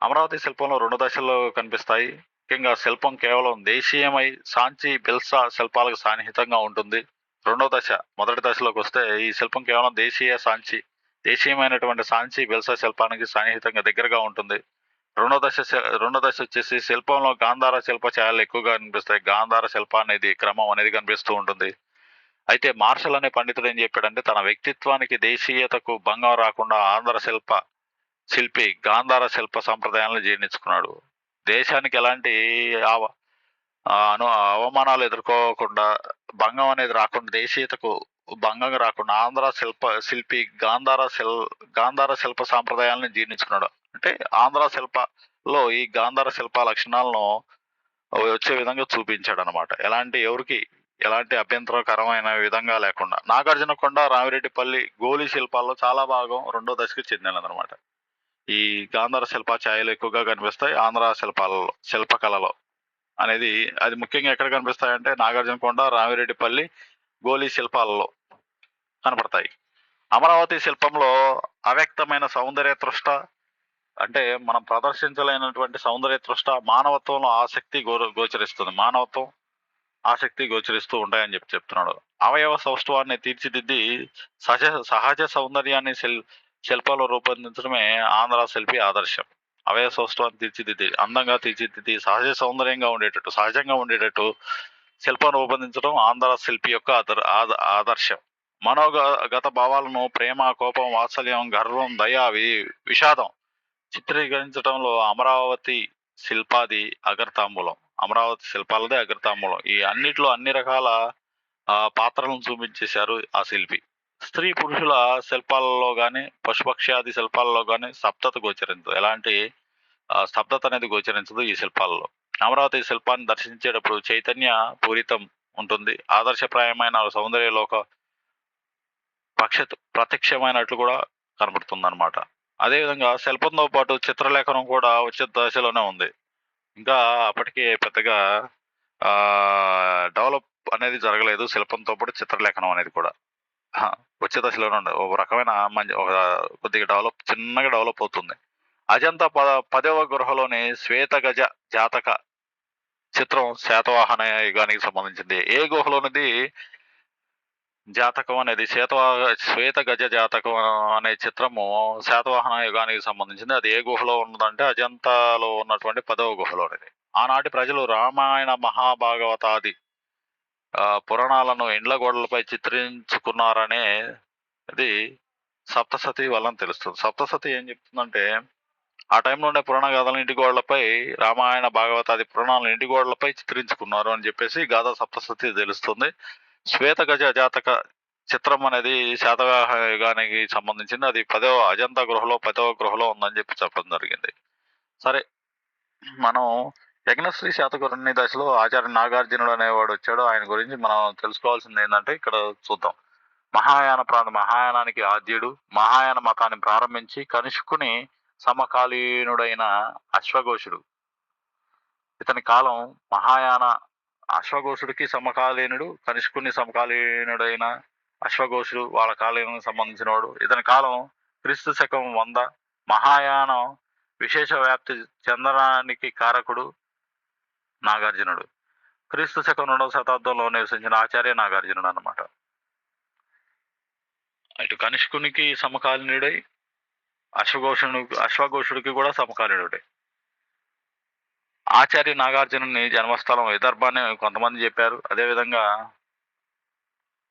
అమరావతి శిల్పంలో 2 దశల్లో కనిపిస్తాయి. ముఖ్యంగా శిల్పం కేవలం దేశీయమై సాంచి, బిల్సా శిల్పాలకు సాన్నిహితంగా ఉంటుంది. మొదటి దశలోకి వస్తే ఈ శిల్పం కేవలం దేశీయమైనటువంటి సాంచి, బిల్సా శిల్పానికి సాన్నిహితంగా దగ్గరగా ఉంటుంది. రెండో దశ వచ్చేసి శిల్పంలో గాంధార శిల్ప ఛాయలు ఎక్కువగా కనిపిస్తాయి. గాంధార శిల్ప అనేది క్రమం అనేది కనిపిస్తూ ఉంటుంది. అయితే మార్షల్ అనే పండితుడు ఏం చెప్పాడంటే, తన వ్యక్తిత్వానికి, దేశీయతకు భంగం రాకుండా ఆంధ్ర శిల్పి గాంధార శిల్ప సంప్రదాయాలను జీర్ణించుకున్నాడు. దేశానికి ఎలాంటి అవమానాలు ఎదుర్కోకుండా, భంగం అనేది రాకుండా, దేశీయతకు భంగం రాకుండా ఆంధ్ర శిల్పి గాంధార శిల్ప సాంప్రదాయాలను జీర్ణించుకున్నాడు. అంటే ఆంధ్ర లో ఈ గాంధార శిల్ప లక్షణాలను వచ్చే విధంగా చూపించాడనమాట. ఎవరికి ఎలాంటి అభ్యంతరకరమైన విధంగా లేకుండా. నాగార్జునకొండ, రామిరెడ్డిపల్లి గోలి శిల్పాల్లో చాలా భాగం రెండో దశకు చెందినదనమాట. ఈ గాంధార శిల్ప ఛాయలు ఎక్కువగా కనిపిస్తాయి ఆంధ్ర శిల్పకళలో అనేది. అది ముఖ్యంగా ఎక్కడ కనిపిస్తాయంటే నాగార్జునకొండ, రామిరెడ్డిపల్లి గోలి శిల్పాలలో కనపడతాయి. అమరావతి శిల్పంలో అవ్యక్తమైన సౌందర్య తృష్ట, అంటే మనం ప్రదర్శించలేనటువంటి సౌందర్య తృష్ట, మానవత్వంలో ఆసక్తి గోచరిస్తుంది. మానవత్వం ఆసక్తి గోచరిస్తూ ఉంటాయని చెప్తున్నాడు. అవయవ సౌష్ఠవాన్ని తీర్చిదిద్ది సహజ సౌందర్యాన్ని శిల్పంలో రూపొందించడమే ఆంధ్ర శిల్పి ఆదర్శం. అవయవ సౌష్ఠవాన్ని తీర్చిదిద్ది, అందంగా తీర్చిదిద్ది, సహజంగా ఉండేటట్టు శిల్పం రూపొందించడం ఆంధ్ర శిల్పి యొక్క ఆదర్శం. మనోగత భావాలను ప్రేమ, కోపం, వాత్సల్యం, గర్వం, దయ, విషాదం చిత్రీకరించడంలో అమరావతి శిల్పాది అగ్రతాంబూలం. అమరావతి శిల్పాలదే అగ్రతాంబూలం. ఈ అన్నిట్లో అన్ని రకాల పాత్రలను చూపించేశారు ఆ శిల్పి. స్త్రీ పురుషుల శిల్పాలలో కానీ, పశుపక్ష్యాది శిల్పాలలో కానీ స్తబ్దత గోచరించదు. ఎలాంటి స్తబ్దత అనేది గోచరించదు ఈ శిల్పాలలో. అమరావతి శిల్పాన్ని దర్శించేటప్పుడు చైతన్య పూరితం ఉంటుంది. ఆదర్శప్రాయమైన సౌందర్యలోక ప్రత్యక్షమైనట్లు కూడా కనబడుతుంది అనమాట. అదేవిధంగా శిల్పంతో పాటు చిత్రలేఖనం కూడా వచ్చే దశలోనే ఉంది. ఇంకా అప్పటికి పెద్దగా డెవలప్ అనేది జరగలేదు. శిల్పంతో పాటు చిత్రలేఖనం అనేది కూడా వచ్చే దశలోనే ఉంది. ఒక రకమైన కొద్దిగా చిన్నగా డెవలప్ అవుతుంది. అజంతా 10వ గుహలోని శ్వేత గజ జాతక చిత్రం శాతవాహన యుగానికి సంబంధించింది. ఏ గుహలోనిది జాతకం అనేది శ్వేత గజ జాతకం అనే చిత్రము శాతవాహన యుగానికి సంబంధించింది. అది ఏ గుహలో ఉన్నదంటే అజంతాలో ఉన్నటువంటి 10వ గుహలోనిది. ఆనాటి ప్రజలు రామాయణ మహాభాగవతాది పురాణాలను ఇండ్ల గోడలపై చిత్రించుకున్నారనే ఇది సప్తసతి వలన తెలుస్తుంది. సప్తసతి ఏం చెప్తుందంటే ఆ టైంలోనే పురాణ గాథలను ఇంటి గోడలపై, రామాయణ భాగవతాది పురాణాలను ఇంటి గోడలపై చిత్రించుకున్నారు అని చెప్పేసి గాథ సప్తసతి తెలుస్తుంది. శ్వేత గజ జాతక చిత్రం అనేది శాతవాహన యుగానికి సంబంధించింది. అది అజంతా గృహలో 10వ గృహలో ఉందని చెప్పడం జరిగింది. సరే, మనం యజ్ఞశ్రీ శాతకర్ణి దశలో ఆచార్య నాగార్జునుడు అనేవాడు వచ్చాడు. ఆయన గురించి మనం తెలుసుకోవాల్సింది ఏంటంటే ఇక్కడ చూద్దాం. మహాయానానికి ఆద్యుడు. మహాయాన మతాన్ని ప్రారంభించి కనిష్కుని సమకాలీనుడైన అశ్వఘోషుడు. ఇతని కాలం మహాయాన అశ్వఘోషుడికి సమకాలీనుడు, కనిష్కుని సమకాలీనుడైన అశ్వఘోషుడు వాళ్ళ కాలానికి సంబంధించిన వాడు. ఇతని కాలం క్రీస్తు శకం 100. మహాయానం విశేష వ్యాప్తి చెందడానికి కారకుడు నాగార్జునుడు. క్రీస్తు శకం 2వ శతాబ్దంలో నివసించిన ఆచార్య నాగార్జునుడు అన్నమాట. ఇటు కనిష్కునికి సమకాలీనుడై అశ్వఘోషుడికి కూడా సమకాలీనుడే. ఆచార్య నాగార్జునుని జన్మస్థలం విదర్భ అని కొంతమంది చెప్పారు. అదేవిధంగా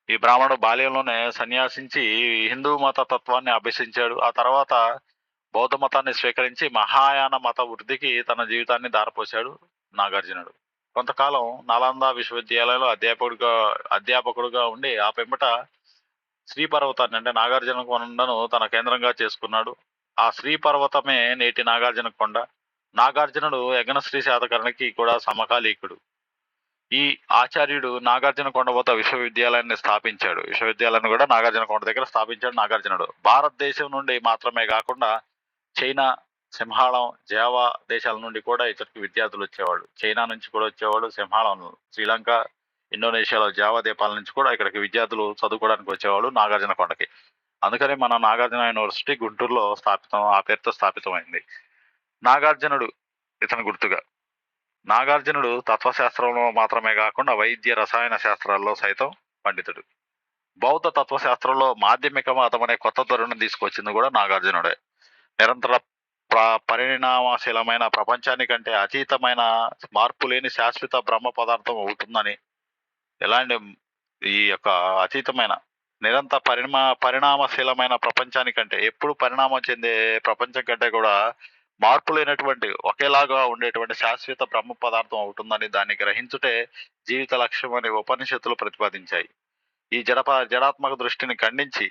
ఈ బ్రాహ్మణుడు బాల్యంలోనే సన్యాసించి హిందూ మత తత్వాన్ని అభ్యసించాడు. ఆ తర్వాత బౌద్ధ మతాన్ని స్వీకరించి మహాయాన మత వృద్ధికి తన జీవితాన్ని దారపోశాడు నాగార్జునుడు. కొంతకాలం నాలంద విశ్వవిద్యాలయంలో అధ్యాపకుడుగా ఉండి ఆ పిమ్మట శ్రీపర్వతాన్ని అంటే నాగార్జునకొండను తన కేంద్రంగా చేసుకున్నాడు. ఆ శ్రీపర్వతమే నేటి నాగార్జునకొండ. నాగార్జునుడు యజ్ఞశ్రీ శాతకర్ణికి కూడా సమకాలీకుడు. ఈ ఆచార్యుడు నాగార్జునకొండ వద్ద విశ్వవిద్యాలయాన్ని స్థాపించాడు. విశ్వవిద్యాలయాన్ని కూడా నాగార్జునకొండ దగ్గర స్థాపించాడు నాగార్జునుడు. భారతదేశం నుండి మాత్రమే కాకుండా చైనా, సింహాళం, జావా దేశాల నుండి కూడా ఇతనికి విద్యార్థులు వచ్చేవాడు. చైనా నుంచి కూడా వచ్చేవాడు, సింహాళం, శ్రీలంక, ఇండోనేషియాలో జావా ద్వీపాల నుంచి కూడా ఇక్కడికి విద్యార్థులు చదువుకోవడానికి వచ్చేవాడు నాగార్జునకొండకి. అందుకని మన నాగార్జున యూనివర్సిటీ గుంటూరులో ఆ పేరుతో స్థాపితమైంది. నాగార్జునుడు ఇతని గుర్తుగా. నాగార్జునుడు తత్వశాస్త్రంలో మాత్రమే కాకుండా వైద్య రసాయన శాస్త్రాల్లో సైతం పండితుడు. బౌద్ధ తత్వశాస్త్రంలో మాధ్యమిక మతం అనే కొత్త ధోరణిని తీసుకొచ్చింది కూడా నాగార్జునుడే. నిరంతర పరిణామశీలమైన ప్రపంచానికంటే అతీతమైన మార్పు లేని శాశ్వత బ్రహ్మ పదార్థం అవుతుందని, ఎలాంటి ఈ యొక్క అతీతమైన నిరంతర పరిణామశీలమైన ప్రపంచానికంటే, ఎప్పుడు పరిణామం చెందే ప్రపంచం కంటే కూడా మార్పు లేనటువంటి ఒకేలాగా ఉండేటువంటి శాశ్వత బ్రహ్మ పదార్థం అవుతుందని దాన్ని గ్రహించుటే జీవిత లక్ష్యం అని ఉపనిషత్తులు ప్రతిపాదించాయి. ఈ జడాత్మక దృష్టిని ఖండించి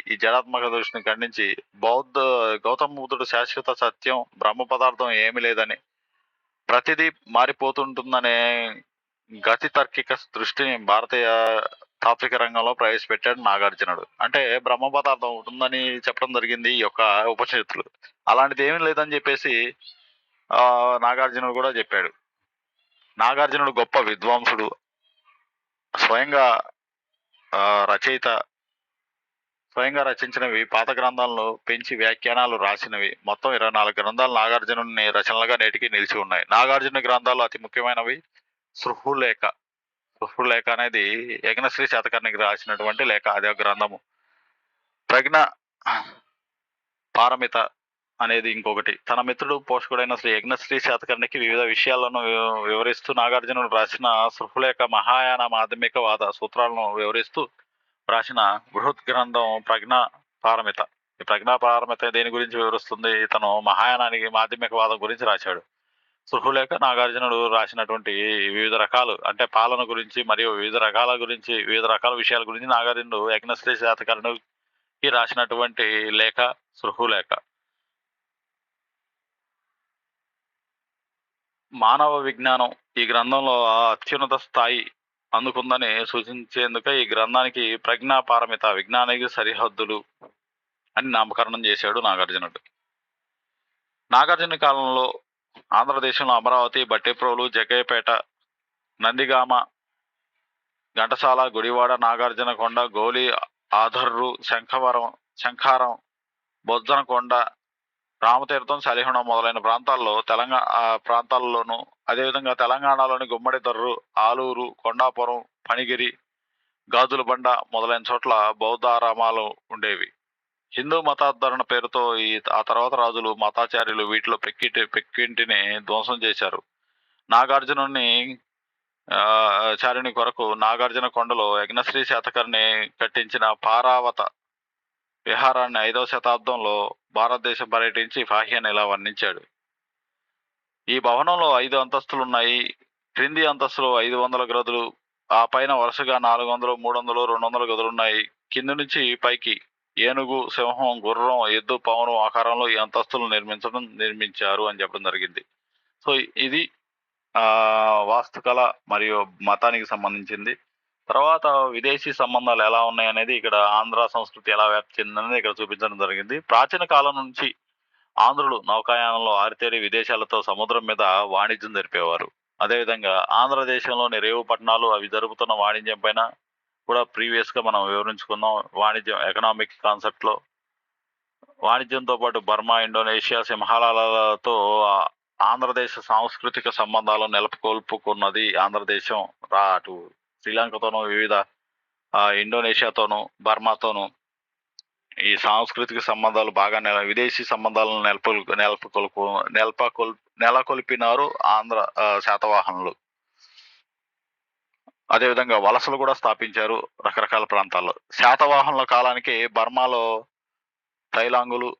గౌతమ బుద్ధుడు శాశ్వత సత్యం బ్రహ్మ పదార్థం ఏమీ లేదని, ప్రతిదీ మారిపోతుంటుందనే గతి తార్కిక దృష్టిని భారతీయ తాత్విక రంగంలో ప్రవేశపెట్టాడు నాగార్జునుడు. అంటే బ్రహ్మ పదార్థం ఉంటుందని చెప్పడం జరిగింది ఈ యొక్క ఉపనిషత్తులు. అలాంటిది ఏమీ లేదని చెప్పేసి నాగార్జునుడు కూడా చెప్పాడు. నాగార్జునుడు గొప్ప విద్వాంసుడు, స్వయంగా రచయిత, స్వయంగా రచించినవి పాత గ్రంథాలను పెంచి వ్యాఖ్యానాలు రాసినవి. మొత్తం 24 గ్రంథాలు నాగార్జునుని రచనలుగా నేటికి నిలిచి ఉన్నాయి. నాగార్జున గ్రంథాలు అతి ముఖ్యమైనవి సృహులేఖ. సృహులేఖ అనేది యజ్ఞశ్రీ శాతకర్ణికి రాసినటువంటి లేఖ. అది ఒక గ్రంథము. ప్రజ్ఞ పారమిత అనేది ఇంకొకటి. తన మిత్రుడు పోషకుడైన శ్రీ యజ్ఞశ్రీ శాతకర్ణికి వివిధ విషయాలను వివరిస్తూ నాగార్జునుడు రాసిన సృహులేఖ మహాయాన మాధ్యమికవాద సూత్రాలను వివరిస్తూ రాసిన బృహత్ గ్రంథం ప్రజ్ఞా పారమిత. ఈ ప్రజ్ఞా పారమిత దేని గురించి వివరిస్తుంది? ఇతను మహాయానానికి మాధ్యమికవాదం గురించి రాశాడు. సృహులేఖ నాగార్జునుడు రాసినటువంటి వివిధ రకాలు అంటే పాలన గురించి మరియు వివిధ రకాల విషయాల గురించి నాగార్జునుడు యజ్ఞశ్రీ శాతకర్ణికి రాసినటువంటి లేఖ సృహులేఖ. మానవ విజ్ఞానం ఈ గ్రంథంలో అత్యున్నత స్థాయి అందుకుందని సూచించేందుకు ఈ గ్రంథానికి ప్రజ్ఞా పారమిత, విజ్ఞానికి సరిహద్దులు అని నామకరణం చేశాడు నాగార్జునుడు. నాగార్జున కాలంలో ఆంధ్రదేశంలో అమరావతి, బట్టెప్రోలు, జగ్గయ్యపేట, నందిగామ, ఘంటసాల, గుడివాడ, నాగార్జునకొండ, గోలి, ఆధర్రు, శంఖారం, బొజ్జనకొండ, రామతీర్థం, సలిహొండ మొదలైన ప్రాంతాల్లోనూ అదేవిధంగా తెలంగాణలోని గుమ్మడి దర్రు, ఆలూరు, కొండాపురం, ఫణిగిరి, గాజులబండ మొదలైన చోట్ల బౌద్ధ ఆరామాలు ఉండేవి. హిందూ మతాధరణ పేరుతో ఆ తర్వాత రాజులు, మతాచార్యులు వీటిలో పెక్కింటిని ధ్వంసం చేశారు. నాగార్జునుని చారుని కొరకు నాగార్జున కొండలో యజ్ఞశ్రీ శాతకర్ణి కట్టించిన పారావత విహారాన్ని 5వ శతాబ్దంలో భారతదేశం పర్యటించి ఫాహ్యాన్ని ఇలా వర్ణించాడు. ఈ భవనంలో 5 అంతస్తులు ఉన్నాయి. క్రింది అంతస్తులో 500 గదులు, ఆ పైన వరుసగా 400, 300, 200 గదులున్నాయి. కింది నుంచి పైకి ఏనుగు, సింహం, గుర్రం, ఎద్దు, పవనం ఆకారంలో ఈ అంతస్తులు నిర్మించారు అని చెప్పడం జరిగింది. సో ఇది వాస్తుకళ మరియు మతానికి సంబంధించింది. తర్వాత విదేశీ సంబంధాలు ఎలా ఉన్నాయి అనేది ఇక్కడ ఆంధ్ర సంస్కృతి ఎలా వ్యాప్తి చెందిందనేది ఇక్కడ చూపించడం జరిగింది. ప్రాచీన కాలం నుంచి ఆంధ్రులు నౌకాయానంలో ఆరితేరి విదేశాలతో సముద్రం మీద వాణిజ్యం జరిపేవారు. అదేవిధంగా ఆంధ్రదేశంలోని రేవు పట్టణాలు అవి జరుపుతున్న వాణిజ్యం పైన కూడా ప్రీవియస్గా మనం వివరించుకుందాం. వాణిజ్యం ఎకనామిక్ కాన్సెప్ట్లో వాణిజ్యంతో పాటు బర్మా, ఇండోనేషియా, సింహాలతో ఆంధ్రదేశ సాంస్కృతిక సంబంధాలను నెలకొల్పుకున్నది ఆంధ్రదేశం. అటు శ్రీలంకతోనూ వివిధ ఇండోనేషియాతోనూ బర్మాతోనూ ఈ సాంస్కృతిక సంబంధాలు బాగా విదేశీ సంబంధాలను నెలకొల్పినారు ఆంధ్ర శాతవాహనులు. అదేవిధంగా వలసలు కూడా స్థాపించారు రకరకాల ప్రాంతాల్లో. శాతవాహనుల కాలానికి బర్మాలో తైలాంగులు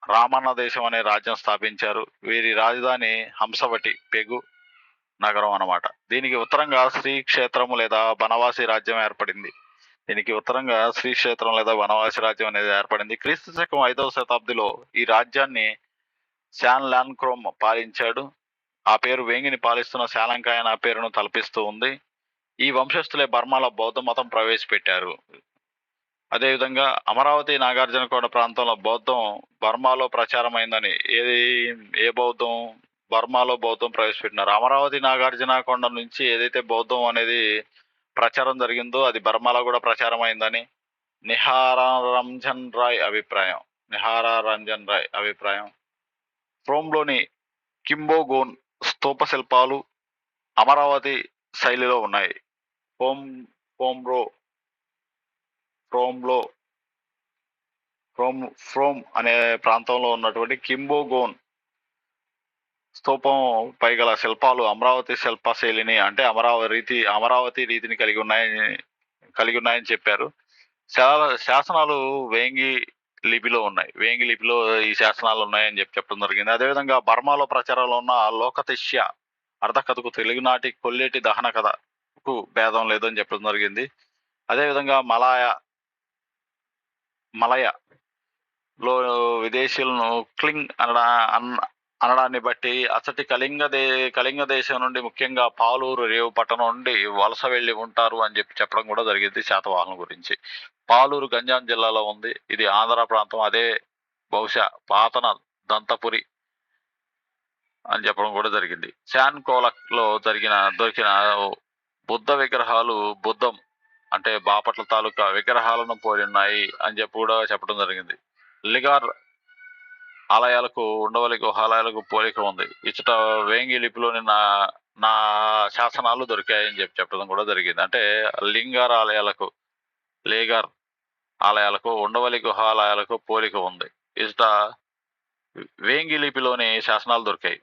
రామన్న దేశం అనే రాజ్యం స్థాపించారు. వీరి రాజధాని హంసవటి పెగు నగరం అన్నమాట. దీనికి ఉత్తరంగా శ్రీక్షేత్రము లేదా బనవాసి రాజ్యం ఏర్పడింది. అనేది ఏర్పడింది. క్రీస్తు శకం 5వ శతాబ్దిలో ఈ రాజ్యాన్ని శాన్ లాన్క్రోమ్ పాలించాడు. ఆ పేరు వేంగిని పాలిస్తున్న శాలంకాయన పేరును తలపిస్తూ ఉంది. ఈ వంశస్థులే బర్మాలో బౌద్ధ మతం ప్రవేశపెట్టారు. అదేవిధంగా అమరావతి, నాగార్జునకొండ ప్రాంతంలో బౌద్ధం బర్మాలో ప్రచారమైందని ఏ బౌద్ధం బర్మాలో బౌద్ధం ప్రవేశపెట్టినారు. అమరావతి, నాగార్జునకొండ నుంచి ఏదైతే బౌద్ధం అనేది ప్రచారం జరిగిందో అది బర్మాలో కూడా ప్రచారం అయిందని నిహారారంజన్ రాయ్ అభిప్రాయం. రోమ్లోని కింబోగోన్ స్తూప శిల్పాలు అమరావతి శైలిలో ఉన్నాయి. ఫ్రోమ్ అనే ప్రాంతంలో ఉన్నటువంటి కింబోగోన్ స్తూపం పై గల శిల్పాలు అమరావతి శిల్పశైలిని అంటే అమరావతి రీతిని కలిగి ఉన్నాయని చెప్పారు. శాసనాలు వేంగి లిపిలో ఉన్నాయి. వేంగి లిపిలో ఈ శాసనాలు ఉన్నాయని చెప్పడం జరిగింది. అదేవిధంగా బర్మాలో ప్రచారంలో ఉన్న లోకతిష్య అర్ధకథకు తెలుగునాటి కొల్లేటి దహన కథకు భేదం లేదని చెప్పడం జరిగింది. అదేవిధంగా మలయలో విదేశీయులను క్లింగ్ అనడాన్ని బట్టి అచ్చటి కళింగ దేశం నుండి ముఖ్యంగా పాలూరు రేవు పట్టణం నుండి వలస వెళ్ళి ఉంటారు అని చెప్పడం కూడా జరిగింది శాతవాహనుల గురించి. పాలూరు గంజాం జిల్లాలో ఉంది. ఇది ఆంధ్ర ప్రాంతం. అదే బహుశా పాతన దంతపురి అని చెప్పడం కూడా జరిగింది. శాన్ కోలక్ లో దొరికిన బుద్ధ విగ్రహాలు బుద్ధం అంటే బాపట్ల తాలూకా విగ్రహాలను పోలి ఉన్నాయి అని చెప్పి కూడా చెప్పడం జరిగింది. లిగార్ ఆలయాలకు ఉండవల్లి గుహాలయాలకు పోలిక ఉంది. ఇచ్చట వేంగి లిపిలోని నా నా శాసనాలు దొరికాయని చెప్పడం కూడా జరిగింది. అంటే లింగార్ ఆలయాలకు లేగార్ ఆలయాలకు ఉండవల్లి గుహాలయాలకు పోలిక ఉంది. ఇచ్చట వేంగి లిపిలోని శాసనాలు దొరికాయి.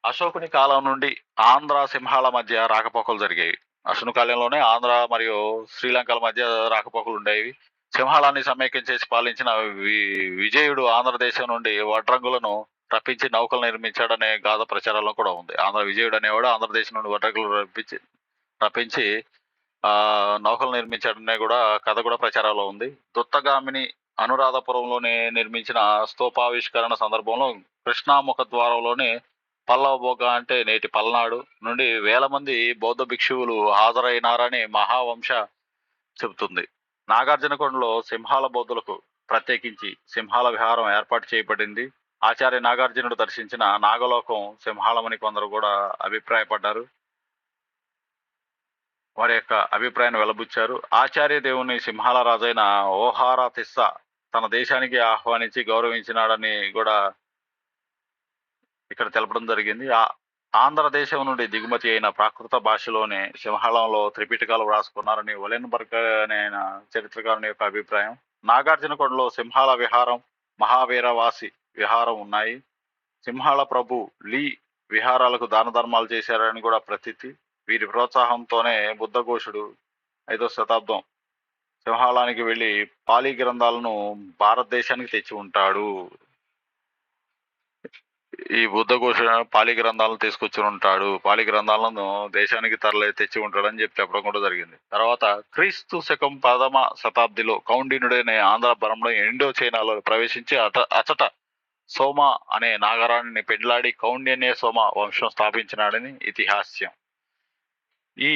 అశోకుని కాలం నుండి ఆంధ్ర సింహాల మధ్య రాకపోకలు జరిగాయి. అశోకుని కాలంలోనే ఆంధ్ర మరియు శ్రీలంకల మధ్య రాకపోకలు ఉండేవి. సింహాలాన్ని సమైక్యం చేసి పాలించిన విజయుడు ఆంధ్రదేశం నుండి వడ్రంగులను రప్పించి నౌకలు నిర్మించాడనే గాథ ప్రచారంలో కూడా ఉంది. విజయుడు అనేవాడు ఆంధ్రదేశం నుండి వడ్రంగులు రప్పించి నౌకలు నిర్మించాడనే కూడా కథ కూడా ప్రచారంలో ఉంది. దుత్తగామిని అనురాధపురంలోనే నిర్మించిన స్తూపావిష్కరణ సందర్భంలో కృష్ణాముఖ ద్వారంలోనే పల్లవ బొగ్గ అంటే నేటి పల్నాడు నుండి వేల మంది బౌద్ధ భిక్షువులు హాజరైనారని మహావంశ చెబుతుంది. నాగార్జునకొండలో సింహాల బౌద్ధులకు ప్రత్యేకించి సింహాల విహారం ఏర్పాటు చేయబడింది. ఆచార్య నాగార్జునుడు దర్శించిన నాగలోకం సింహాలమని కొందరు కూడా అభిప్రాయపడ్డారు. వారి యొక్క అభిప్రాయాన్ని వెలబుచ్చారు. ఆచార్య దేవుని సింహాల రాజైన ఓహారా తిస్స తన దేశానికి ఆహ్వానించి గౌరవించినాడని కూడా ఇక్కడ తెలపడం జరిగింది. ఆంధ్రదేశం నుండి దిగుమతి అయిన ప్రాకృత భాషలోనే సింహాళంలో త్రిపిటకాలు వ్రాసుకున్నారని ఒలెన్బర్గ్ అనే చరిత్రకారుని యొక్క అభిప్రాయం. నాగార్జునకొండలో సింహాల విహారం, మహావీరవాసి విహారం ఉన్నాయి. సింహాళ ప్రభు లీ విహారాలకు దాన ధర్మాలు చేశారని కూడా ప్రతీతి. వీరి ప్రోత్సాహంతోనే బుద్ధఘోషుడు 5వ శతాబ్దం సింహాళానికి వెళ్లి పాలీ గ్రంథాలను భారతదేశానికి తెచ్చి ఉంటాడు. ఈ బుద్ధఘోష పాలి గ్రంథాలను తీసుకొచ్చి ఉంటాడు. పాలి గ్రంథాలను దేశానికి తెచ్చి ఉంటాడని చెప్పడం కూడా జరిగింది. తర్వాత క్రీస్తు శకం 10వ శతాబ్దిలో కౌండిన్యుడైన ఆంధ్ర బ్రహ్మణం ఇండో చైనాలో ప్రవేశించి అచట సోమ అనే నాగరాన్ని పెండ్లాడి కౌండిన్య సోమ వంశం స్థాపించినాడని ఇతిహాస్యం. ఈ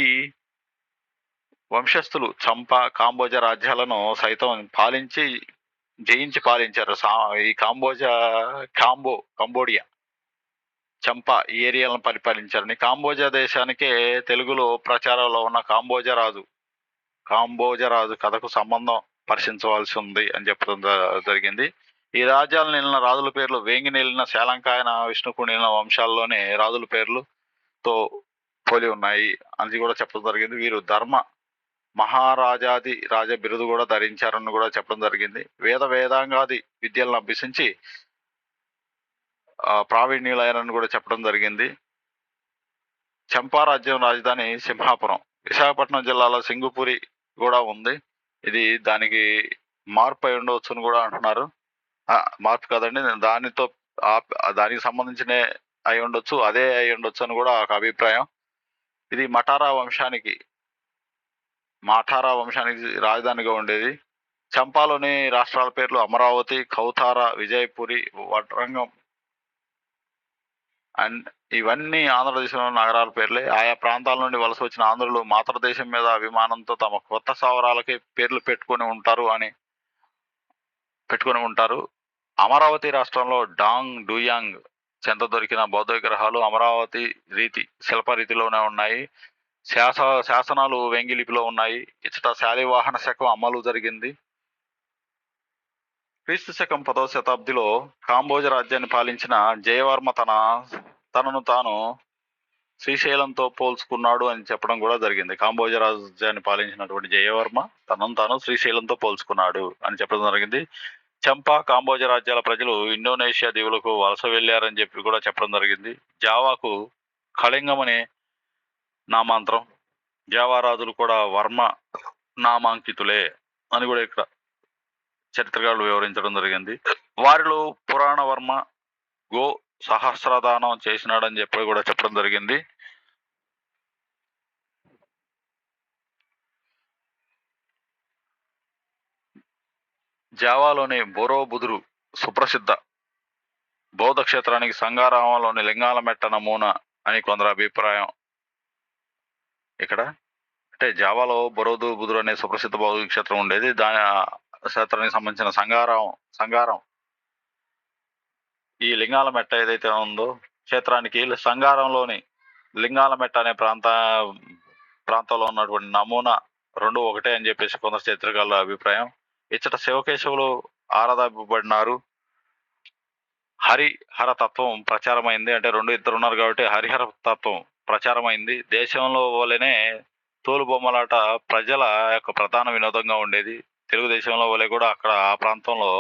వంశస్థులు చంపా, కాంబోజ రాజ్యాలను సైతం జయించి పాలించారు. ఈ కంబోడియా, చంపా ఈ ఏరియాలను పరిపాలించారని. కాంబోజా దేశానికే తెలుగులో ప్రచారంలో ఉన్న కాంబోజరాజు కథకు సంబంధం పరిశీలించవలసి ఉంది అని చెప్పడం జరిగింది. ఈ రాజ్యాలను నిలిన రాజుల పేర్లు వేంగి నిలిన శాలంకాయన విష్ణుకు నిలిన వంశాల్లోనే రాజుల పేర్లుతో పోలి ఉన్నాయి అని కూడా చెప్పడం జరిగింది. వీరు ధర్మ మహారాజాది రాజ బిరుదు కూడా ధరించారని కూడా చెప్పడం జరిగింది. వేదాంగాది విద్యలను అభ్యసించి ప్రావీణ్యులైనని కూడా చెప్పడం జరిగింది. చంపా రాజ్యం రాజధాని సింహాపురం. విశాఖపట్నం జిల్లాలో సింగుపురి కూడా ఉంది. ఇది దానికి మార్పు అయి ఉండవచ్చు అని కూడా అంటున్నారు. మార్పు కాదండి, దానికి సంబంధించిన అయి ఉండొచ్చు, అదే అయి ఉండొచ్చు అని కూడా ఒక అభిప్రాయం. ఇది మఠారా వంశానికి రాజధానిగా ఉండేది. చంపాలోని రాష్ట్రాల పేర్లు అమరావతి, కౌతార, విజయపురి, వడ్రంగం అండ్ ఇవన్నీ ఆంధ్రదేశంలో నగరాల పేర్లే. ఆయా ప్రాంతాల నుండి వలస వచ్చిన ఆంధ్రులు మాతృదేశం మీద అభిమానంతో తమ కొత్త స్థావరాలకి పేర్లు పెట్టుకొని ఉంటారు. అమరావతి రాష్ట్రంలో డాంగ్ డూయాంగ్ చెంత దొరికిన బౌద్ధ విగ్రహాలు అమరావతి శిల్పరీతిలోనే ఉన్నాయి. శాసనాలు వేంగి లిపిలో ఉన్నాయి. ఇచ్చట శాలివాహన శకం అమలు జరిగింది. క్రీస్తు శకం 10వ శతాబ్దిలో కాంబోజ రాజ్యాన్ని పాలించిన జయవర్మ తనను తాను శ్రీశైలంతో పోల్చుకున్నాడు అని చెప్పడం కూడా జరిగింది. కాంబోజ రాజ్యాన్ని పాలించినటువంటి జయవర్మ తనను తాను శ్రీశైలంతో పోల్చుకున్నాడు అని చెప్పడం జరిగింది. చంపా, కాంబోజ రాజ్యాల ప్రజలు ఇండోనేషియా దీవులకు వలస వెళ్ళారని చెప్పి కూడా చెప్పడం జరిగింది. జావాకు కళింగం అనే నామాంతరం. జావా రాజులు కూడా వర్మ నామాంకితులే అని కూడా ఇక్కడ చరిత్రకారులు వివరించడం జరిగింది. వారిలో పురాణ వర్మ గో సహస్రదానం చేసినాడని చెప్పి కూడా చెప్పడం జరిగింది. జావాలోని బొరోబుదురు సుప్రసిద్ధ బౌద్ధ క్షేత్రానికి సంగారామంలోని లింగాల మెట్ట నమూనా అని కొందరు అభిప్రాయం. ఇక్కడ అంటే జావాలో బరోదు బుధుడు అనే సుప్రసిద్ధ బౌద్ధ క్షేత్రం ఉండేది. దాని క్షేత్రానికి సంబంధించిన సంగారం ఈ లింగాల మెట్ట ఏదైతే ఉందో క్షేత్రానికి సంగారంలోని లింగాల మెట్ట అనే ప్రాంతంలో ఉన్నటువంటి నమూనా రెండు ఒకటే అని చెప్పేసి కొందరు చరిత్రకారుల అభిప్రాయం. ఇచ్చట శివకేశవులు ఆరాధింపబడినారు. హరిహర తత్వం ప్రచారమైంది. అంటే ఇద్దరు ఉన్నారు కాబట్టి హరిహర తత్వం ప్రచారమైంది. దేశంలో వలెనే తోలు బొమ్మలాట ప్రజల యొక్క ప్రధాన వినోదంగా ఉండేది. తెలుగుదేశంలో వలె కూడా అక్కడ ఆ ప్రాంతంలో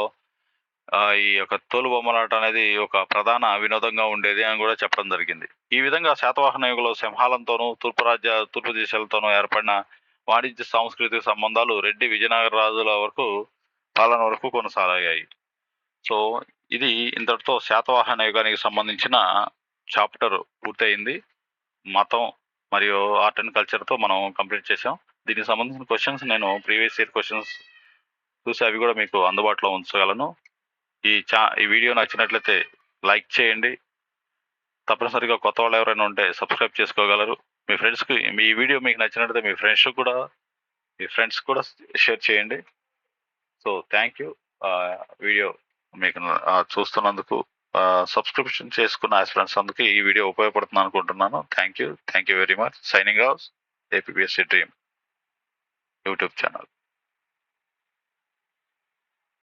ఈ యొక్క తోలు బొమ్మలాట అనేది ఒక ప్రధాన వినోదంగా ఉండేది అని కూడా చెప్పడం జరిగింది. ఈ విధంగా శాతవాహన యుగంలో సింహాలంతోనూ తూర్పు దేశాలతోనూ ఏర్పడిన వాణిజ్య సాంస్కృతిక సంబంధాలు రెడ్డి విజయనగర రాజుల పాలన వరకు కొనసాగాయి. సో ఇది ఇంతటితో శాతవాహన యుగానికి సంబంధించిన చాప్టర్ పూర్తయింది. మతం మరియు ఆర్ట్ అండ్ కల్చర్తో మనం కంప్లీట్ చేసాం. దీనికి సంబంధించిన క్వశ్చన్స్ నేను ప్రీవియస్ ఇయర్ క్వశ్చన్స్ చూసి అవి కూడా మీకు అందుబాటులో ఉంచగలను. ఈ వీడియో నచ్చినట్లయితే లైక్ చేయండి. తప్పనిసరిగా కొత్త వాళ్ళు ఎవరైనా ఉంటే సబ్స్క్రైబ్ చేసుకోగలరు. మీ ఫ్రెండ్స్కి ఈ వీడియో మీకు నచ్చినట్లయితే మీ ఫ్రెండ్స్ కూడా షేర్ చేయండి. So thank you. వీడియో మీకు చూస్తున్నందుకు, సబ్స్క్రిప్షన్ చేసుకున్న ఆస్పిరెంట్స్ అందుకు ఈ వీడియో ఉపయోగపడుతుంది అనుకుంటున్నాను. Thank you very much. Signing off APSC dream YouTube channel.